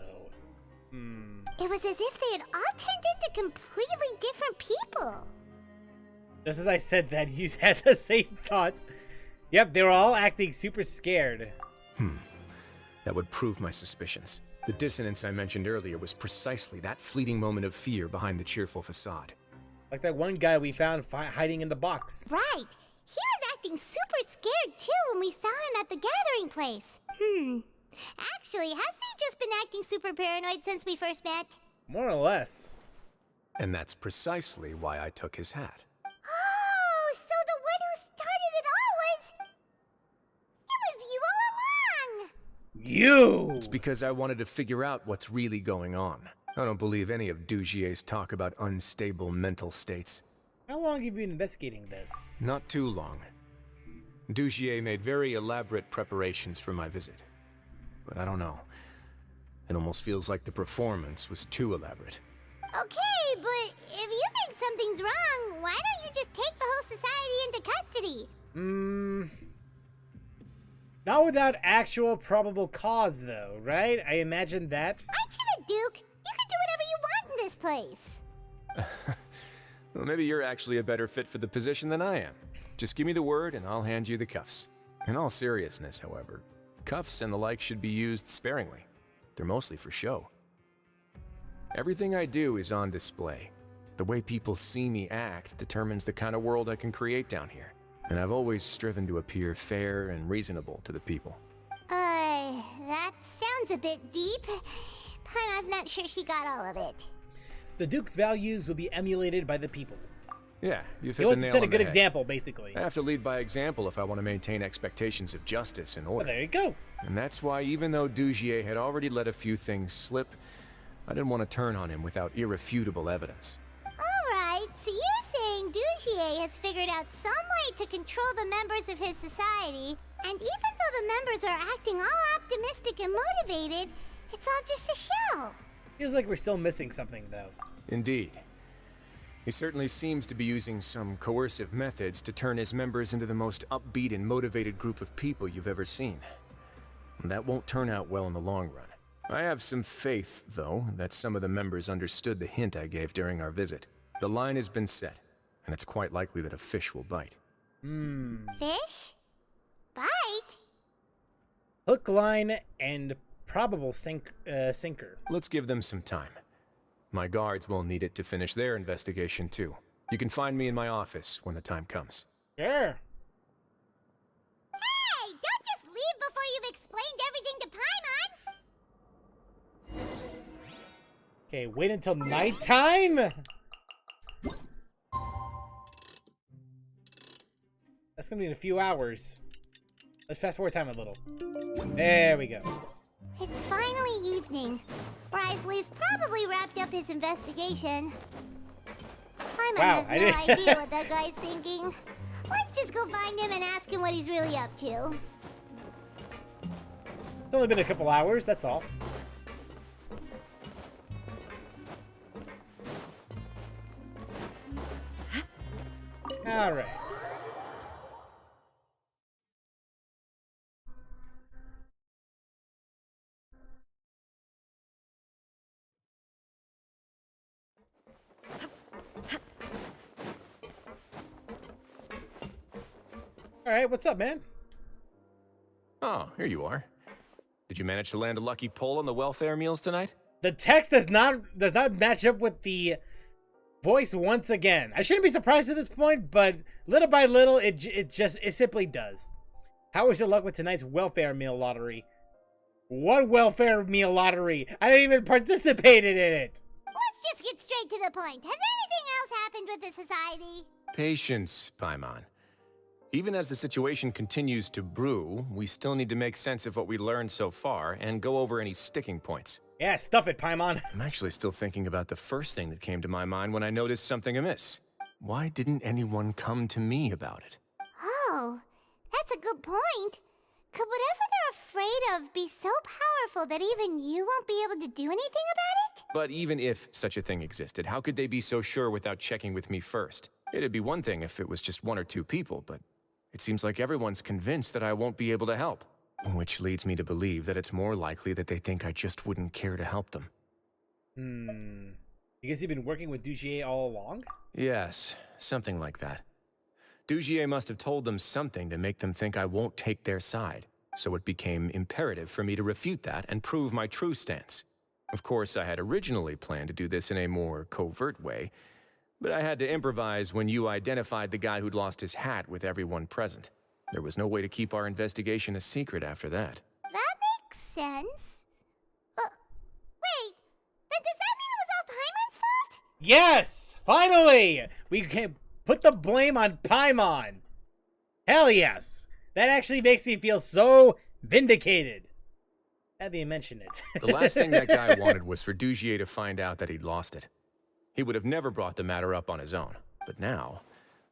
S5: It was as if they had all turned into completely different people.
S1: Just as I said that, you had the same thought. Yep, they were all acting super scared.
S6: That would prove my suspicions. The dissonance I mentioned earlier was precisely that fleeting moment of fear behind the cheerful facade.
S1: Like that one guy we found hiding in the box.
S5: Right. He was acting super scared, too, when we saw him at the gathering place. Actually, hasn't he just been acting super paranoid since we first met?
S1: More or less.
S6: And that's precisely why I took his hat.
S5: Oh, so the one who started it all was you all along!
S1: You!
S6: It's because I wanted to figure out what's really going on. I don't believe any of Dugier's talk about unstable mental states.
S1: How long have you been investigating this?
S6: Not too long. Dugier made very elaborate preparations for my visit. But I don't know. It almost feels like the performance was too elaborate.
S5: Okay, but if you think something's wrong, why don't you just take the whole society into custody?
S1: Not without actual probable cause, though, right? I imagine that.
S5: Aren't you the Duke? You can do whatever you want in this place.
S6: Well, maybe you're actually a better fit for the position than I am. Just give me the word and I'll hand you the cuffs. In all seriousness, however, cuffs and the like should be used sparingly. They're mostly for show. Everything I do is on display. The way people see me act determines the kind of world I can create down here. And I've always striven to appear fair and reasonable to the people.
S5: That sounds a bit deep. Paimon's not sure she got all of it.
S1: The Duke's values will be emulated by the people.
S6: Yeah, you've
S1: He
S6: hit the
S1: wants to
S6: nail
S1: set a
S6: on
S1: good
S6: the head.
S1: example, basically.
S6: I have to lead by example if I want to maintain expectations of justice and order.
S1: Well, there you go.
S6: And that's why even though Dugier had already let a few things slip, I didn't want to turn on him without irrefutable evidence.
S5: Alright, so you're saying Dugier has figured out some way to control the members of his society, and even though the members are acting all optimistic and motivated, it's all just a show.
S1: Feels like we're still missing something, though.
S6: Indeed. He certainly seems to be using some coercive methods to turn his members into the most upbeat and motivated group of people you've ever seen. And that won't turn out well in the long run. I have some faith, though, that some of the members understood the hint I gave during our visit. The line has been set, and it's quite likely that a fish will bite.
S5: Fish? Bite?
S1: Hook, line, and probable sinker.
S6: Let's give them some time. My guards will need it to finish their investigation, too. You can find me in my office when the time comes.
S1: Sure.
S5: Hey, don't just leave before you've explained everything to Paimon!
S1: Okay, wait until nighttime? That's gonna be in a few hours. Let's fast forward time a little. There we go.
S5: It's finally evening. Wriothesley's probably wrapped up his investigation. Paimon
S1: Wow,
S5: has no idea what that guy's thinking. Let's just go find him and ask him what he's really up to.
S1: It's only been a couple hours, that's all. Alright. Alright, what's up, man?
S6: Oh, here you are. Did you manage to land a lucky pull on the welfare meals tonight?
S1: The text does not match up with the voice once again. I shouldn't be surprised at this point, but little by little, it simply does. How was your luck with tonight's welfare meal lottery? What welfare meal lottery? I didn't even participate in it.
S5: Let's just get straight to the point. Has anything else happened with the society?
S6: Patience, Paimon. Even as the situation continues to brew, we still need to make sense of what we learned so far and go over any sticking points.
S1: Yeah, stuff it, Paimon.
S6: I'm actually still thinking about the first thing that came to my mind when I noticed something amiss. Why didn't anyone come to me about it?
S5: Oh, that's a good point. Could whatever they're afraid of be so powerful that even you won't be able to do anything about it?
S6: But even if such a thing existed, how could they be so sure without checking with me first? It'd be one thing if it was just one or two people, but it seems like everyone's convinced that I won't be able to help. Which leads me to believe that it's more likely that they think I just wouldn't care to help them.
S1: You guys have been working with Dugier all along?
S6: Yes, something like that. Dugier must have told them something to make them think I won't take their side, so it became imperative for me to refute that and prove my true stance. Of course, I had originally planned to do this in a more covert way, but I had to improvise when you identified the guy who'd lost his hat with everyone present. There was no way to keep our investigation a secret after that.
S5: That makes sense. Wait, then does that mean it was all Paimon's fault?
S1: Yes! Finally! We can put the blame on Paimon. Hell yes! That actually makes me feel so vindicated. Now that you mention it.
S6: The last thing that guy wanted was for Dugier to find out that he'd lost it. He would have never brought the matter up on his own. But now,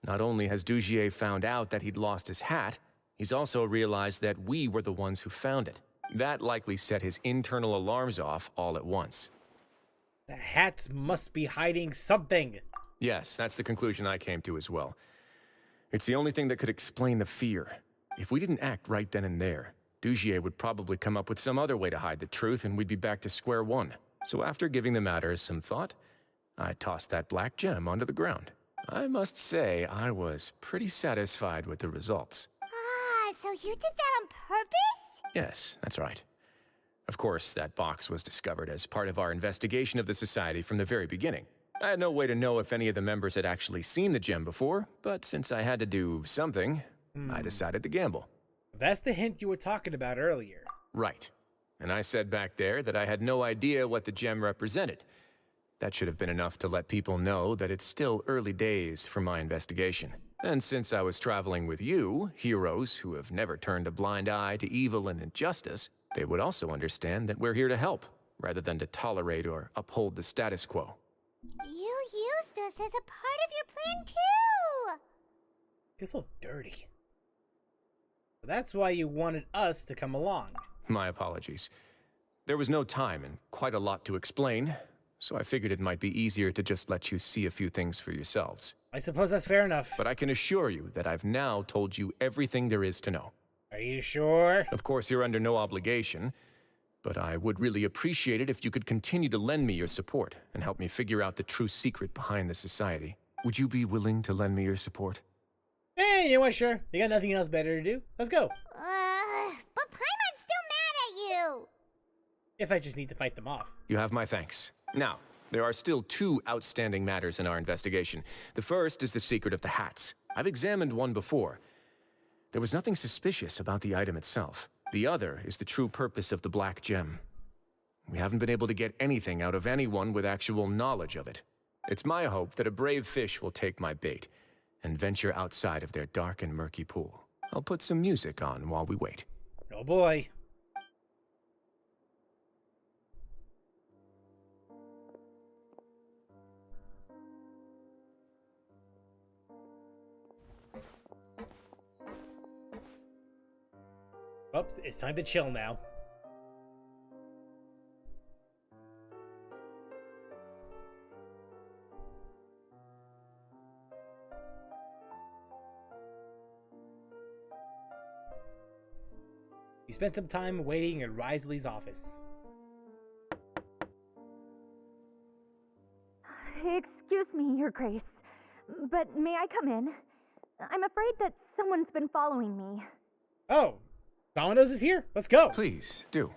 S6: not only has Dugier found out that he'd lost his hat, he's also realized that we were the ones who found it. That likely set his internal alarms off all at once.
S1: The hat must be hiding something.
S6: Yes, that's the conclusion I came to as well. It's the only thing that could explain the fear. If we didn't act right then and there, Dugier would probably come up with some other way to hide the truth and we'd be back to square one. So after giving the matter some thought, I tossed that black gem onto the ground. I must say, I was pretty satisfied with the results.
S5: Ah, so you did that on purpose?
S6: Yes, that's right. Of course, that box was discovered as part of our investigation of the society from the very beginning. I had no way to know if any of the members had actually seen the gem before, but since I had to do something, I decided to gamble.
S1: That's the hint you were talking about earlier.
S6: Right. And I said back there that I had no idea what the gem represented. That should have been enough to let people know that it's still early days for my investigation. And since I was traveling with you, heroes who have never turned a blind eye to evil and injustice, they would also understand that we're here to help, rather than to tolerate or uphold the status quo.
S5: You used us as a part of your plan too!
S1: Gets a little dirty. So that's why you wanted us to come along.
S6: My apologies. There was no time and quite a lot to explain, so I figured it might be easier to just let you see a few things for yourselves.
S1: I suppose that's fair enough.
S6: But I can assure you that I've now told you everything there is to know.
S1: Are you sure?
S6: Of course, you're under no obligation, but I would really appreciate it if you could continue to lend me your support and help me figure out the true secret behind the society. Would you be willing to lend me your support?
S1: Hey, you know what, sure. You got nothing else better to do? Let's go.
S5: But Paimon's still mad at you!
S1: If I just need to fight them off.
S6: You have my thanks. Now, there are still two outstanding matters in our investigation. The first is the secret of the hats. I've examined one before. There was nothing suspicious about the item itself. The other is the true purpose of the black gem. We haven't been able to get anything out of anyone with actual knowledge of it. It's my hope that a brave fish will take my bait and venture outside of their dark and murky pool. I'll put some music on while we wait.
S1: Oh boy. Oops, it's time to chill now. You spent some time waiting in Wriothesley's office.
S17: Excuse me, Your Grace, but may I come in? I'm afraid that someone's been following me.
S1: Oh, Domino's is here? Let's go.
S6: Please, do.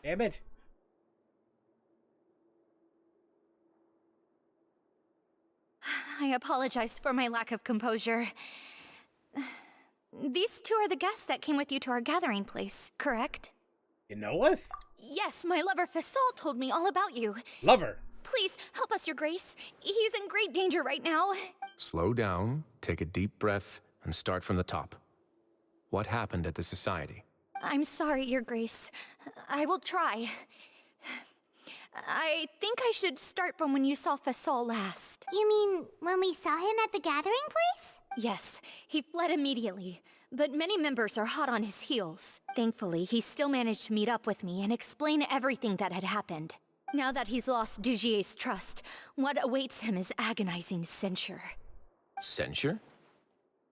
S1: Damn it.
S2: I apologize for my lack of composure. These two are the guests that came with you to our gathering place, correct?
S1: You know us?
S2: Yes, my lover Fasol told me all about you.
S1: Lover?
S2: Please, help us, Your Grace. He's in great danger right now.
S6: Slow down, take a deep breath, and start from the top. What happened at the Society?
S2: I'm sorry, Your Grace. I will try. I think I should start from when you saw Fasol last.
S5: You mean when we saw him at the gathering place?
S2: Yes, he fled immediately, but many members are hot on his heels. Thankfully, he still managed to meet up with me and explain everything that had happened. Now that he's lost Dugier's trust, what awaits him is agonizing censure.
S6: Censure?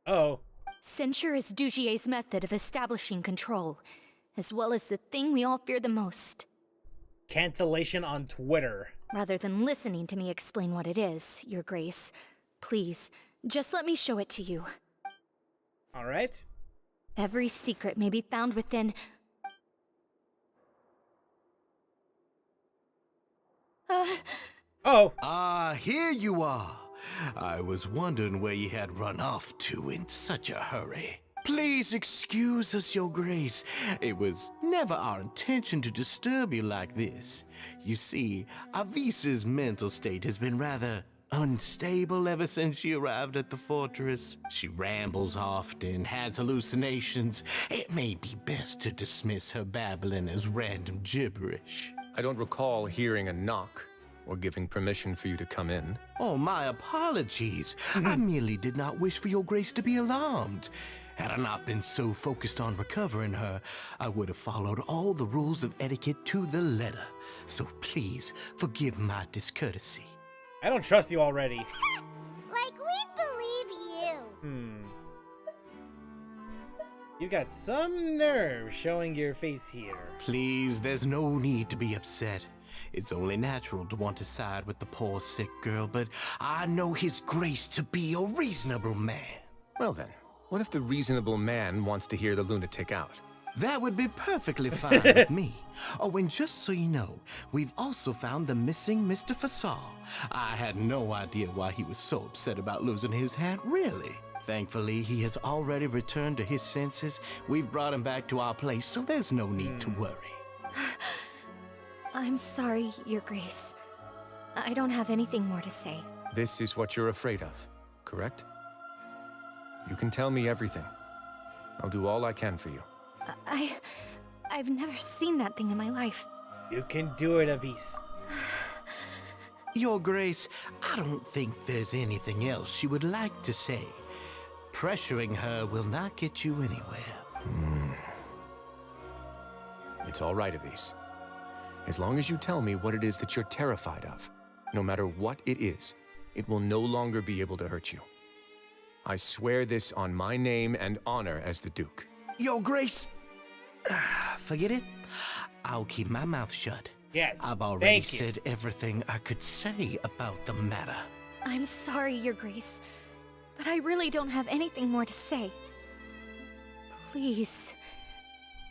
S1: Oh.
S2: Censure is Dugier's method of establishing control, as well as the thing we all fear the most.
S1: Cancellation on Twitter.
S2: Rather than listening to me explain what it is, Your Grace, please, just let me show it to you.
S1: All right.
S2: Every secret may be found within...
S1: Oh.
S14: Here you are. I was wondering where you had run off to in such a hurry. Please excuse us, Your Grace. It was never our intention to disturb you like this. You see, Avisa's mental state has been rather unstable ever since she arrived at the fortress. She rambles often, has hallucinations. It may be best to dismiss her babbling as random gibberish.
S6: I don't recall hearing a knock or giving permission for you to come in.
S14: Oh, my apologies. I merely did not wish for Your Grace to be alarmed. Had I not been so focused on recovering her, I would have followed all the rules of etiquette to the letter. So please, forgive my discourtesy.
S1: I don't trust you already.
S5: Like, we believe you.
S1: You got some nerve showing your face here.
S14: Please, there's no need to be upset. It's only natural to want to side with the poor sick girl, but I know His Grace to be a reasonable man.
S6: Well then, what if the reasonable man wants to hear the lunatic out?
S14: That would be perfectly fine with me. Oh, and just so you know, we've also found the missing Mr. Fasol. I had no idea why he was so upset about losing his hat, really. Thankfully, he has already returned to his senses. We've brought him back to our place, so there's no need to worry.
S2: I'm sorry, Your Grace. I don't have anything more to say.
S6: This is what you're afraid of, correct? You can tell me everything. I'll do all I can for you.
S2: I've never seen that thing in my life.
S1: You can do it, Avis.
S14: Your Grace, I don't think there's anything else she would like to say. Pressuring her will not get you anywhere.
S6: It's all right, Avis. As long as you tell me what it is that you're terrified of, no matter what it is, it will no longer be able to hurt you. I swear this on my name and honor as the Duke.
S14: Your Grace, forget it. I'll keep my mouth shut.
S1: Yes,
S14: I've already said everything I could say about the matter.
S2: I'm sorry, Your Grace, but I really don't have anything more to say. Please,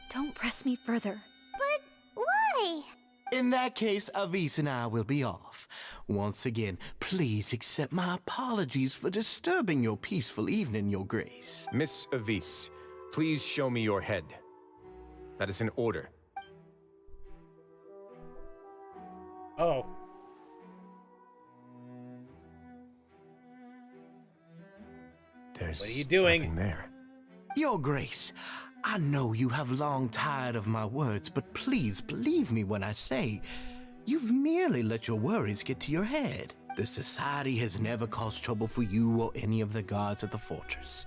S2: don't press me further.
S5: But why?
S14: In that case, Avis and I will be off. Once again, please accept my apologies for disturbing your peaceful evening, Your Grace.
S6: Miss Avis, please show me your head. That is an order.
S1: Oh.
S6: There's
S1: what are you doing?
S6: Nothing there.
S14: Your Grace, I know you have long tired of my words, but please believe me when I say you've merely let your worries get to your head. The Society has never caused trouble for you or any of the guards at the fortress.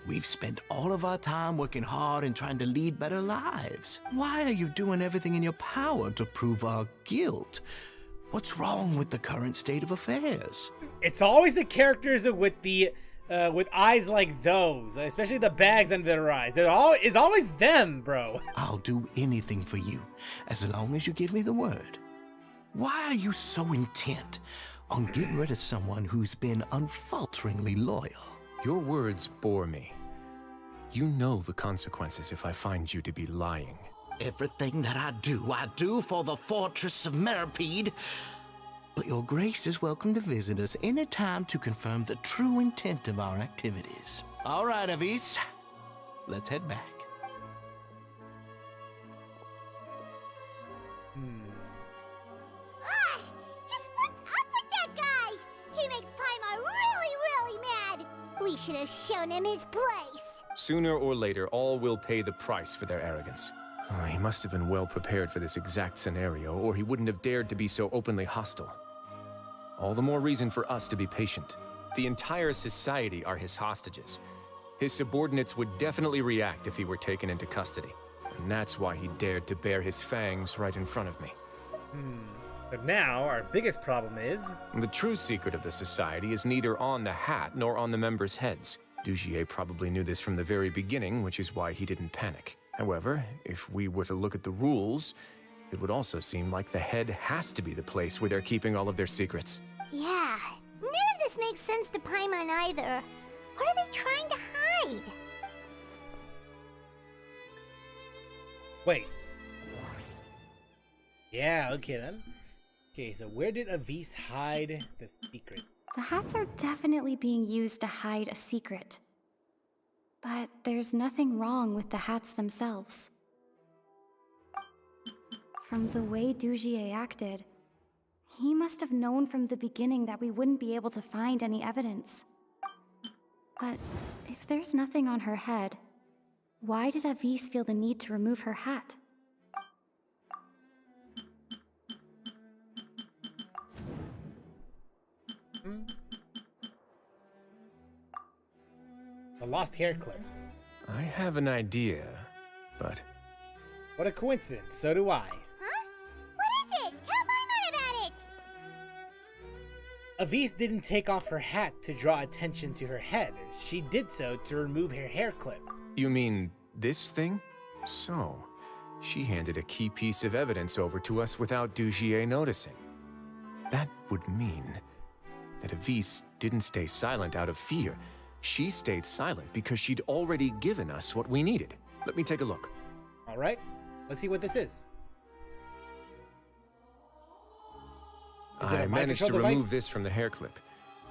S14: We've spent all of our time working hard and trying to lead better lives. Why are you doing everything in your power to prove our guilt? What's wrong with the current state of affairs?
S1: It's always the characters with the with eyes like those, especially the bags under their eyes. It's always them, bro.
S14: I'll do anything for you, as long as you give me the word. Why are you so intent on getting rid of someone who's been unfalteringly loyal?
S6: Your words bore me. You know the consequences if I find you to be lying.
S14: Everything that I do for the Fortress of Meripede. But your grace is welcome to visit us anytime to confirm the true intent of our activities. All right, Avis, let's head back.
S5: Just what's up with that guy? He makes Paimon really mad. We should have shown him his place.
S6: Sooner or later, all will pay the price for their arrogance. Oh, he must have been well prepared for this exact scenario, or he wouldn't have dared to be so openly hostile. All the more reason for us to be patient. The entire society are his hostages. His subordinates would definitely react if he were taken into custody. And that's why he dared to bare his fangs right in front of me.
S1: So now, our biggest problem is...
S6: The true secret of the society is neither on the hat nor on the members' heads. Dugier probably knew this from the very beginning, which is why he didn't panic. However, if we were to look at the rules, it would also seem like the head has to be the place where they're keeping all of their secrets.
S5: Yeah, none of this makes sense to Paimon either. What are they trying to hide?
S1: Wait. Yeah, okay then. Okay, so where did Avis hide the secret?
S2: The hats are definitely being used to hide a secret. But there's nothing wrong with the hats themselves. From the way Dugier acted, he must have known from the beginning that we wouldn't be able to find any evidence. But if there's nothing on her head, why did Avis feel the need to remove her hat?
S1: The lost hair clip.
S6: I have an idea, but...
S1: What a coincidence, so do I.
S5: Huh? What is it? Tell Paimon about it!
S1: Avis didn't take off her hat to draw attention to her head. She did so to remove her hair clip.
S6: You mean this thing? So, she handed a key piece of evidence over to us without Dugier noticing. That would mean that Avis didn't stay silent out of fear. She stayed silent because she'd already given us what we needed. Let me take a look.
S1: All right, let's see what this is.
S6: I managed to remove this from the hair clip.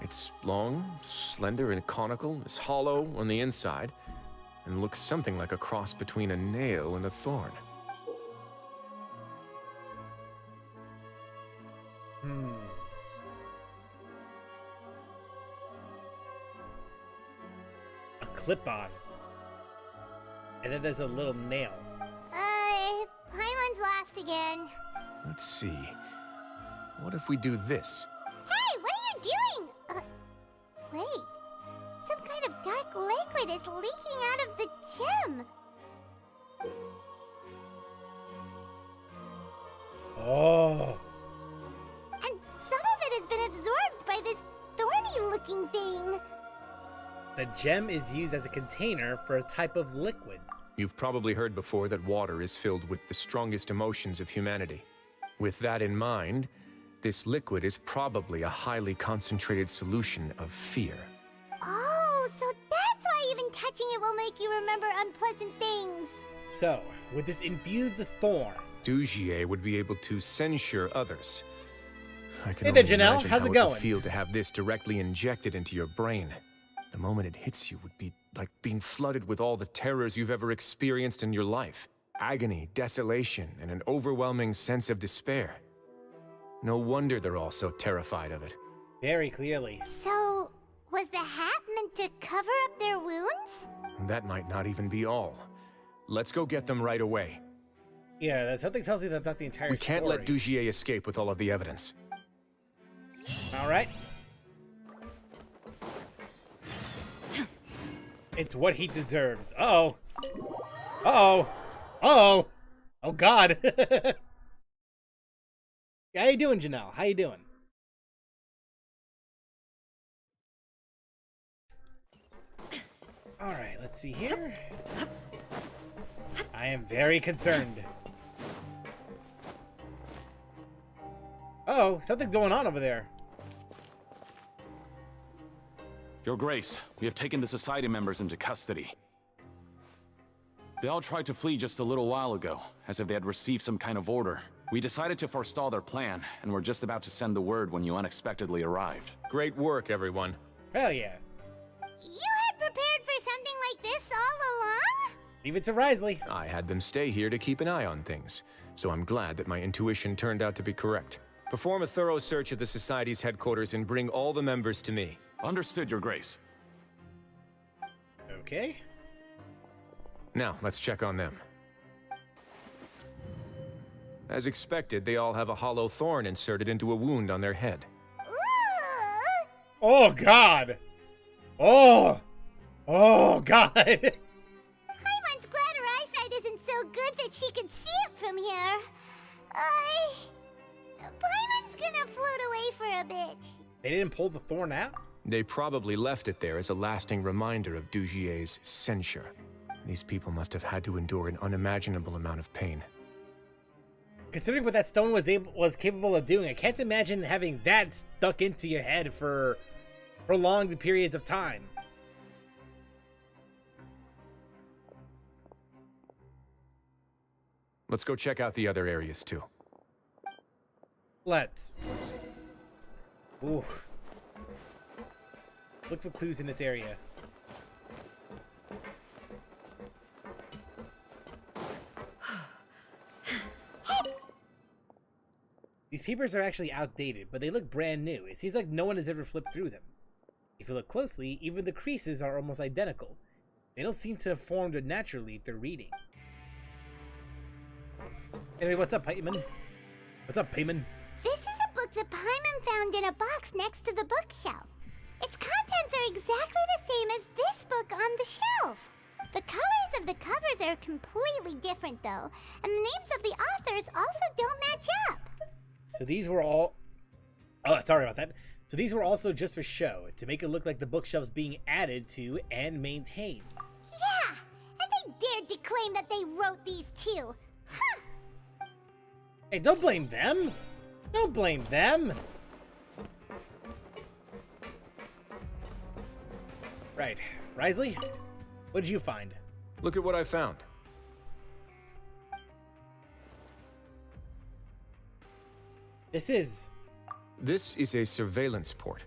S6: It's long, slender, and conical. It's hollow on the inside, and looks something like a cross between a nail and a thorn.
S1: A clip-on. And then there's a little nail.
S5: Paimon's lost again.
S6: Let's see. What if we do this?
S5: Hey, what are you doing? Wait. Some kind of dark liquid is leaking out of the gem.
S1: Oh.
S5: And some of it has been absorbed by this thorny-looking thing.
S1: The gem is used as a container for a type of liquid.
S6: You've probably heard before that water is filled with the strongest emotions of humanity. With that in mind, this liquid is probably a highly concentrated solution of fear.
S5: Oh, so that's why even touching it will make you remember unpleasant things.
S1: So, with this infused thorn,
S6: Dugier would be able to censure others. I can
S1: Hey there,
S6: only
S1: Janelle.
S6: imagine
S1: How's
S6: how
S1: it
S6: it
S1: going?
S6: would feel to have this directly injected into your brain. The moment it hits you would be like being flooded with all the terrors you've ever experienced in your life. Agony, desolation, and an overwhelming sense of despair. No wonder they're all so terrified of it.
S1: very clearly.
S5: So, was the hat meant to cover up their wounds?
S6: That might not even be all. Let's go get them right away.
S1: Yeah, something tells me that that's the entire
S6: We can't
S1: story.
S6: let Dugier escape with all of the evidence.
S1: All right. It's what he deserves. Uh-oh. Uh-oh. Uh-oh. Oh, God. How you doing, Janelle? How you doing? All right, let's see here. I am very concerned. Uh-oh, something's going on over there.
S18: Your Grace, we have taken the Society members into custody. They all tried to flee just a little while ago, as if they had received some kind of order. We decided to forestall their plan, and were just about to send the word when you unexpectedly arrived.
S6: Great work, everyone.
S1: Hell yeah.
S5: You had prepared for something like this all along?
S1: Leave it to Wriothesley.
S6: I had them stay here to keep an eye on things, so I'm glad that my intuition turned out to be correct. Perform a thorough search of the Society's headquarters and bring all the members to me.
S18: Understood, Your Grace.
S1: Okay.
S6: Now, let's check on them. As expected, they all have a hollow thorn inserted into a wound on their head.
S1: Oh, God! Oh! Oh, God!
S5: Paimon's glad her eyesight isn't so good that she can see it from here. Paimon's gonna float away for a bit.
S1: They didn't pull the thorn out?
S6: They probably left it there as a lasting reminder of Dugier's censure. These people must have had to endure an unimaginable amount of pain.
S1: Considering what that stone was capable of doing, I can't imagine having that stuck into your head for prolonged periods of time.
S6: Let's go check out the other areas too.
S1: Let's. Ooh. Look for clues in this area. These papers are actually outdated, but they look brand new. It seems like no one has ever flipped through them. If you look closely, even the creases are almost identical. They don't seem to have formed naturally through reading. Anyway, what's up, Paimon? What's up, Paimon?
S5: This is a book that Paimon found in a box next to the bookshelf. Its contents are exactly the same as this book on the shelf. The colors of the covers are completely different, though, and the names of the authors also don't match up.
S1: So these were all... Oh, sorry about that. So these were also just for show, to make it look like the bookshelf's being added to and maintained.
S5: Yeah, and they dared to claim that they wrote these too. Huh.
S1: Hey, don't blame them. Don't blame them. Right. Wriothesley, what did you find?
S6: Look at what I found. This is a surveillance port.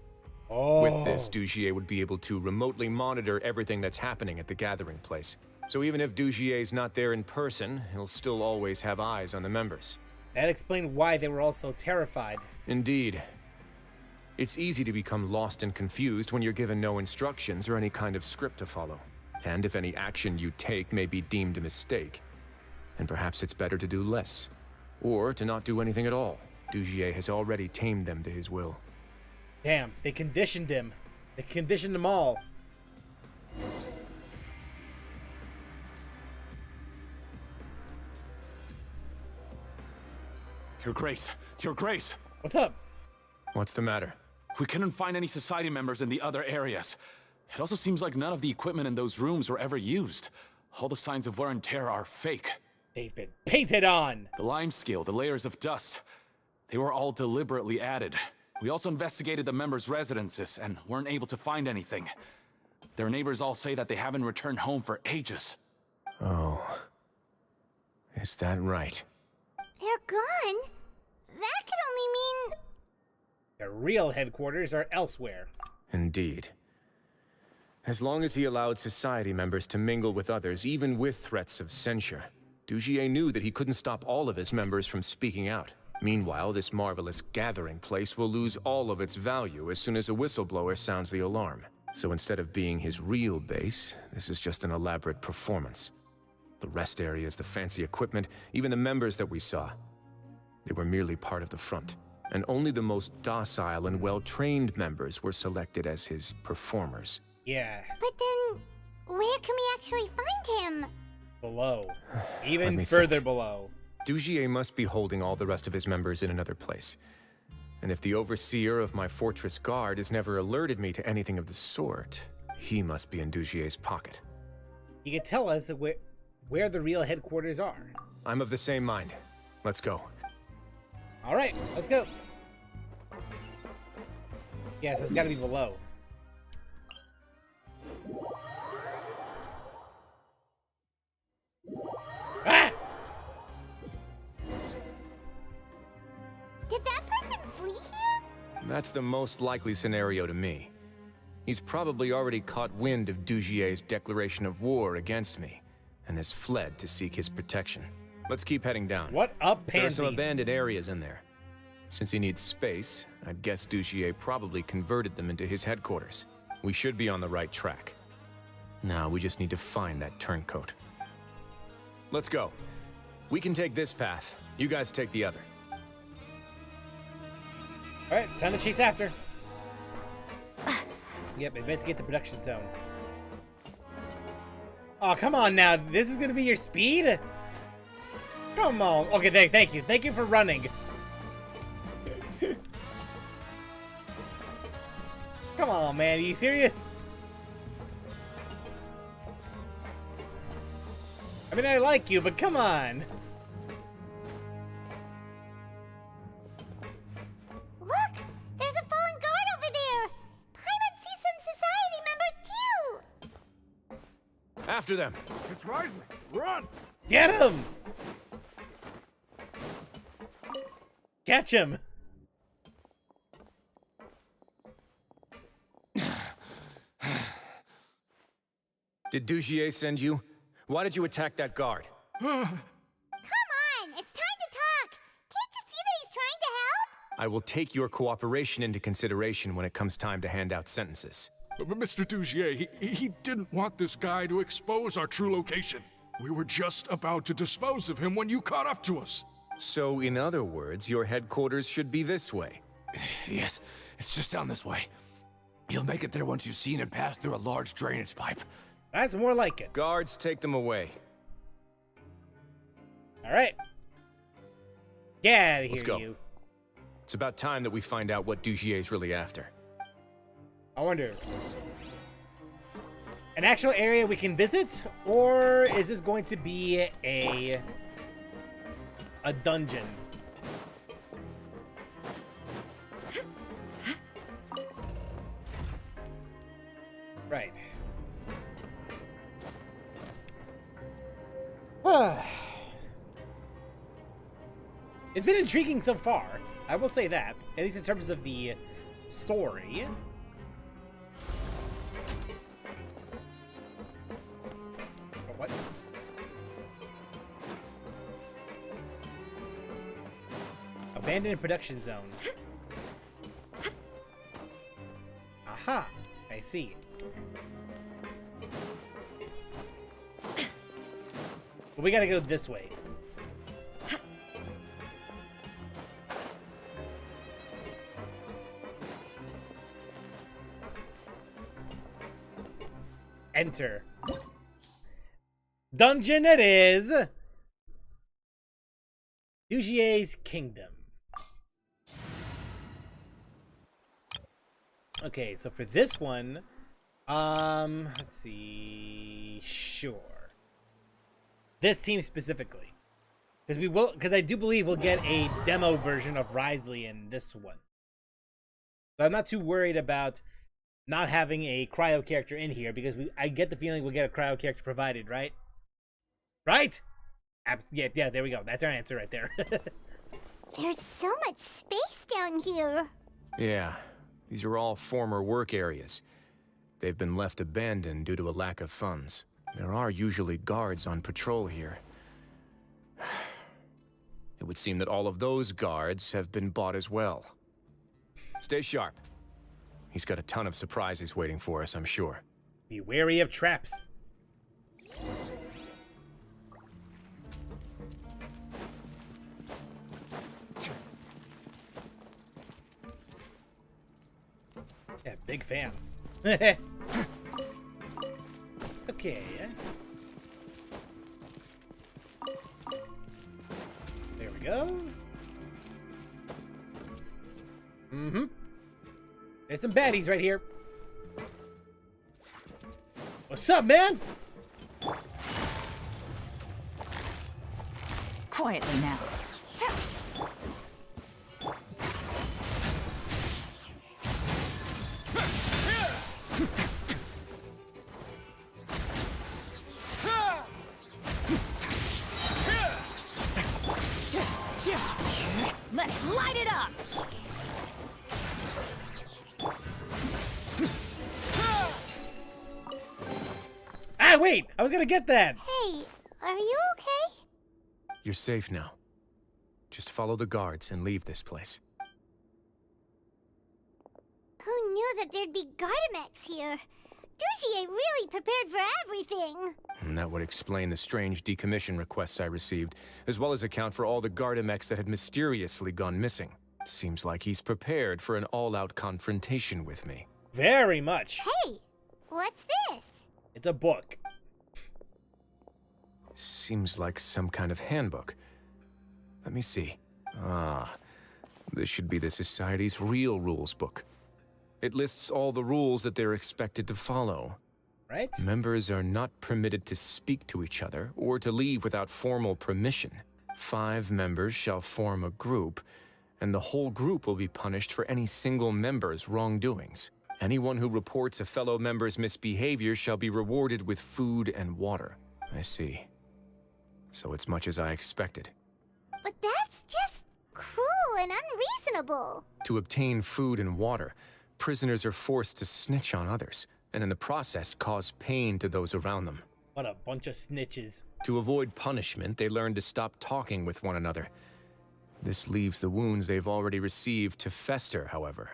S1: Oh.
S6: With this, Dugier would be able to remotely monitor everything that's happening at the gathering place. So even if Dugier's not there in person, he'll still always have eyes on the members.
S1: That explained why they were all so terrified.
S6: Indeed. It's easy to become lost and confused when you're given no instructions or any kind of script to follow. And if any action you take may be deemed a mistake, then perhaps it's better to do less. Or to not do anything at all. Dugier has already tamed them to his will.
S1: Damn, they conditioned him. They conditioned them all.
S18: Your Grace! Your Grace!
S1: What's up?
S6: What's the matter?
S18: We couldn't find any Society members in the other areas. It also seems like none of the equipment in those rooms were ever used. All the signs of wear and tear are fake.
S1: They've been painted on!
S18: The lime scale, the layers of dust, they were all deliberately added. We also investigated the members' residences and weren't able to find anything. Their neighbors all say that they haven't returned home for ages.
S6: Oh. Is that right?
S5: They're gone? That could only mean...
S1: Their real headquarters are elsewhere.
S6: Indeed. As long as he allowed Society members to mingle with others, even with threats of censure, Dugier knew that he couldn't stop all of his members from speaking out. Meanwhile, this marvelous gathering place will lose all of its value as soon as a whistleblower sounds the alarm. So instead of being his real base, this is just an elaborate performance. The rest areas, the fancy equipment, even the members that we saw, they were merely part of the front. and only the most docile and well-trained members were selected as his performers.
S1: Yeah.
S5: But then, where can we actually find him?
S1: Below. Even further below.
S6: Dugier must be holding all the rest of his members in another place. And if the overseer of my fortress guard has never alerted me to anything of the sort, he must be in Dugier's pocket.
S1: You can tell us where the real headquarters are.
S6: I'm of the same mind. Let's go.
S1: All right, let's go. Yes, it's got to be below. Ah!
S5: Did that person flee here?
S6: That's the most likely scenario to me. He's probably already caught wind of Dugier's declaration of war against me, and has fled to seek his protection. Let's keep heading down.
S1: What up, Pansy?
S6: There are some abandoned areas in there. Since he needs space, I'd guess Dugier probably converted them into his headquarters. We should be on the right track. Now we just need to find that turncoat. Let's go. We can take this path. You guys take the other.
S1: All right, time to chase after. Yep, investigate the production zone. Oh, come on now. This is going to be your speed? Come on. Okay, thank you. Thank you for running. Come on, man. Are you serious? I mean, I like you, but come on.
S5: Look! There's a fallen guard over there! Paimon sees some society members too!
S6: After them.
S7: It's Wriothesley. Run!
S1: Get him! Catch him!
S6: Did Dugier send you? Why did you attack that guard?
S5: Come on! It's time to talk! Can't you see that he's trying to help?
S6: I will take your cooperation into consideration when it comes time to hand out sentences.
S19: But Mr. Dugier, he didn't want this guy to expose our true location. We were just about to dispose of him when you caught up to us.
S6: So, in other words, your headquarters should be this way.
S7: Yes, it's just down this way. You'll make it there once you've seen him pass through a large drainage pipe.
S1: That's more like it.
S6: Guards, take them away.
S1: All right. Get out of here,
S6: Let's go.
S1: you.
S6: It's about time that we find out what Dugier's really after.
S1: I wonder. An actual area we can visit? Or is this going to be a dungeon? Right. It's been intriguing so far. I will say that, at least in terms of the story. What? Abandoned production zone. Aha, I see. Well, we gotta go this way. Enter. Dungeon it is! Dugier's Kingdom. Okay, so for this one, let's see, sure. This team specifically. Because I do believe we'll get a demo version of Wriothesley in this one. So I'm not too worried about not having a cryo character in here, because I get the feeling we'll get a cryo character provided, right? Right? Yeah, there we go. That's our answer right there.
S5: There's so much space down here.
S6: Yeah, these are all former work areas. They've been left abandoned due to a lack of funds. There are usually guards on patrol here. It would seem that all of those guards have been bought as well. Stay sharp. He's got a ton of surprises waiting for us, I'm sure.
S1: Be wary of traps. Big fan. Okay. There we go. Mm-hmm. There's some baddies right here. What's up, man?
S20: Quietly now.
S2: Let's light it up!
S1: Ah, wait! I was gonna get that!
S5: Hey, are you okay?
S6: You're safe now. Just follow the guards and leave this place.
S5: Who knew that there'd be Gardamex here? Dujier really prepared for everything!
S6: And that would explain the strange decommission requests I received, as well as account for all the Gardamex that had mysteriously gone missing. Seems like he's prepared for an all-out confrontation with me.
S1: Very much.
S5: Hey, what's this?
S1: It's a book.
S6: Seems like some kind of handbook. Let me see. Ah, this should be the Society's real rules book. It lists all the rules that they're expected to follow.
S1: Right?
S6: Members are not permitted to speak to each other or to leave without formal permission. 5 members shall form a group, and the whole group will be punished for any single member's wrongdoings. Anyone who reports a fellow member's misbehavior shall be rewarded with food and water. I see. So it's much as I expected.
S5: But that's just cruel and unreasonable.
S6: To obtain food and water, prisoners are forced to snitch on others, and in the process cause pain to those around them.
S1: What a bunch of snitches.
S6: To avoid punishment, they learn to stop talking with one another. This leaves the wounds they've already received to fester, however.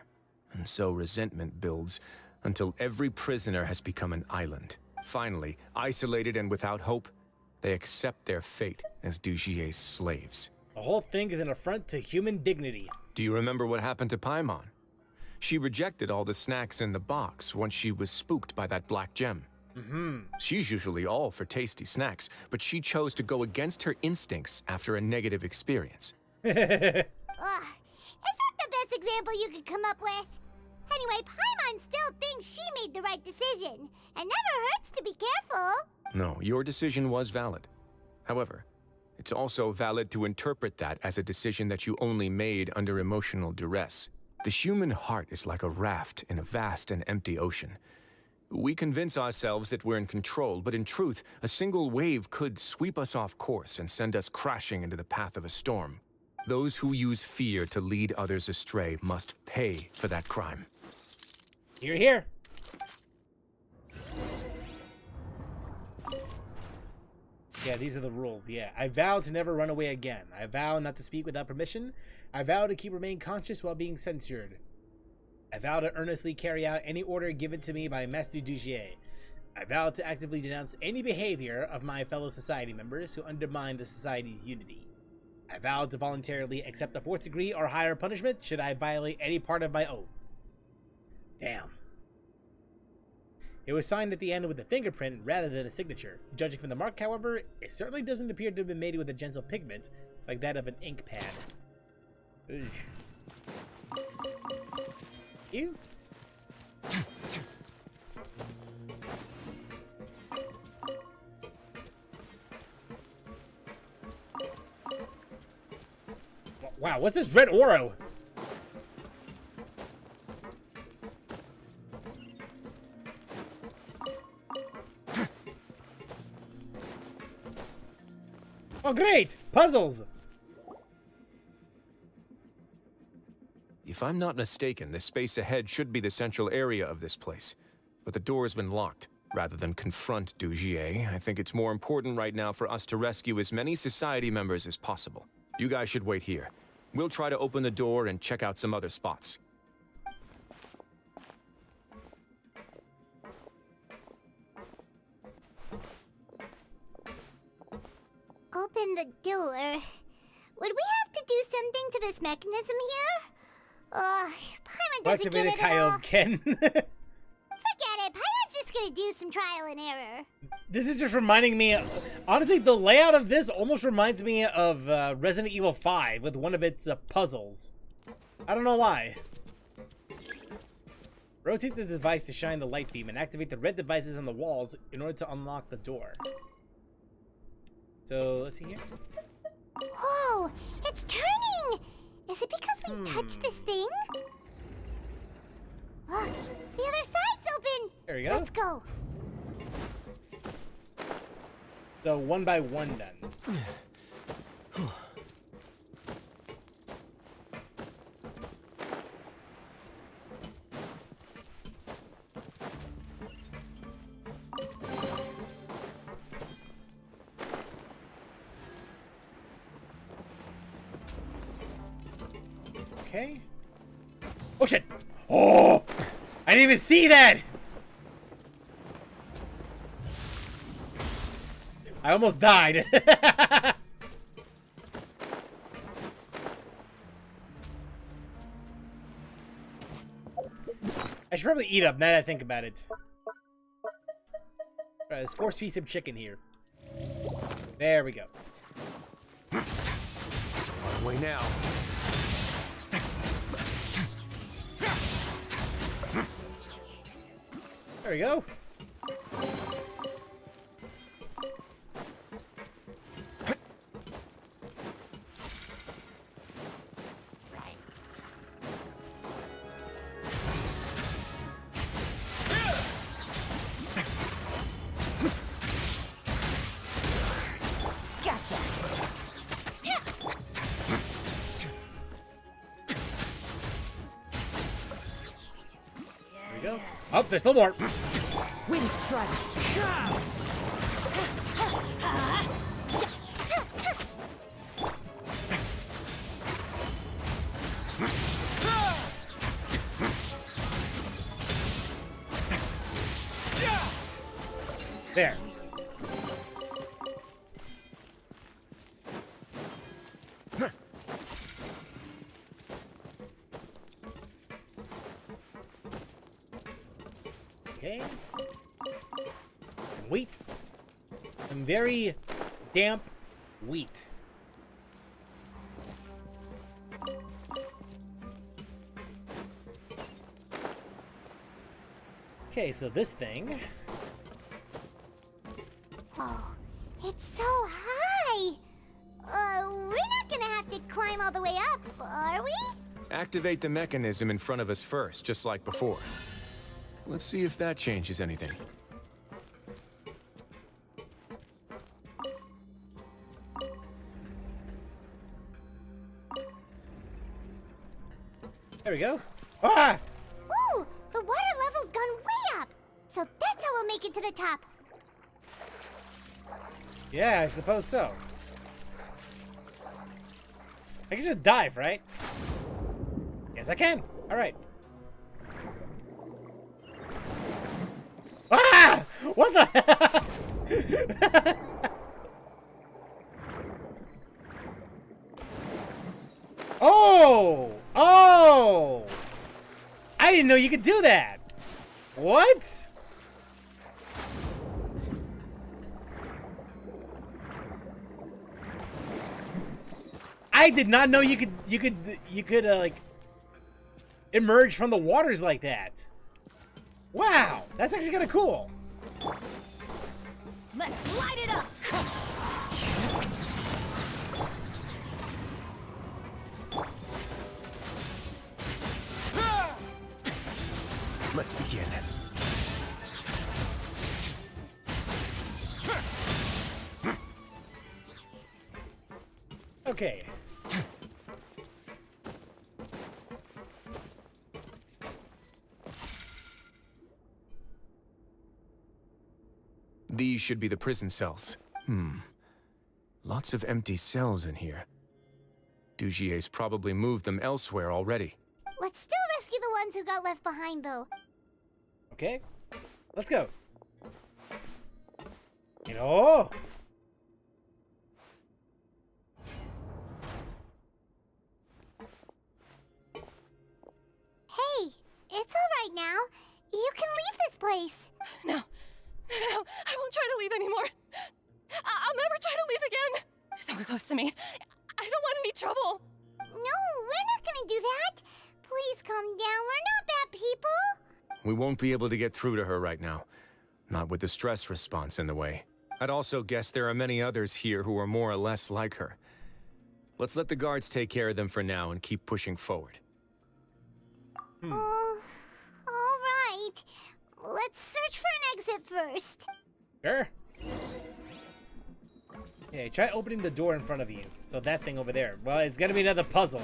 S6: And so resentment builds until every prisoner has become an island. Finally, isolated and without hope, they accept their fate as Dujier's slaves.
S1: The whole thing is an affront to human dignity.
S6: Do you remember what happened to Paimon? She rejected all the snacks in the box once she was spooked by that black gem. She's usually all for tasty snacks, but she chose to go against her instincts after a negative experience.
S5: Ugh, is that the best example you could come up with? Anyway, Paimon still thinks she made the right decision. It never hurts to be careful.
S6: No, your decision was valid. However, it's also valid to interpret that as a decision that you only made under emotional duress. The human heart is like a raft in a vast and empty ocean. We convince ourselves that we're in control, but in truth, a single wave could sweep us off course and send us crashing into the path of a storm. Those who use fear to lead others astray must pay for that crime.
S1: Here, here. Yeah, these are the rules, yeah. I vow to never run away again. I vow not to speak without permission. I vow to remain conscious while being censored. I vow to earnestly carry out any order given to me by Master Dujier. I vow to actively denounce any behavior of my fellow society members who undermine the society's unity. I vow to voluntarily accept a 4th degree or higher punishment should I violate any part of my oath. Damn. It was signed at the end with a fingerprint rather than a signature. Judging from the mark, however, it certainly doesn't appear to have been made with a gentle pigment, like that of an ink pad. Ugh. You? Wow, what's this red Oro? Oh, great! Puzzles!
S6: If I'm not mistaken, the space ahead should be the central area of this place. But the door has been locked. Rather than confront Dujier, I think it's more important right now for us to rescue as many society members as possible. You guys should wait here. We'll try to open the door and check out some other spots.
S5: Open the door. Would we have to do something to this mechanism here? Paimon doesn't get it at all.
S1: Kaioken.
S5: Forget it. Paimon's just gonna do some trial and error.
S1: This is just reminding me, honestly, the layout of this almost reminds me of Resident Evil 5 with one of its puzzles. I don't know why. Rotate the device to shine the light beam and activate the red devices on the walls in order to unlock the door. So, let's see here.
S5: Whoa, it's turning! Is it because we touched this thing? The other side's open!
S1: There we go.
S5: Let's go.
S1: So, one by one then. Okay. Oh shit! Oh! I didn't even see that! I almost died. I should probably eat up now that I think about it. Alright, let's force feed some chicken here. There we go.
S6: On my way now.
S1: There we go.
S5: Gotcha.
S1: There we go. Oh, there's still more.
S4: Wind strike.
S1: There. Okay. Wheat. Some very damp wheat. Okay, so this thing.
S5: Oh, it's so high. We're not gonna have to climb all the way up, are we?
S6: Activate the mechanism in front of us first, just like before. Let's see if that changes anything.
S1: There we go. Ah!
S5: Ooh, the water level's gone way up. So that's how we'll make it to the top.
S1: Yeah, I suppose so. I can just dive, right? Yes, I can. All right. Ah! What the? Oh! Oh! I didn't know you could do that. What? I did not know you could like emerge from the waters like that. Wow, that's actually kind of cool.
S2: Let's light it up!
S6: Let's begin.
S1: Okay.
S6: These should be the prison cells. Lots of empty cells in here. Dugier's probably moved them elsewhere already.
S5: Let's still rescue the ones who got left behind, though.
S1: Okay. Let's go. You know.
S5: Hey, Grace.
S13: No, I won't try to leave anymore. I'll never try to leave again. Don't close to me. I don't want any trouble.
S5: No, we're not gonna do that. Please calm down. We're not bad people.
S6: We won't be able to get through to her right now. Not with the stress response in the way. I'd also guess there are many others here who are more or less like her. Let's let the guards take care of them for now and keep pushing forward.
S5: All right. Let's search for an exit first.
S1: Sure. Okay, try opening the door in front of you. So that thing over there. Well, it's gonna be another puzzle.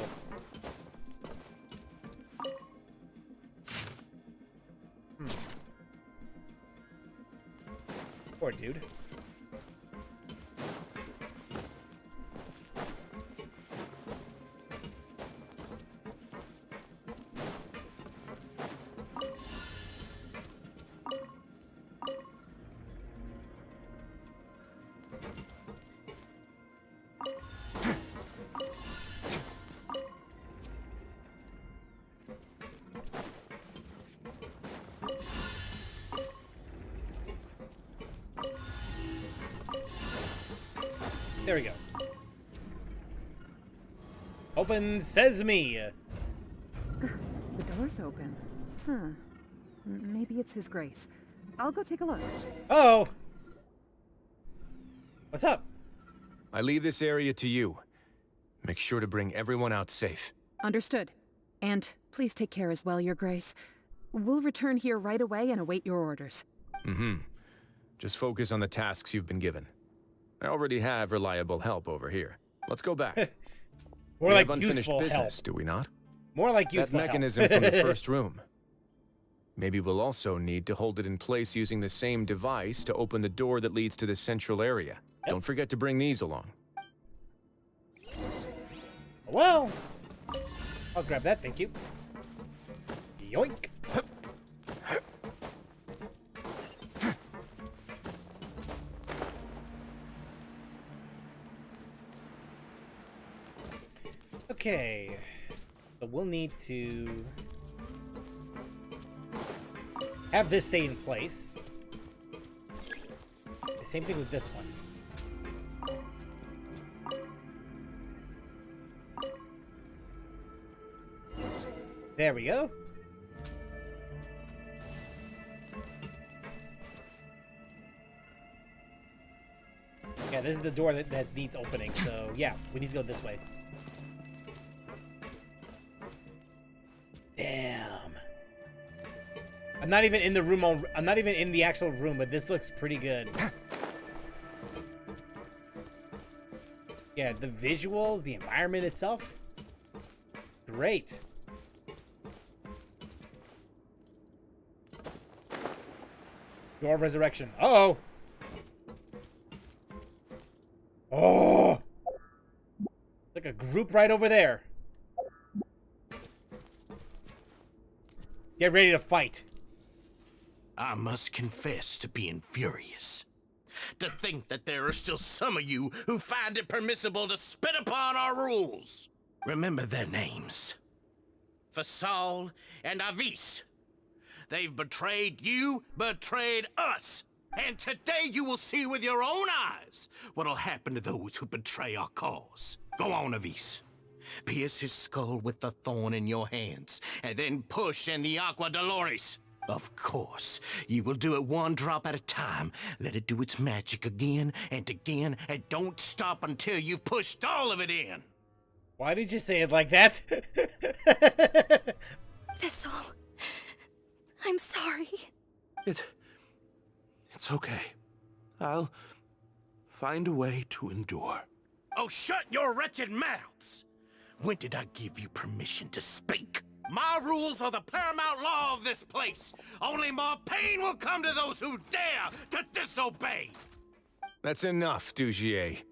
S1: Poor dude. There we go. Open sesame.
S4: The door's open. Huh. Maybe it's His Grace. I'll go take a look.
S1: Oh. What's up?
S6: I leave this area to you. Make sure to bring everyone out safe.
S4: Understood. And please take care as well, Your Grace. We'll return here right away and await your orders.
S6: Just focus on the tasks you've been given. I already have reliable help over here. Let's go back.
S1: More
S6: we
S1: like
S6: have unfinished
S1: useful
S6: business,
S1: help.
S6: do we not?
S1: More like
S6: That
S1: useful
S6: mechanism
S1: help.
S6: from the first room. Maybe we'll also need to hold it in place using the same device to open the door that leads to the central area. Don't forget to bring these along.
S1: Well, I'll grab that, thank you. Yoink. Okay, so we'll need to have this stay in place. The same thing with this one. There we go. Yeah, this is the door that needs opening, so yeah, we need to go this way. Damn. I'm not even in the room. I'm not even in the actual room, but this looks pretty good. Yeah, the visuals, the environment itself, great. Door of Resurrection. Uh-oh. Oh. Like a group right over there. Get ready to fight.
S20: I must confess to being furious. To think that there are still some of you who find it permissible to spit upon our rules. Remember their names. Fasal and Avis. They've betrayed you, betrayed us. And today you will see with your own eyes what'll happen to those who betray our cause. Go on, Avis. Pierce his skull with the thorn in your hands, and then push in the Aqua Dolores. Of course, you will do it one drop at a time. Let it do its magic again, and don't stop until you've pushed all of it in.
S1: Why did you say it like that?
S2: Thistle, I'm sorry.
S11: It's okay. I'll find a way to endure.
S20: Oh, shut your wretched mouths! When did I give you permission to speak? My rules are the paramount law of this place. Only more pain will come to those who dare to disobey.
S6: That's enough, Dugier.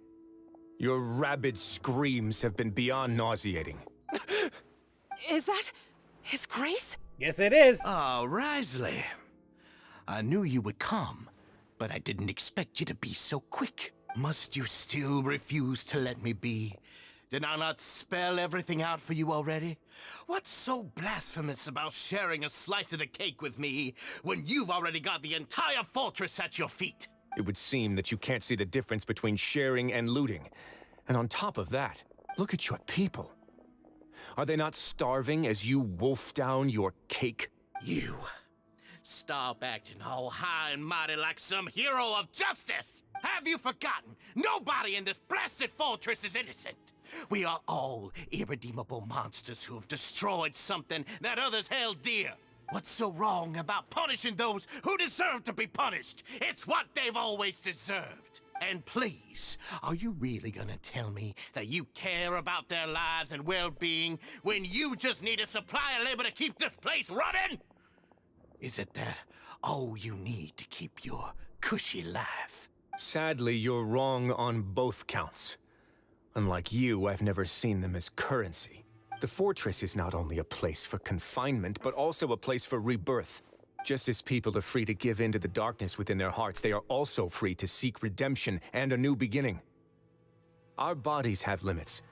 S6: Your rabid screams have been beyond nauseating.
S4: Is that His Grace?
S1: Yes, it is.
S20: Wriothesley. I knew you would come, but I didn't expect you to be so quick. Must you still refuse to let me be? Did I not spell everything out for you already? What's so blasphemous about sharing a slice of the cake with me when you've already got the entire fortress at your feet?
S6: It would seem that you can't see the difference between sharing and looting. And on top of that, look at your people. Are they not starving as you wolf down your cake?
S20: You. Stop acting all high and mighty like some hero of justice! Have you forgotten? Nobody in this blasted fortress is innocent! We are all irredeemable monsters who have destroyed something that others held dear. What's so wrong about punishing those who deserve to be punished? It's what they've always deserved. And please, are you really gonna tell me that you care about their lives and well-being when you just need a supply of labor to keep this place running? Is it that all you need to keep your cushy life?
S6: Sadly, you're wrong on both counts. Unlike you, I've never seen them as currency. The fortress is not only a place for confinement, but also a place for rebirth. Just as people are free to give in to the darkness within their hearts, they are also free to seek redemption and a new beginning. Our bodies have limits,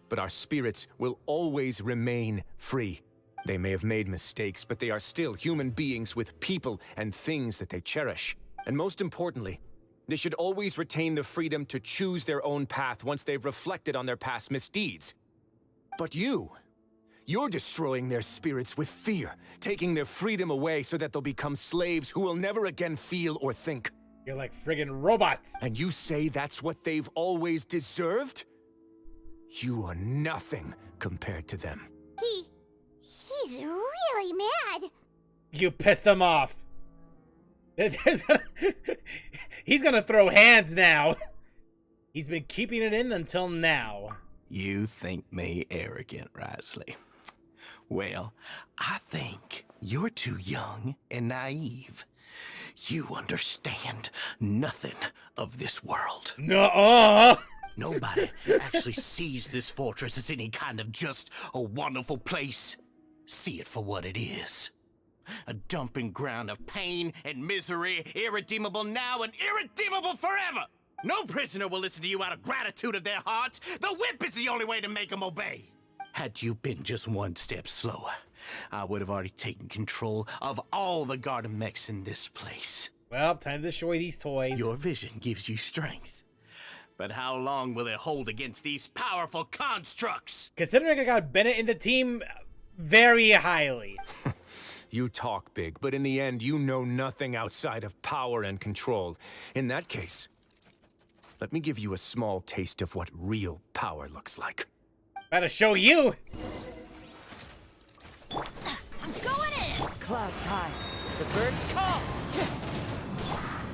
S6: but our spirits will always remain free. They may have made mistakes, but they are still human beings with people and things that they cherish. And most importantly, they should always retain the freedom to choose their own path once they've reflected on their past misdeeds. But you're destroying their spirits with fear, taking their freedom away so that they'll become slaves who will never again feel or think.
S1: You're like friggin' robots.
S6: And you say that's what they've always deserved? You are nothing compared to them.
S5: He's really mad.
S1: You pissed him off. He's gonna throw hands now. He's been keeping it in until now.
S20: You think me arrogant, Wriothesley? Well, I think you're too young and naive. You understand nothing of this world.
S1: Nuh-uh.
S20: Nobody actually sees this fortress as any kind of just a wonderful place. See it for what it is. A dumping ground of pain and misery, irredeemable now and irredeemable forever. No prisoner will listen to you out of gratitude of their hearts. The whip is the only way to make them obey. Had you been just one step slower, I would have already taken control of all the garden mechs in this place.
S1: Well, time to destroy these toys.
S20: Your vision gives you strength. But how long will it hold against these powerful constructs?
S1: Considering I got Bennett in the team very highly.
S6: You talk big, but in the end, you know nothing outside of power and control. In that case, let me give you a small taste of what real power looks like.
S1: Better show you!
S2: I'm going in!
S21: Clouds high. The birds call!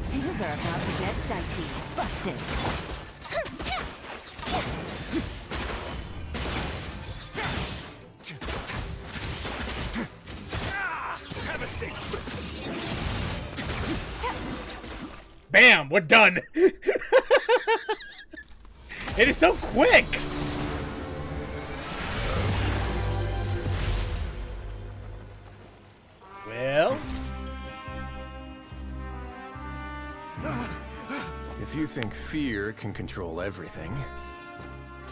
S17: Things are about to get dicey. Busted.
S7: Have a safe trip.
S1: Bam! We're done! It is so quick! Well...
S14: If you think fear can control everything,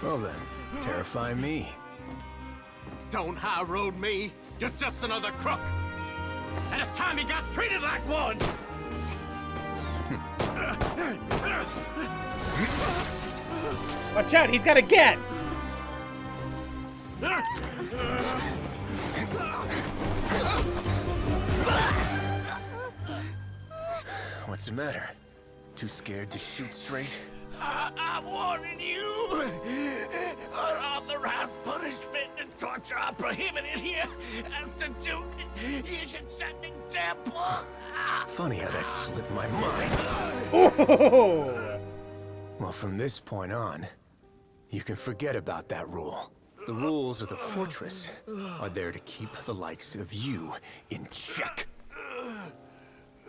S14: well then, terrify me.
S20: Don't high road me. You're just another crook. And it's time you got treated like one.
S1: Watch out, he's got a gat!
S14: What's the matter? Too scared to shoot straight?
S20: I'm warning you. Unauthorized punishment and torture are prohibited here. As the Duke, you should set an example.
S14: Funny how that slipped my mind.
S1: Oh!
S14: Well, from this point on, you can forget about that rule. The rules of the fortress are there to keep the likes of you in check.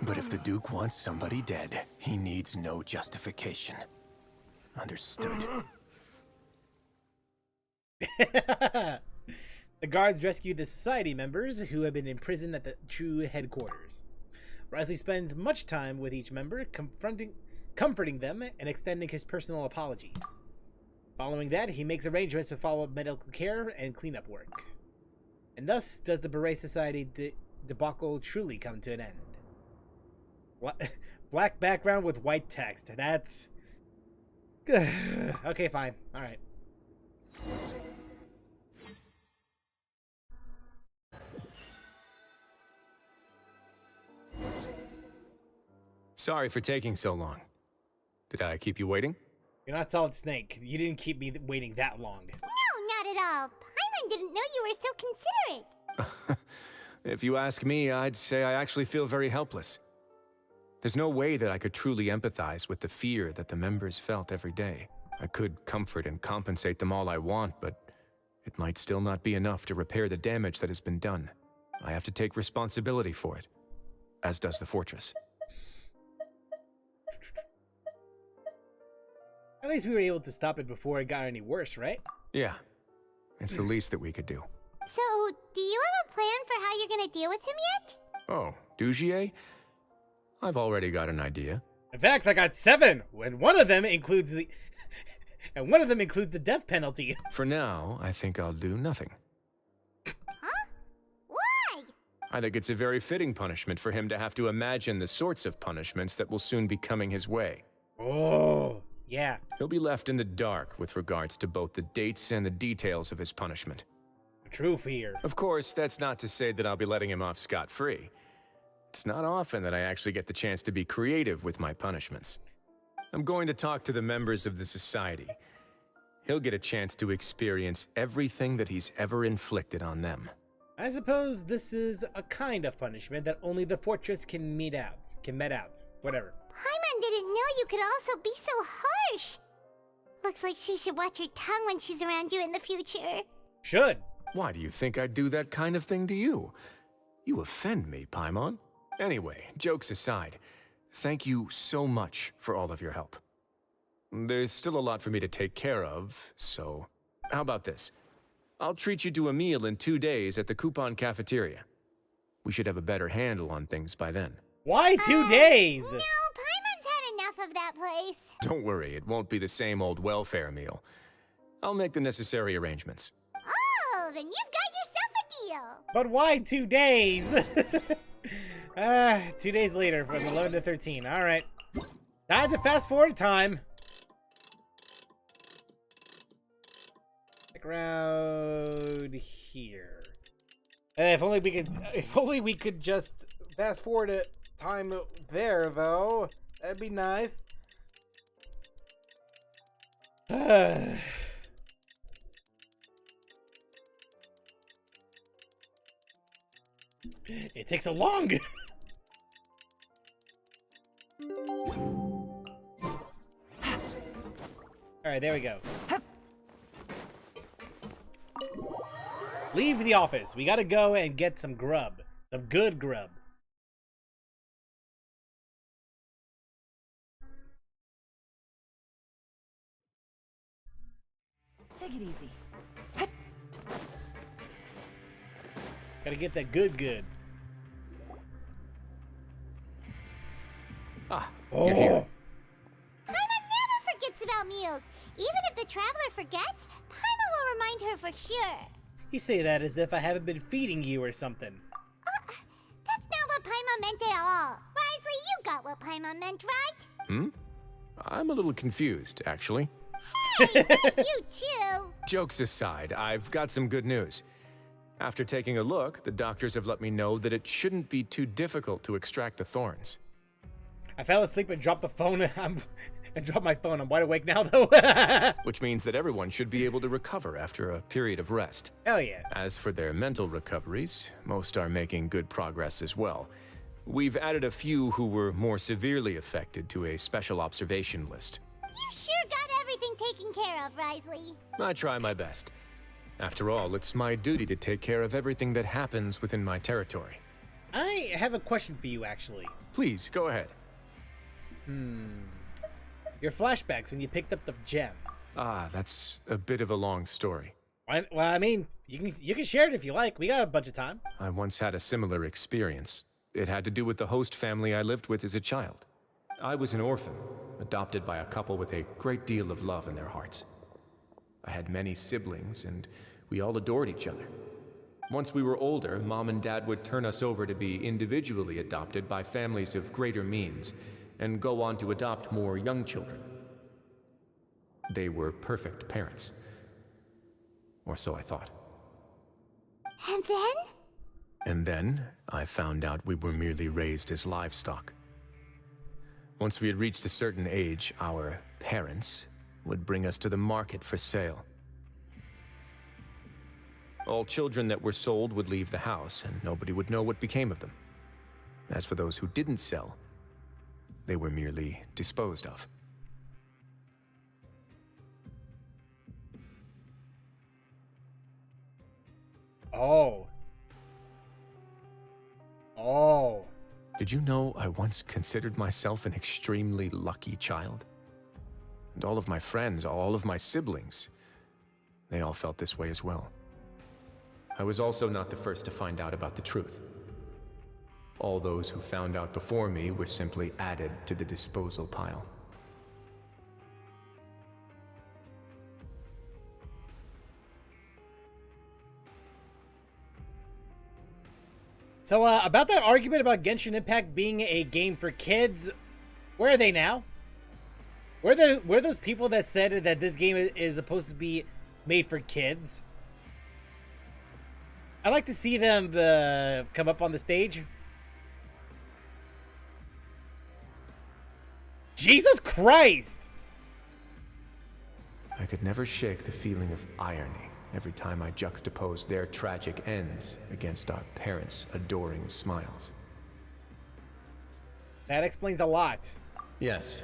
S14: But if the Duke wants somebody dead, he needs no justification. Understood.
S1: The guards rescue the society members who have been imprisoned at the true headquarters. Wriothesley spends much time with each member, comforting them and extending his personal apologies. Following that, he makes arrangements to follow up medical care and cleanup work. And thus does the Beret Society debacle truly come to an end. What? Black background with white text. That's... okay, fine. Alright.
S6: Sorry for taking so long. Did I keep you waiting?
S1: You're not Solid Snake. You didn't keep me waiting that long.
S5: No, not at all. Paimon didn't know you were so considerate.
S6: If you ask me, I'd say I actually feel very helpless. There's no way that I could truly empathize with the fear that the members felt every day. I could comfort and compensate them all I want, but it might still not be enough to repair the damage that has been done. I have to take responsibility for it, as does the fortress.
S1: At least we were able to stop it before it got any worse, right?
S6: Yeah, it's the least that we could do.
S5: So, do you have a plan for how you're gonna deal with him yet?
S6: Oh, Dugier? I've already got an idea.
S1: In fact, I got 7, and one of them includes the... and one of them includes the death penalty.
S6: For now, I think I'll do nothing.
S5: Huh? Why?
S6: I think it's a very fitting punishment for him to have to imagine the sorts of punishments that will soon be coming his way.
S1: Oh, yeah.
S6: He'll be left in the dark with regards to both the dates and the details of his punishment.
S1: A true fear.
S6: Of course, that's not to say that I'll be letting him off scot-free. It's not often that I actually get the chance to be creative with my punishments. I'm going to talk to the members of the society. He'll get a chance to experience everything that he's ever inflicted on them.
S1: I suppose this is a kind of punishment that only the fortress can met out. Whatever.
S5: Paimon didn't know you could also be so harsh. Looks like she should watch her tongue when she's around you in the future.
S1: Should.
S6: Why do you think I'd do that kind of thing to you? You offend me, Paimon. Anyway, jokes aside, thank you so much for all of your help. There's still a lot for me to take care of, so how about this? I'll treat you to a meal in 2 days at the Coupon Cafeteria. We should have a better handle on things by then.
S1: Why 2 days?
S5: No, Paimon's had enough of that place.
S6: Don't worry, it won't be the same old welfare meal. I'll make the necessary arrangements.
S5: Oh, then you've got yourself a deal.
S1: But why 2 days? 2 days later from 11 to 13. All right. Time to fast forward time. Stick around here. If only we could just fast forward it time there, though. That'd be nice. It takes so long. All right, there we go. Leave the office. We gotta go and get some grub. Some good grub.
S21: Take it easy.
S1: Gotta get that good.
S6: Ah,
S1: oh.
S6: You're here.
S5: Paimon never forgets about meals. Even if the traveler forgets, Paimon will remind her for sure.
S1: You say that as if I haven't been feeding you or something.
S5: That's not what Paimon meant at all. Wriothesley, you got what Paimon meant, right?
S6: I'm a little confused, actually.
S5: Hey, not you too.
S6: Jokes aside, I've got some good news. After taking a look, the doctors have let me know that it shouldn't be too difficult to extract the thorns.
S1: I fell asleep and dropped the phone. And dropped my phone. I'm wide awake now, though.
S6: Which means that everyone should be able to recover after a period of rest.
S1: Hell yeah.
S6: As for their mental recoveries, most are making good progress as well. We've added a few who were more severely affected to a special observation list.
S5: You sure got everything taken care of, Wriothesley.
S6: I try my best. After all, it's my duty to take care of everything that happens within my territory.
S1: I have a question for you, actually.
S6: Please, go ahead.
S1: Your flashbacks when you picked up the gem.
S6: Ah, that's a bit of a long story.
S1: Well, I mean, you can share it if you like. We got a bunch of time.
S6: I once had a similar experience. It had to do with the host family I lived with as a child. I was an orphan, adopted by a couple with a great deal of love in their hearts. had many siblings, and we all adored each other. Once we were older, Mom and Dad would turn us over to be individually adopted by families of greater means, and go on to adopt more young children. They were perfect parents. Or so I thought.
S5: And then?
S6: And then, I found out we were merely raised as livestock. Once we had reached a certain age, our parents would bring us to the market for sale. All children that were sold would leave the house, and nobody would know what became of them. As for those who didn't sell, they were merely disposed of.
S1: Oh. Oh.
S6: Did you know I once considered myself an extremely lucky child? And all of my friends, all of my siblings, they all felt this way as well. I was also not the first to find out about the truth. All those who found out before me were simply added to the disposal pile.
S1: So, about that argument about Genshin Impact being a game for kids, where are they now? Where are those people that said that this game is supposed to be made for kids? I'd like to see them come up on the stage. Jesus Christ!
S6: I could never shake the feeling of irony every time I juxtaposed their tragic ends against our parents' adoring smiles.
S1: That explains a lot.
S6: Yes.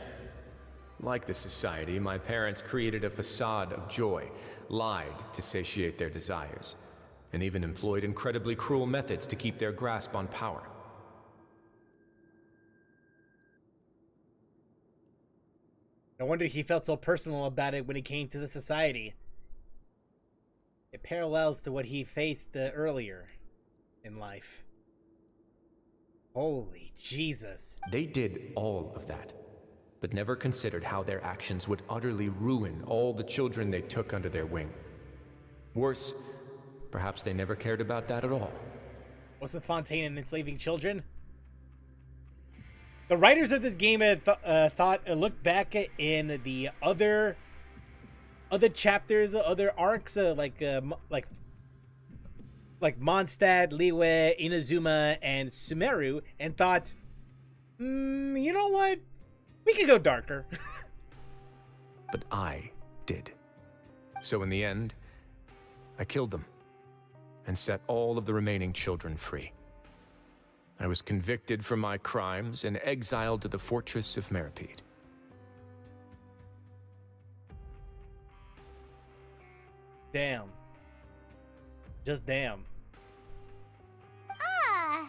S6: Like the society, my parents created a facade of joy, lied to satiate their desires, and even employed incredibly cruel methods to keep their grasp on power.
S1: No wonder he felt so personal about it when it came to the society. It parallels to what he faced earlier in life. Holy Jesus.
S6: They did all of that, but never considered how their actions would utterly ruin all the children they took under their wing. Worse, perhaps they never cared about that at all.
S1: What's with Fontaine and enslaving children? The writers of this game thought looked back in the other chapters, other arcs, like Mondstadt, Liyue, Inazuma, and Sumeru, and thought, you know what? We could go darker.
S6: But I did. So in the end, I killed them and set all of the remaining children free. I was convicted for my crimes and exiled to the fortress of Meripede.
S1: Damn. Just damn.
S5: Ah.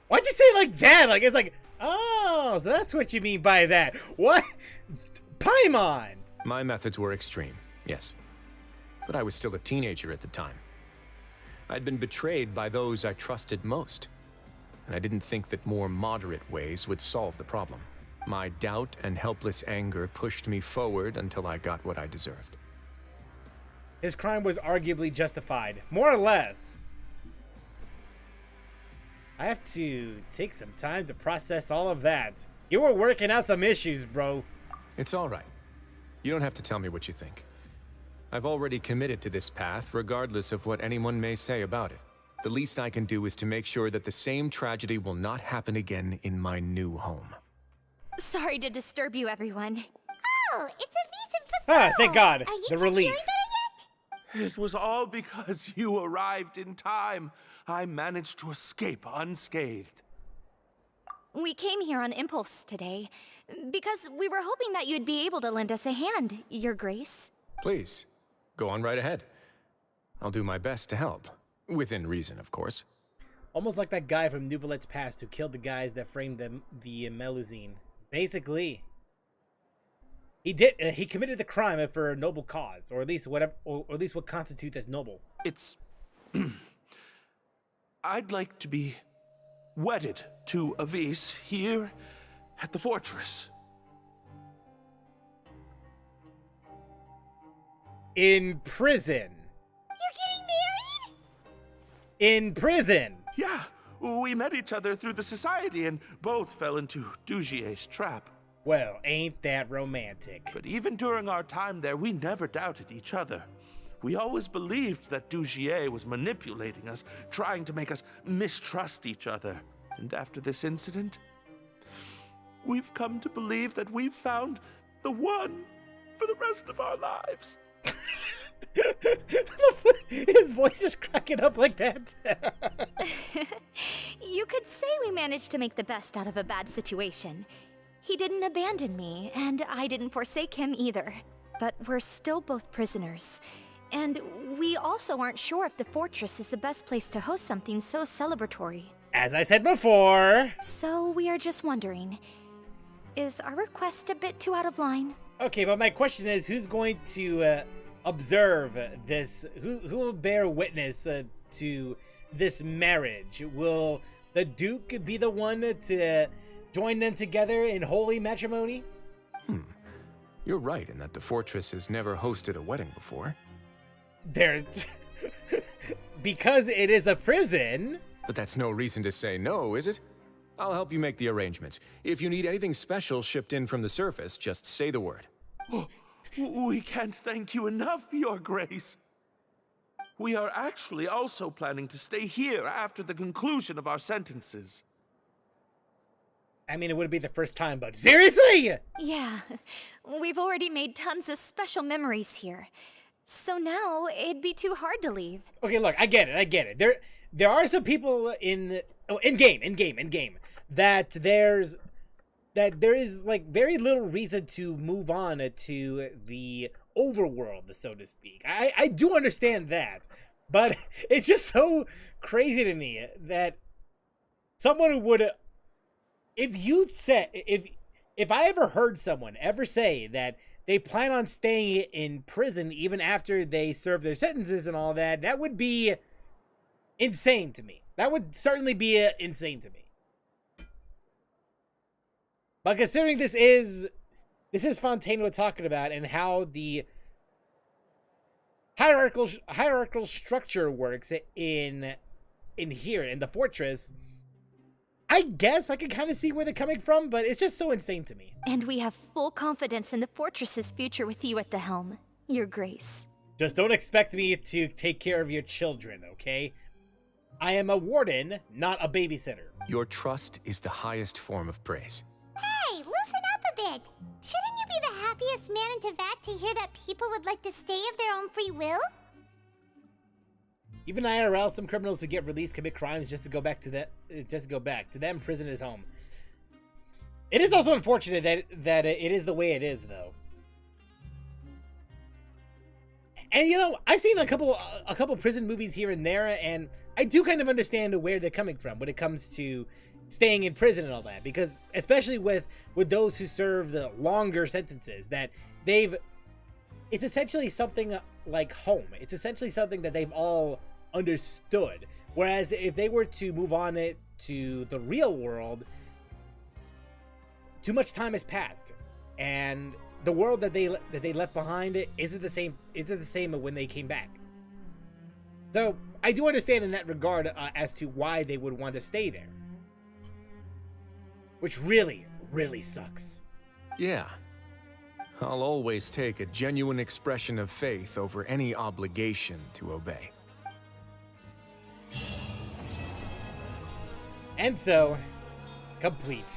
S1: Why'd you say it like that? Like, it's like, oh, so that's what you mean by that. What? Paimon!
S6: My methods were extreme, yes. But I was still a teenager at the time. I'd been betrayed by those I trusted most, and I didn't think that more moderate ways would solve the problem. My doubt and helpless anger pushed me forward until I got what I deserved.
S1: His crime was arguably justified, more or less. I have to take some time to process all of that. You were working out some issues, bro.
S6: It's all right. You don't have to tell me what you think. I've already committed to this path, regardless of what anyone may say about it. The least I can do is to make sure that the same tragedy will not happen again in my new home.
S2: Sorry to disturb you, everyone.
S5: Oh, it's a Visa
S1: Ah, thank God.
S5: Are you
S1: The
S5: two
S1: relief.
S5: feeling better yet?
S11: It was all because you arrived in time. I managed to escape unscathed.
S2: We came here on impulse today, because we were hoping that you'd be able to lend us a hand, Your Grace.
S6: Please, go on right ahead. I'll do my best to help. Within reason, of course.
S1: Almost like that guy from Nouvelette's past who killed the guys that framed the Melusine. Basically, he committed the crime for a noble cause, or at least whatever, or at least what constitutes as noble.
S11: It's... I'd like to be wedded to Avis here at the fortress.
S1: in prison.
S5: You're getting married?
S1: In prison.
S11: Yeah, we met each other through the society and both fell into Dugier's trap.
S1: Well, ain't that romantic.
S11: But even during our time there, we never doubted each other. We always believed that Dugier was manipulating us, trying to make us mistrust each other. And after this incident, we've come to believe that we've found the one for the rest of our lives.
S1: His voice is cracking up like that.
S2: You could say we managed to make the best out of a bad situation. He didn't abandon me, and I didn't forsake him either. But we're still both prisoners. And we also aren't sure if the fortress is the best place to host something so celebratory.
S1: As I said before.
S2: So we are just wondering, is our request a bit too out of line?
S1: Okay, but my question is, who's going to observe this? Who will bear witness to this marriage? Will the Duke be the one to join them together in holy matrimony?
S6: You're right in that the fortress has never hosted a wedding before.
S1: Because it is a prison.
S6: But that's no reason to say no, is it? I'll help you make the arrangements. If you need anything special shipped in from the surface, just say the word.
S11: Oh, we can't thank you enough, Your Grace. We are actually also planning to stay here after the conclusion of our sentences.
S1: I mean, it wouldn't be the first time, but seriously?
S2: Yeah, we've already made tons of special memories here. So now it'd be too hard to leave.
S1: Okay, look, I get it. There are some people in game that there is like very little reason to move on to the overworld, so to speak. I do understand that, but it's just so crazy to me that someone would, if I ever heard someone ever say that they plan on staying in prison even after they serve their sentences and all that, that would be insane to me. That would certainly be insane to me. But considering this is Fontaine we're talking about, and how the hierarchical structure works in here in the fortress, I guess I can kind of see where they're coming from, but it's just so insane to me.
S2: And we have full confidence in the fortress's future with you at the helm, Your Grace.
S1: Just don't expect me to take care of your children, okay? I am a warden, not a babysitter.
S6: Your trust is the highest form of praise.
S5: Hey, loosen up a bit. Shouldn't you be the happiest man in Teyvat to hear that people would like to stay of their own free will?
S1: Even IRL, some criminals who get released commit crimes just to go back to them. Prison is home. It is also unfortunate that it is the way it is, though. And you know, I've seen a couple prison movies here and there, and I do kind of understand where they're coming from when it comes to staying in prison and all that, because especially with those who serve the longer sentences, that it's essentially something like home. It's essentially something that they've all understood. Whereas if they were to move on it to the real world, too much time has passed, and the world that they left behind isn't the same when they came back. So I do understand in that regard as to why they would want to stay there, which really sucks.
S6: Yeah. I'll always take a genuine expression of faith over any obligation to obey.
S1: And so, complete.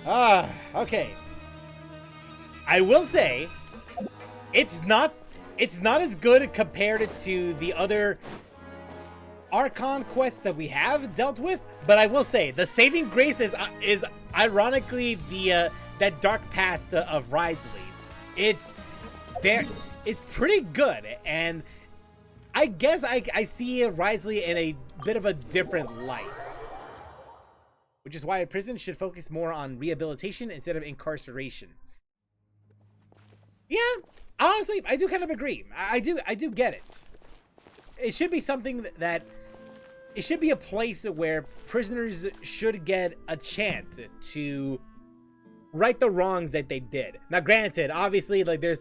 S1: Okay. I will say, it's not as good compared to the other Archon quests that we have dealt with, but I will say the saving grace is ironically that dark past of Wriothesley's. It's pretty good, and I guess I see Wriothesley in a bit of a different light, which is why a prison should focus more on rehabilitation instead of incarceration. Yeah, honestly, I do kind of agree. I do get it. It should be something that it should be a place where prisoners should get a chance to right the wrongs that they did. Now, granted, obviously, like there's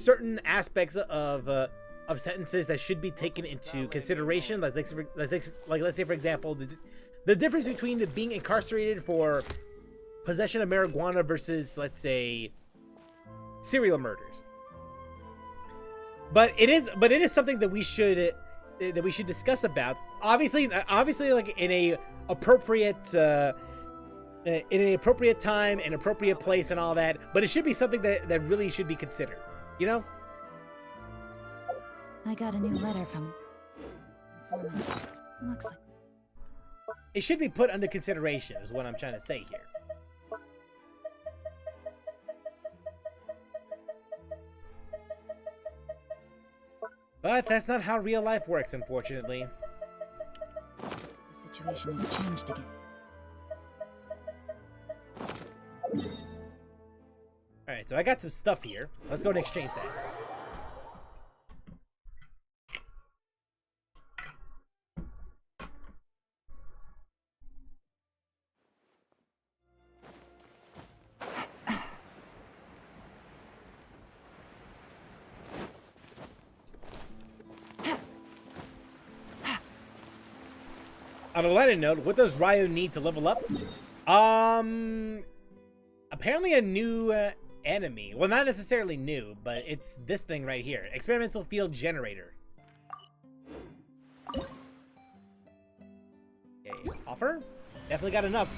S1: certain aspects of sentences that should be taken into consideration. Like let's say for example, the difference between being incarcerated for possession of marijuana versus, let's say, serial murders. But it is something that we should discuss about. Obviously, like in an appropriate time and appropriate place and all that. But it should be something that really should be considered. You know?
S4: I got a new letter from informant. Looks like
S1: it should be put under consideration, is what I'm trying to say here. But that's not how real life works, unfortunately.
S4: the situation has changed again.
S1: Alright, so I got some stuff here. Let's go and exchange that. On a lighter note, what does Ryo need to level up? Apparently a new enemy. Well, not necessarily new, but it's this thing right here. Experimental field generator. Okay, offer? Definitely got enough.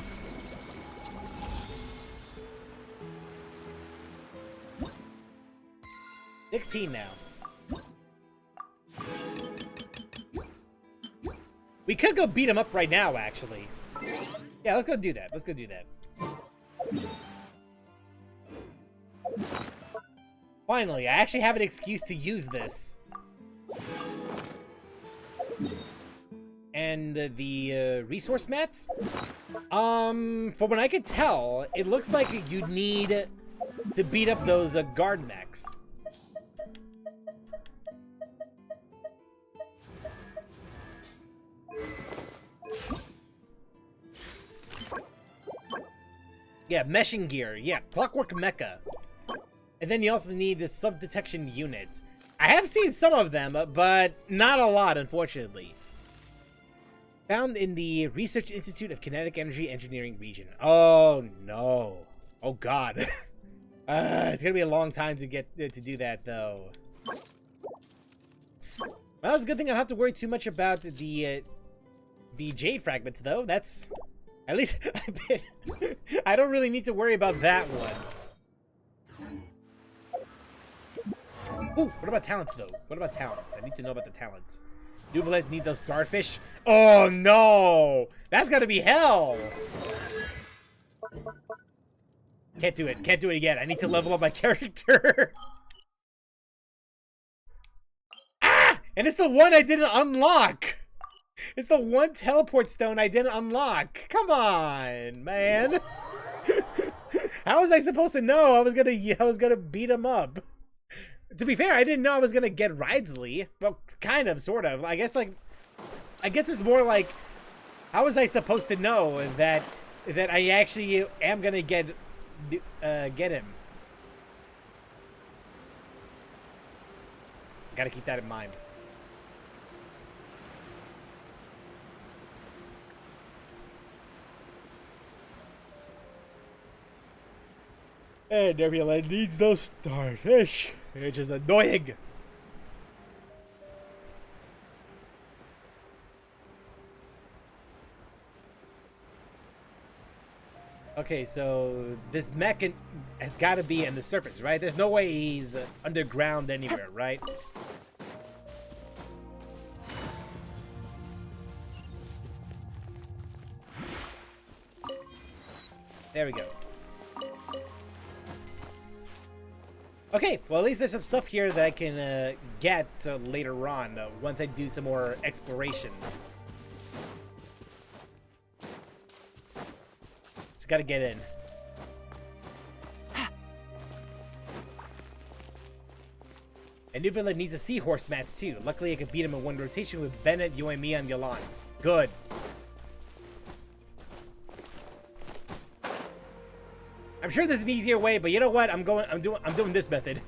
S1: $16 now. We could go beat him up right now, actually. Yeah, let's go do that. Let's go do that. Finally, I actually have an excuse to use this. And the resource mats? From what I could tell, it looks like you need to beat up those guard mechs. Yeah, meshing gear. Yeah, clockwork mecha. And then you also need the sub-detection unit. I have seen some of them, but not a lot, unfortunately. Found in the Research Institute of Kinetic Energy Engineering region. Oh, no. Oh, God. It's gonna be a long time to get to do that, though. Well, it's a good thing I don't have to worry too much about the jade fragments, though. That's... At least, I don't really need to worry about that one. Ooh, what about talents, though? What about talents? I need to know about the talents. Duvalet need those starfish? Oh, no! That's gotta be hell! Can't do it. Can't do it yet. I need to level up my character. Ah! And it's the one I didn't unlock! It's the one teleport stone I didn't unlock. Come on, man. How was I supposed to know I was gonna beat him up? To be fair, I didn't know I was gonna get Wriothesley. Well, kind of, sort of. I guess it's more like, how was I supposed to know that I actually am gonna get him? Gotta keep that in mind. And everyone needs those starfish, which is annoying. Okay, so this mech has got to be in the surface, right? There's no way he's underground anywhere, right? There we go. Okay, well, at least there's some stuff here that I can get later on, once I do some more exploration. Just gotta get in. And Newfoundland needs a seahorse mats too. Luckily, I could beat him in one rotation with Bennett, Yoemi, and Yalan. Good. I'm sure there's an easier way, but you know what? I'm doing this method.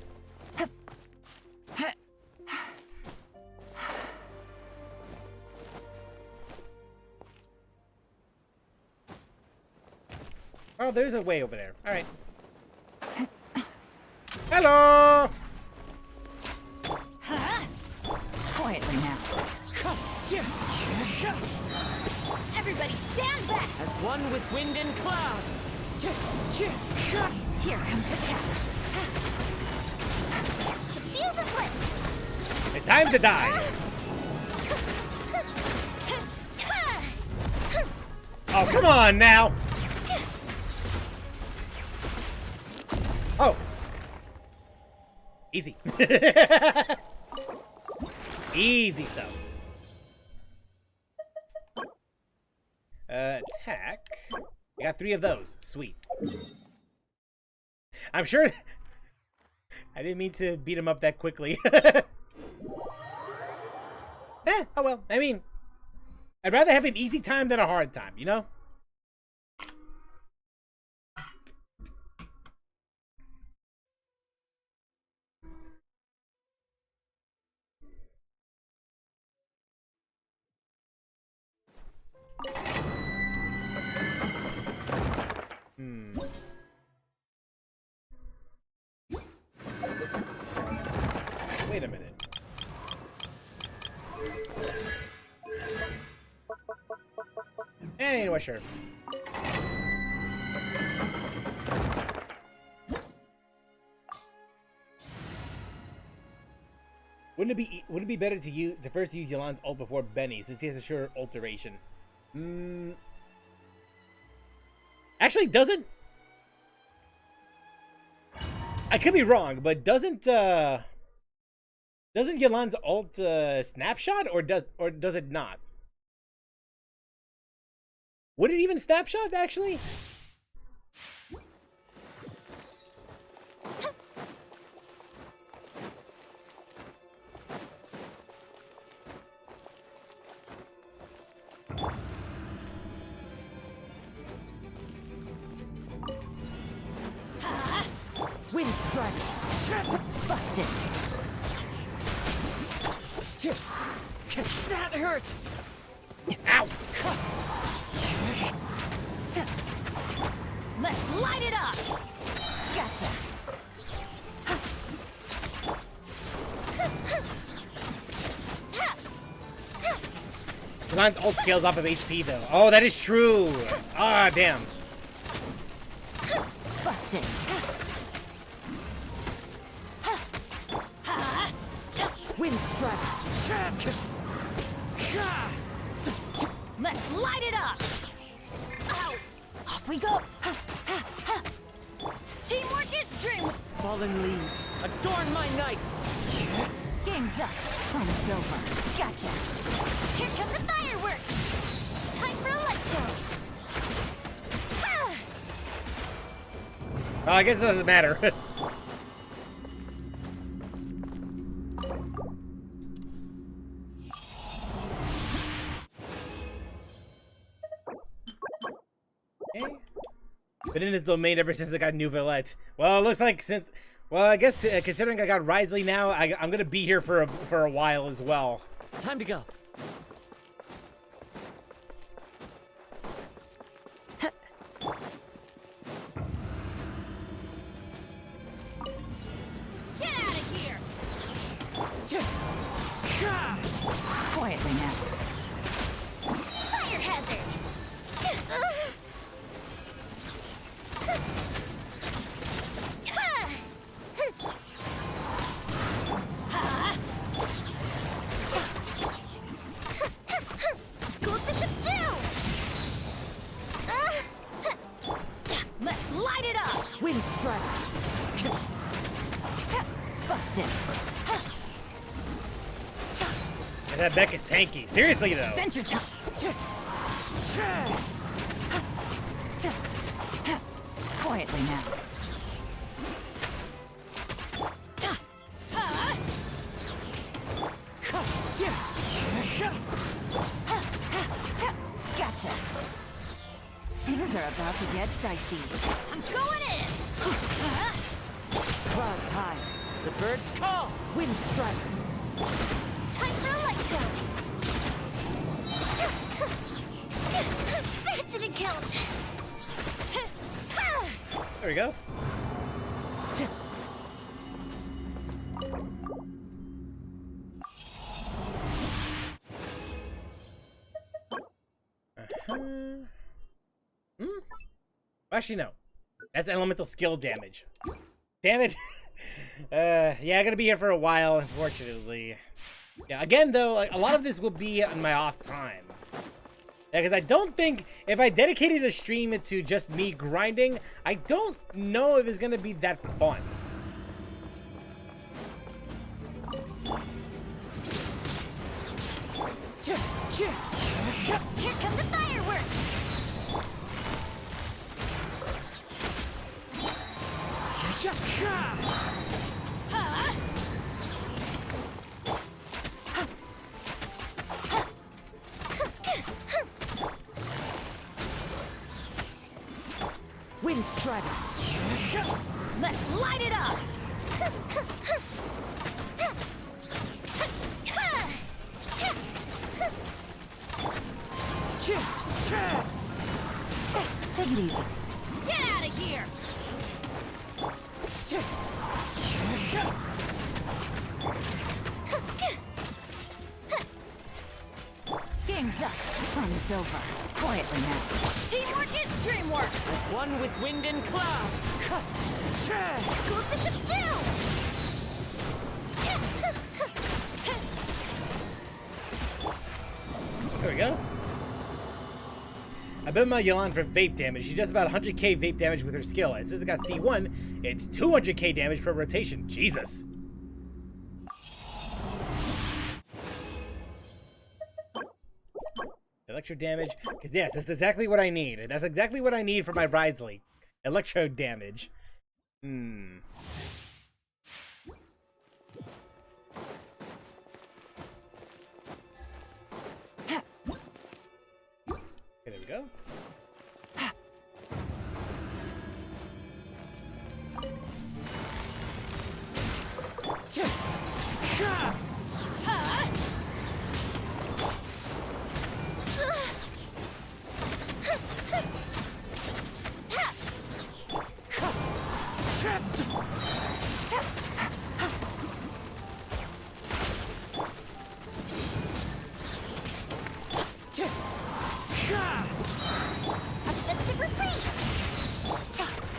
S1: Oh, there's a way over there. All right. Hello.
S21: Quietly now.
S2: Everybody stand back!
S21: As one with wind and cloud.
S2: Here comes the catch. The fuse is lit!
S1: It's time to die. Oh, come on now. Oh. Easy. Easy stuff. Attack. We got 3 of those. Sweet. I'm sure... I didn't mean to beat him up that quickly. Oh well. I mean, I'd rather have an easy time than a hard time, you know? Wait a minute. Anyway, sure. Wouldn't it be better to first use Yolan's ult before Benny, since he has a sure alteration? Actually, doesn't. I could be wrong, but doesn't Yolan's ult snapshot, or does it not? Would it even snapshot actually?
S21: Wind strike. Busted. That hurts.
S1: Ow.
S2: Let's light it up. Gotcha.
S1: Yolan's ult scales off of HP though. Oh, that is true. Ah, damn.
S21: Busted. Wind strike.
S2: Let's light it up. Ow. Off we go. Teamwork is dream.
S21: Fallen leaves, adorn my night.
S2: Game's up. Fun's over. Gotcha. Here comes the fireworks. Time for a light show.
S1: Oh, I guess it doesn't matter. Been in his domain ever since I got New Villette. Well, it looks like since... Well, I guess considering I got Wriothesley now, I'm gonna be here for a while as well.
S21: Time to go.
S2: Get out of here.
S21: Quietly now.
S2: Fire hazard. Goldfish up too. Let's light it up.
S21: Wind strike.
S2: Busted.
S1: And that Beck is tanky. Seriously though.
S2: Adventure time.
S21: Quietly now.
S2: Gotcha.
S21: Things are about to get dicey.
S2: I'm going in!
S21: Clouds high. The birds call. Wind striker.
S2: Time for a light show! That didn't count!
S1: There we go. Actually, no. That's elemental skill damage. Damn it. Yeah, I'm gonna be here for a while, unfortunately. Yeah, again, though, like, a lot of this will be on my off time. Yeah, because I don't think, if I dedicated a stream to just me grinding, I don't know if it's gonna be that fun.
S2: Here come the fireworks!
S21: Wind strider.
S2: Let's light it up!
S21: Take it easy.
S2: Get out of here!
S21: Game's up. Fun is over. Quietly now.
S2: Teamwork is dreamwork!
S21: As one with wind and cloud.
S2: Go the ship down!
S1: There we go. I bet my Yolan for vape damage. She does about 100k vape damage with her skill. And since it got C1, it's 200k damage per rotation. Jesus. Electro damage. Because yes, that's exactly what I need. That's exactly what I need for my Wriothesley. Electro damage. Okay, there we go.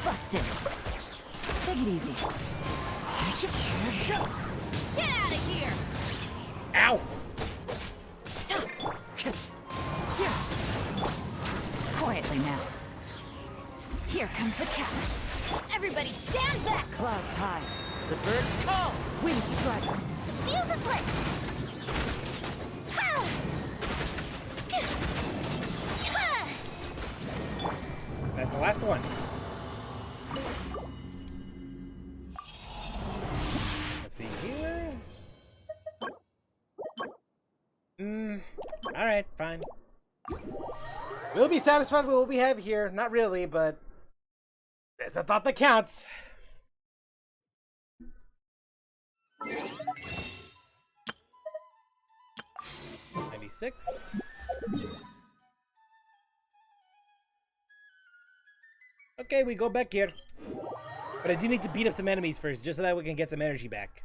S21: Busted. Take it easy.
S2: Get out of here!
S1: Ow!
S21: Quietly now. Here comes the catch.
S2: Everybody stand back!
S21: Clouds high. The birds call. Wind striker.
S2: The fuse is lit!
S1: That's the last one. Let's see here. Alright, fine. We'll be satisfied with what we have here. Not really, but there's a thought that counts. $96. Okay, we go back here. But I do need to beat up some enemies first, just so that we can get some energy back.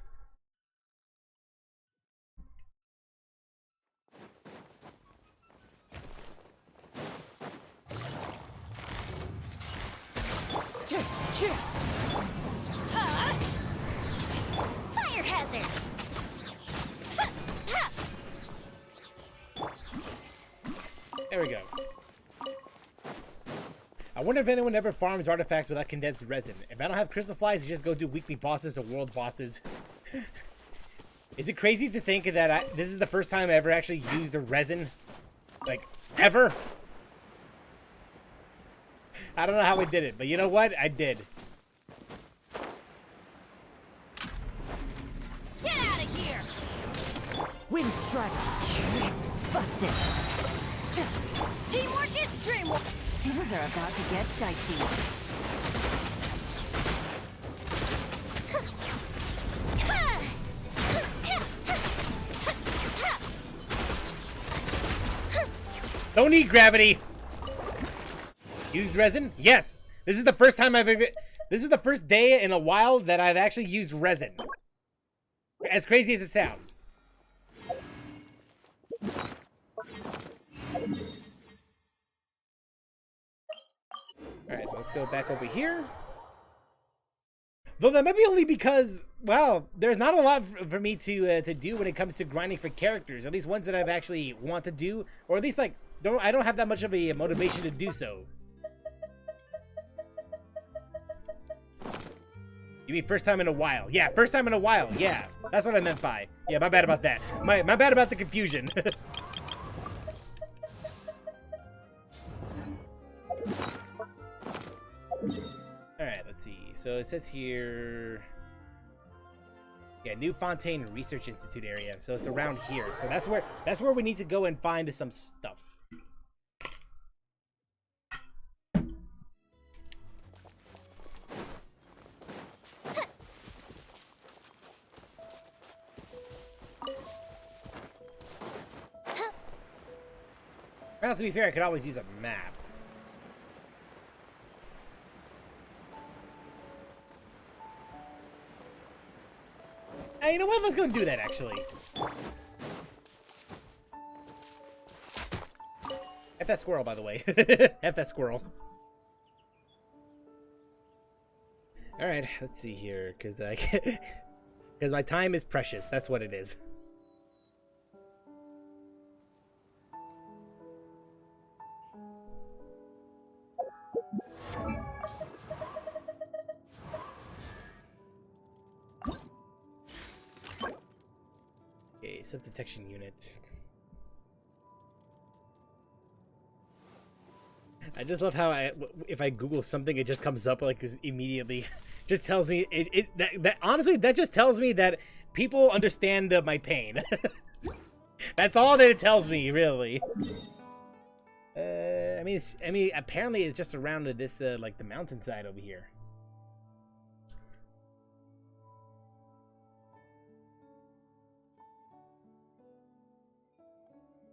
S2: Fire hazard!
S1: There we go. I wonder if anyone ever farms artifacts without condensed resin. If I don't have crystal flies, I just go do weekly bosses or world bosses. Is it crazy to think that this is the first time I ever actually used a resin? Like, ever? I don't know how I did it, but you know what? I did.
S2: Get out of here!
S21: Wind striker. Busted.
S2: Teamwork is dreamwork!
S21: Things are about to get dicey.
S1: Don't need gravity. Used resin? Yes. This is the first time this is the first day in a while that I've actually used resin. As crazy as it sounds. Alright, so let's go back over here. Though that might be only because, well, there's not a lot for me to do when it comes to grinding for characters. At least ones that I've actually want to do, or at least like I don't have that much of a motivation to do so. You mean first time in a while? Yeah, first time in a while. Yeah, that's what I meant by. Yeah, my bad about that. My bad about the confusion. Alright, let's see. So it says here... Yeah, New Fontaine Research Institute area. So it's around here. So that's where we need to go and find some stuff. Well, to be fair, I could always use a map. Hey, you know what? Let's go and do that, actually. F that squirrel, by the way. F that squirrel. Alright, let's see here, because my time is precious. That's what it is. Okay, sub-detection unit. I just love how if I Google something, it just comes up like immediately. Just tells me that honestly, that just tells me that people understand my pain. That's all that it tells me, really. I mean, apparently it's just around this like the mountainside over here.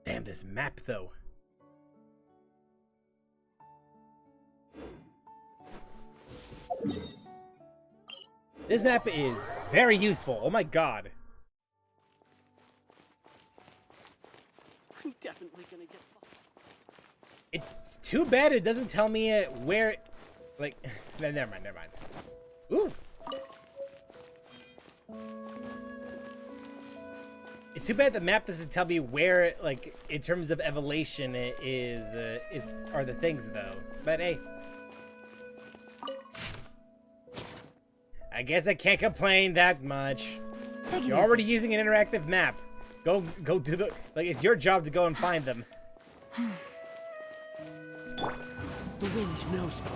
S1: Damn, this map though. This map is very useful. Oh my god.
S3: I'm definitely gonna get fucked.
S1: It's too bad it doesn't tell me where, like, never mind. Ooh. It's too bad the map doesn't tell me where, like, in terms of evolution, are the things though. But hey, I guess I can't complain that much. You're already using an interactive map. Go do the, like, it's your job to go and find them.
S3: The wind knows me.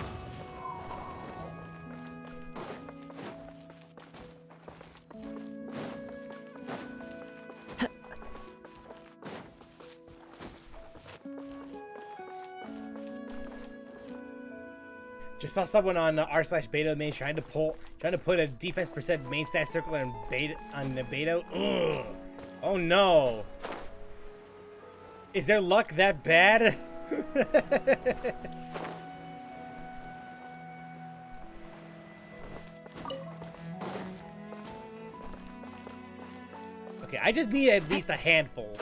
S1: Just saw someone on r/beta main trying to put a defense percent main stat circle on the beta. Ugh. Oh no. Is their luck that bad? Okay, I just need at least a handful.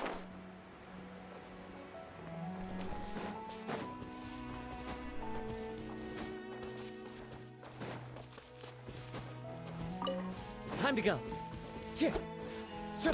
S3: Time to go. Cheer. Sure.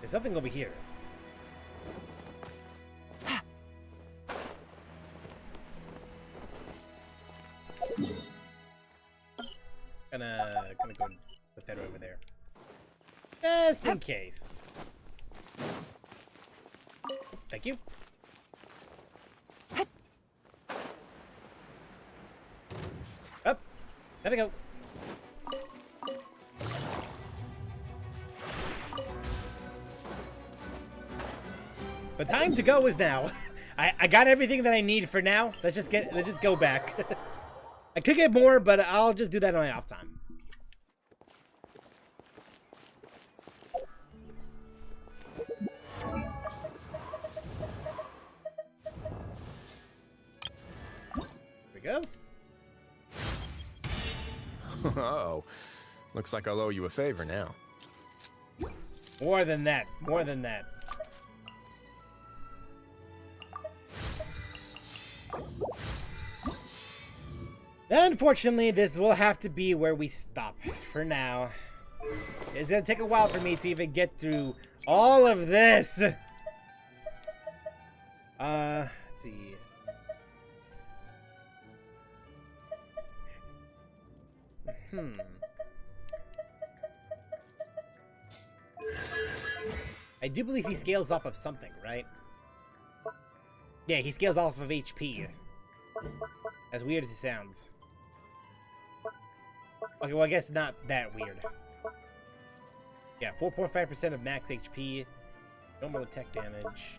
S1: There's something over here. Just in case. Thank you. Up. There we go. The time to go is now. I got everything that I need for now. Let's just go back. I could get more, but I'll just do that on my off time. Here we go.
S6: Oh, looks like I'll owe you a favor now.
S1: More than that. More than that. Unfortunately, this will have to be where we stop for now. It's gonna take a while for me to even get through all of this. Let's see. I do believe he scales off of something, right? Yeah, he scales off of HP. As weird as it sounds. Okay, well, I guess not that weird. Yeah, 4.5% of max HP. Normal attack damage.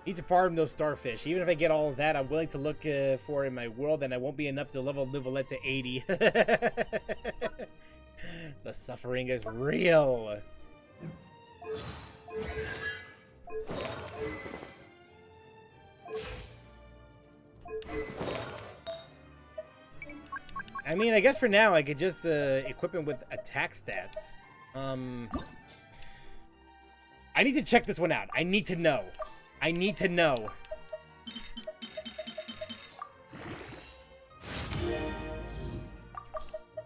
S1: Need to farm those starfish. Even if I get all of that, I'm willing to look for in my world, and I won't be enough to level Nivolette to 80. The suffering is real. I mean, I guess for now I could just equip him with attack stats. I need to check this one out. I need to know. I need to know.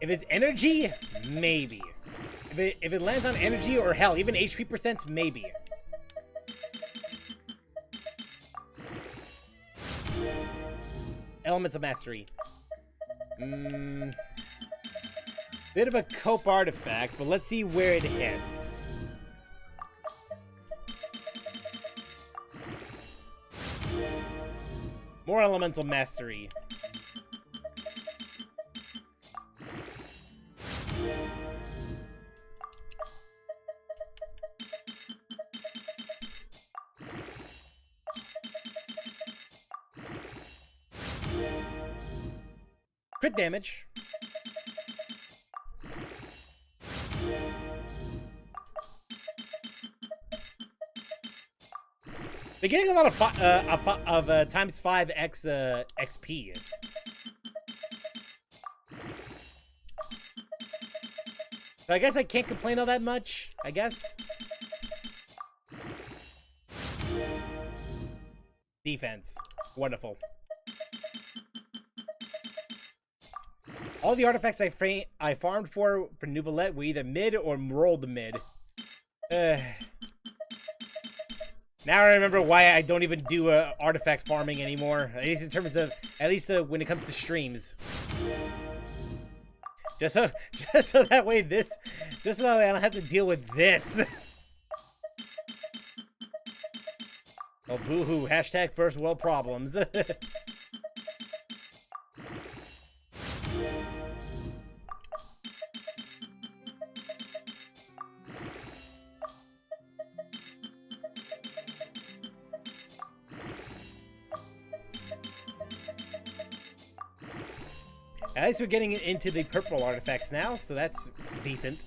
S1: If it's energy, maybe. If it lands on energy or hell, even HP percent, maybe. Elements of Mastery. Bit of a cope artifact, but let's see where it hits. More Elemental Mastery. Crit damage. They're getting a lot of times 5x XP. So I guess I can't complain all that much, I guess. Defense. Wonderful. All the artifacts I farmed for Nivolette were either mid or rolled mid. Now I remember why I don't even do artifact farming anymore. At least in terms of, when it comes to streams. Just so that way I don't have to deal with this. Oh, boo-hoo. Hashtag first world problems. At least we're getting into the purple artifacts now, so that's decent.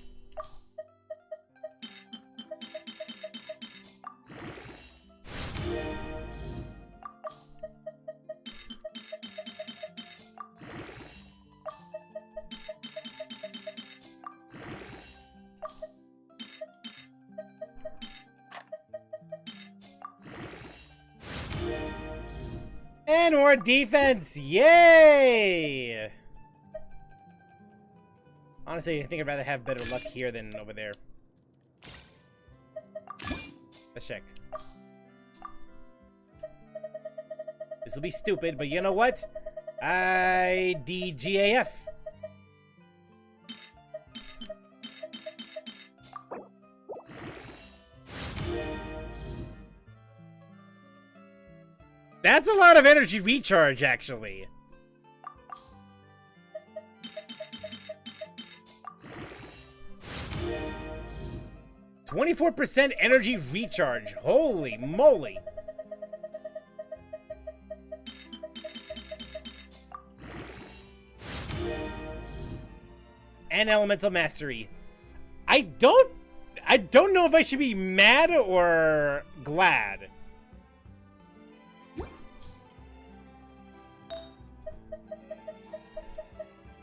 S1: And more defense! Yay! Honestly, I think I'd rather have better luck here than over there. Let's check. This will be stupid, but you know what? IDGAF. That's a lot of energy recharge, actually. "24% energy recharge. Holy moly. And elemental mastery. I don't know if I should be mad or glad.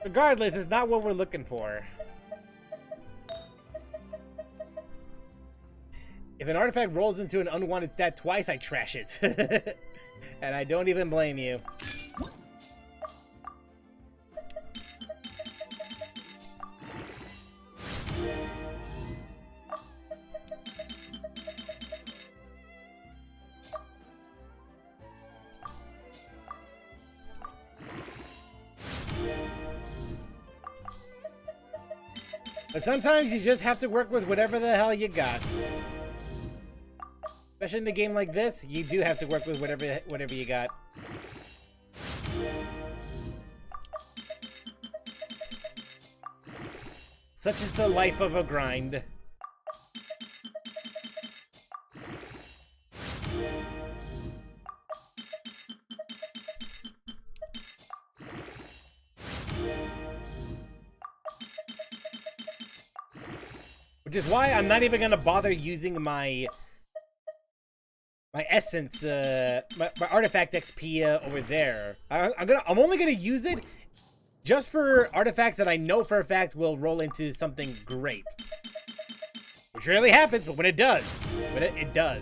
S1: Regardless, it's not what we're looking for. If an artifact rolls into an unwanted stat twice, I trash it. And I don't even blame you. But sometimes you just have to work with whatever the hell you got. Especially in a game like this, you do have to work with whatever you got. Such is the life of a grind. Which is why I'm not even gonna bother using my essence, my artifact XP over there. I'm only gonna use it just for artifacts that I know for a fact will roll into something great. Which rarely happens, but when it does, it does.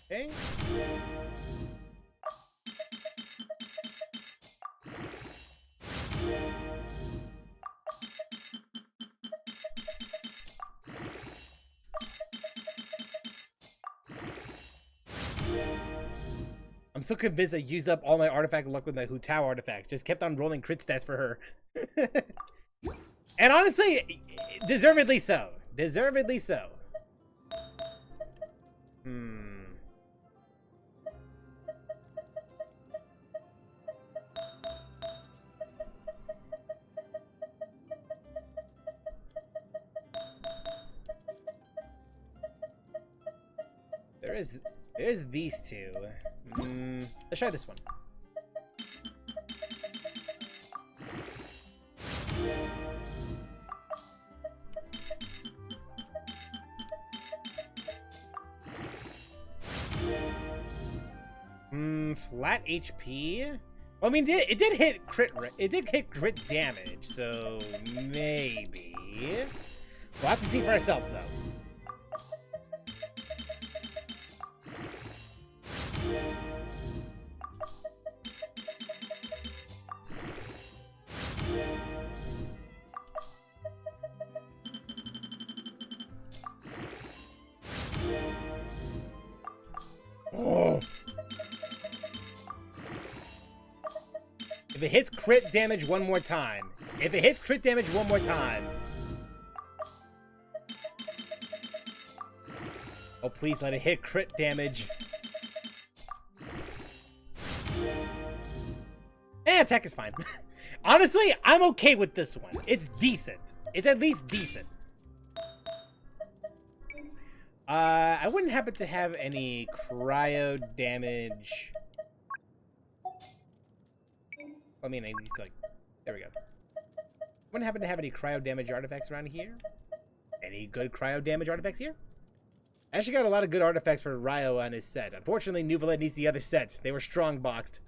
S1: Okay. I'm so convinced I used up all my artifact luck with my Hu Tao artifacts. Just kept on rolling crit stats for her. And honestly, deservedly so. Deservedly so. There's these two. Let's try this one. Flat HP? Well, I mean, it did hit crit. It did hit crit damage, so maybe we'll have to see for ourselves, though. Oh. If it hits crit damage one more time. If it hits crit damage one more time. Oh, please let it hit crit damage. Attack is fine. Honestly, I'm okay with this one. It's decent. It's at least decent. I wouldn't happen to have any cryo damage. I mean, I need to, like, there we go. Wouldn't happen to have any cryo damage artifacts around here? Any good cryo damage artifacts here? I actually got a lot of good artifacts for Ryo on his set. Unfortunately, Nuvalet needs the other sets. They were strong boxed.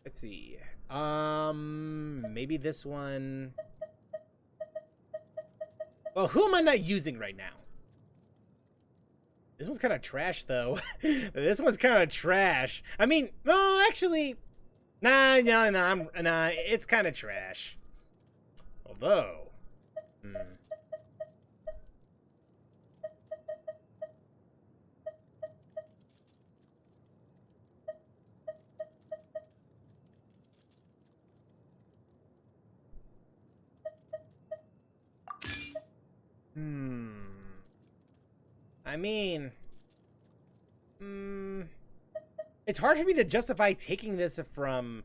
S1: Let's see. Maybe this one. Well, who am I not using right now? This one's kind of trash, though. This one's kind of trash. I mean, no, actually, nah, it's kind of trash. Although, I mean... It's hard for me to justify taking this from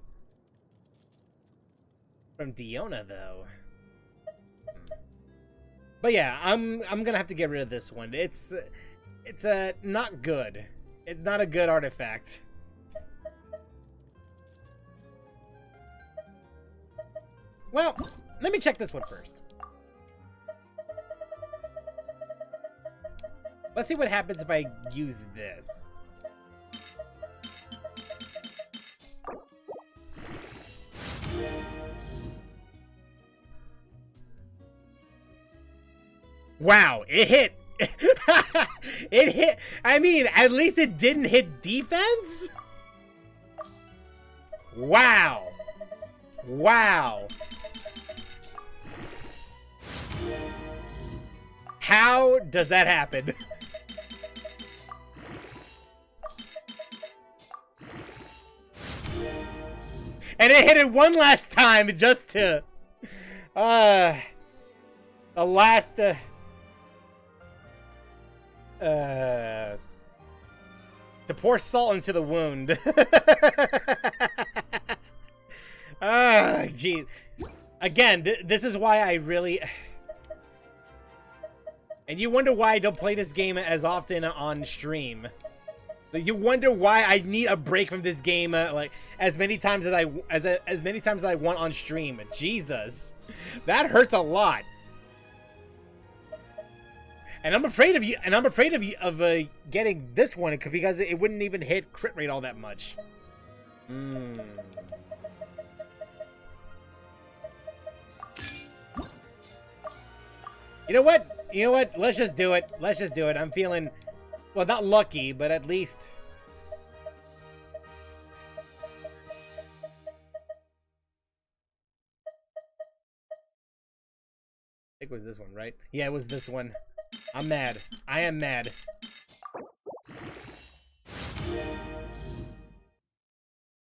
S1: Diona, though. But yeah, I'm gonna have to get rid of this one. It's not good. It's not a good artifact. Well, let me check this one first. Let's see what happens if I use this. Wow, it hit. It hit. I mean, at least it didn't hit defense? Wow. Wow. How does that happen? And it hit it one last time just to... to pour salt into the wound. Geez. Again, this is why I really... And you wonder why I don't play this game as often on stream. You wonder why I need a break from this game, like as many times as as many times as I want on stream. Jesus, that hurts a lot. And I'm afraid of you. And I'm afraid of getting this one because it wouldn't even hit crit rate all that much. You know what? You know what? Let's just do it. Let's just do it. I'm feeling, well, not lucky, but at least. I think it was this one, right? Yeah, it was this one. I'm mad. I am mad.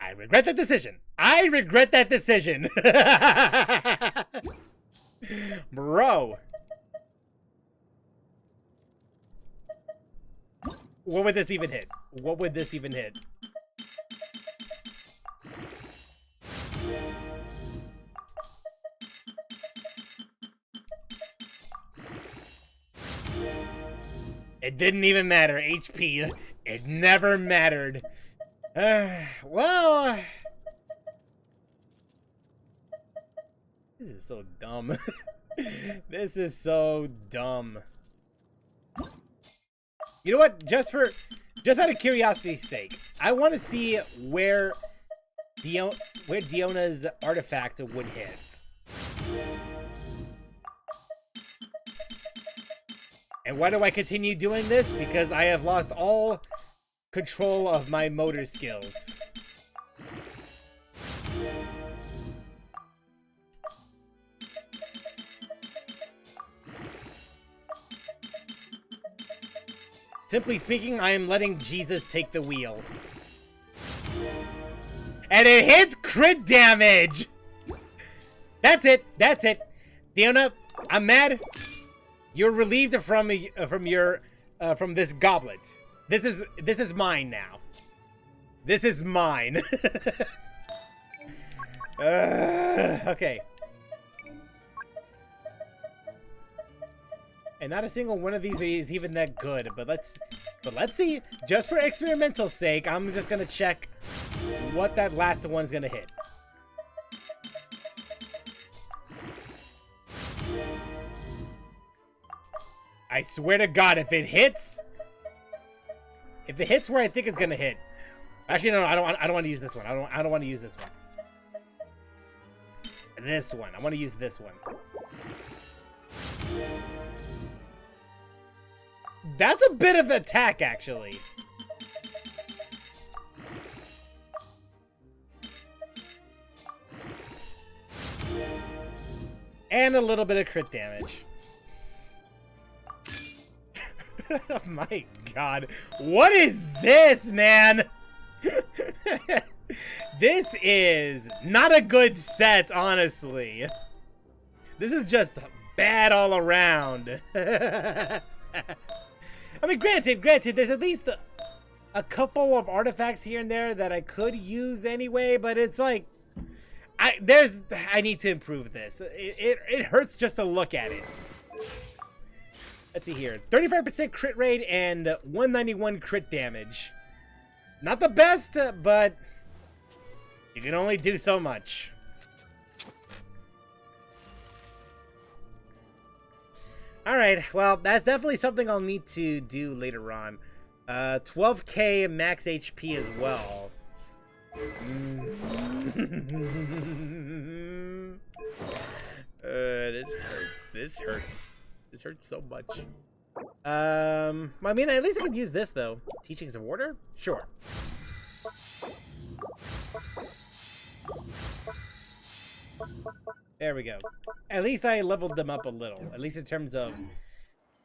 S1: I regret that decision. I regret that decision. Bro. What would this even hit? What would this even hit? It didn't even matter. HP. It never mattered. Well... This is so dumb. This is so dumb. You know what? Just out of curiosity's sake, I want to see where Diona's artifact would hit. And why do I continue doing this? Because I have lost all control of my motor skills. Simply speaking, I am letting Jesus take the wheel. And it hits crit damage! That's it. That's it. Diona, I'm mad. You're relieved from this goblet. This is mine now. This is mine. Okay. And not a single one of these is even that good, but let's see. Just for experimental sake, I'm just gonna check what that last one's gonna hit. I swear to God, if it hits where I think it's gonna hit. Actually, no, I don't want to use this one. I don't want to use this one. This one. I want to use this one. That's a bit of attack, actually. And a little bit of crit damage. Oh my God. What is this, man? This is not a good set, honestly. This is just bad all around. I mean, granted, there's at least a couple of artifacts here and there that I could use anyway, but it's like, I need to improve this. It hurts just to look at it. Let's see here. 35% crit rate and 191 crit damage. Not the best, but you can only do so much. Alright, well, that's definitely something I'll need to do later on. 12k max HP as well. This hurts so much. I mean, at least I could use this, though. Teachings of Order? Sure. There we go. At least I leveled them up a little. At least in terms of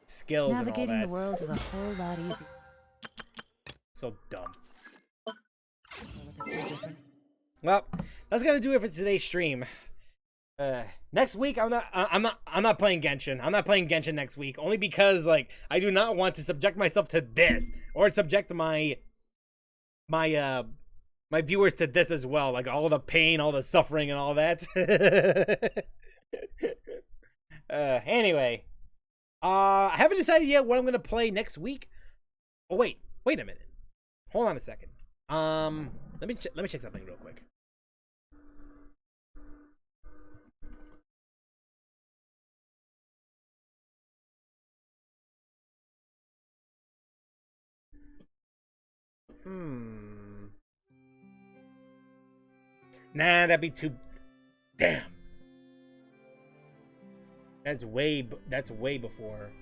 S1: skills and all that.
S21: Navigating the world is a whole lot easier.
S1: So dumb. Well, that's gonna do it for today's stream. Next week I'm not playing Genshin. I'm not playing Genshin next week, only because like I do not want to subject myself to this or subject my viewers to this as well, like all the pain, all the suffering, and all that. Anyway, I haven't decided yet what I'm gonna play next week. Oh wait a minute. Hold on a second. Let me check something real quick. Nah, that'd be too. Damn. That's way before.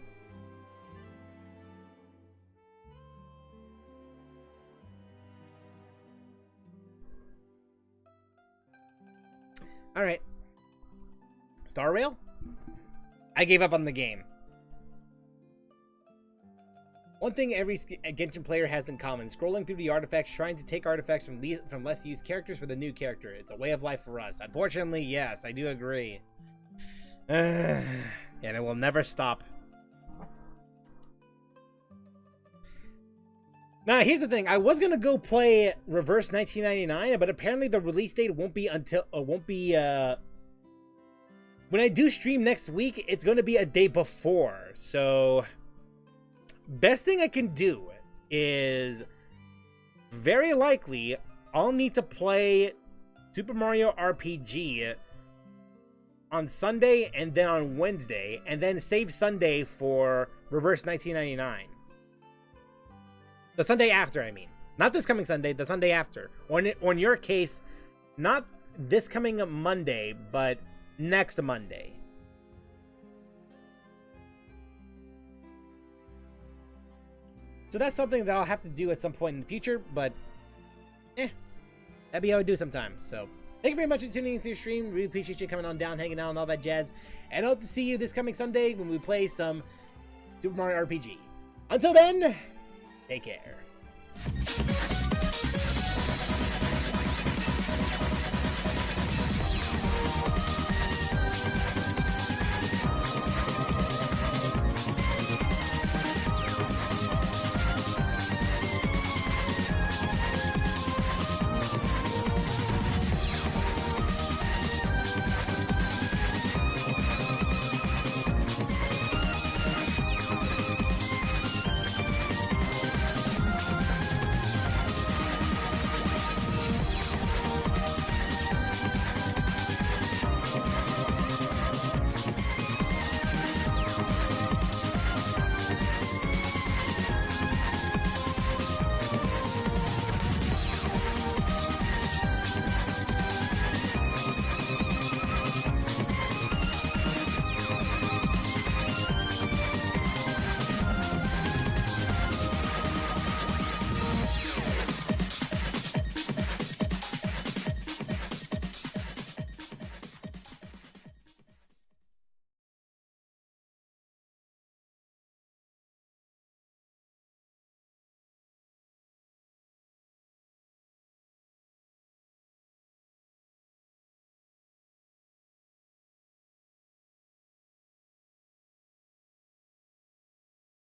S1: All right. Star Rail? I gave up on the game. One thing every Genshin player has in common, scrolling through the artifacts, trying to take artifacts from less used characters for the new character. It's a way of life for us. Unfortunately, yes, I do agree. And it will never stop. Now, here's the thing. I was going to go play Reverse 1999, but apparently the release date won't be until... when I do stream next week, it's going to be a day before. So... best thing I can do is very likely I'll need to play Super Mario RPG on Sunday and then on Wednesday, and then save Sunday for Reverse 1999. The Sunday after, I mean. Not this coming Sunday, the Sunday after. Or in your case, not this coming Monday, but next Monday. So that's something that I'll have to do at some point in the future, but that'd be how I do sometimes. So thank you very much for tuning into the stream. Really appreciate you coming on down, hanging out, and all that jazz. And I hope to see you this coming Sunday when we play some Super Mario RPG. Until then, take care.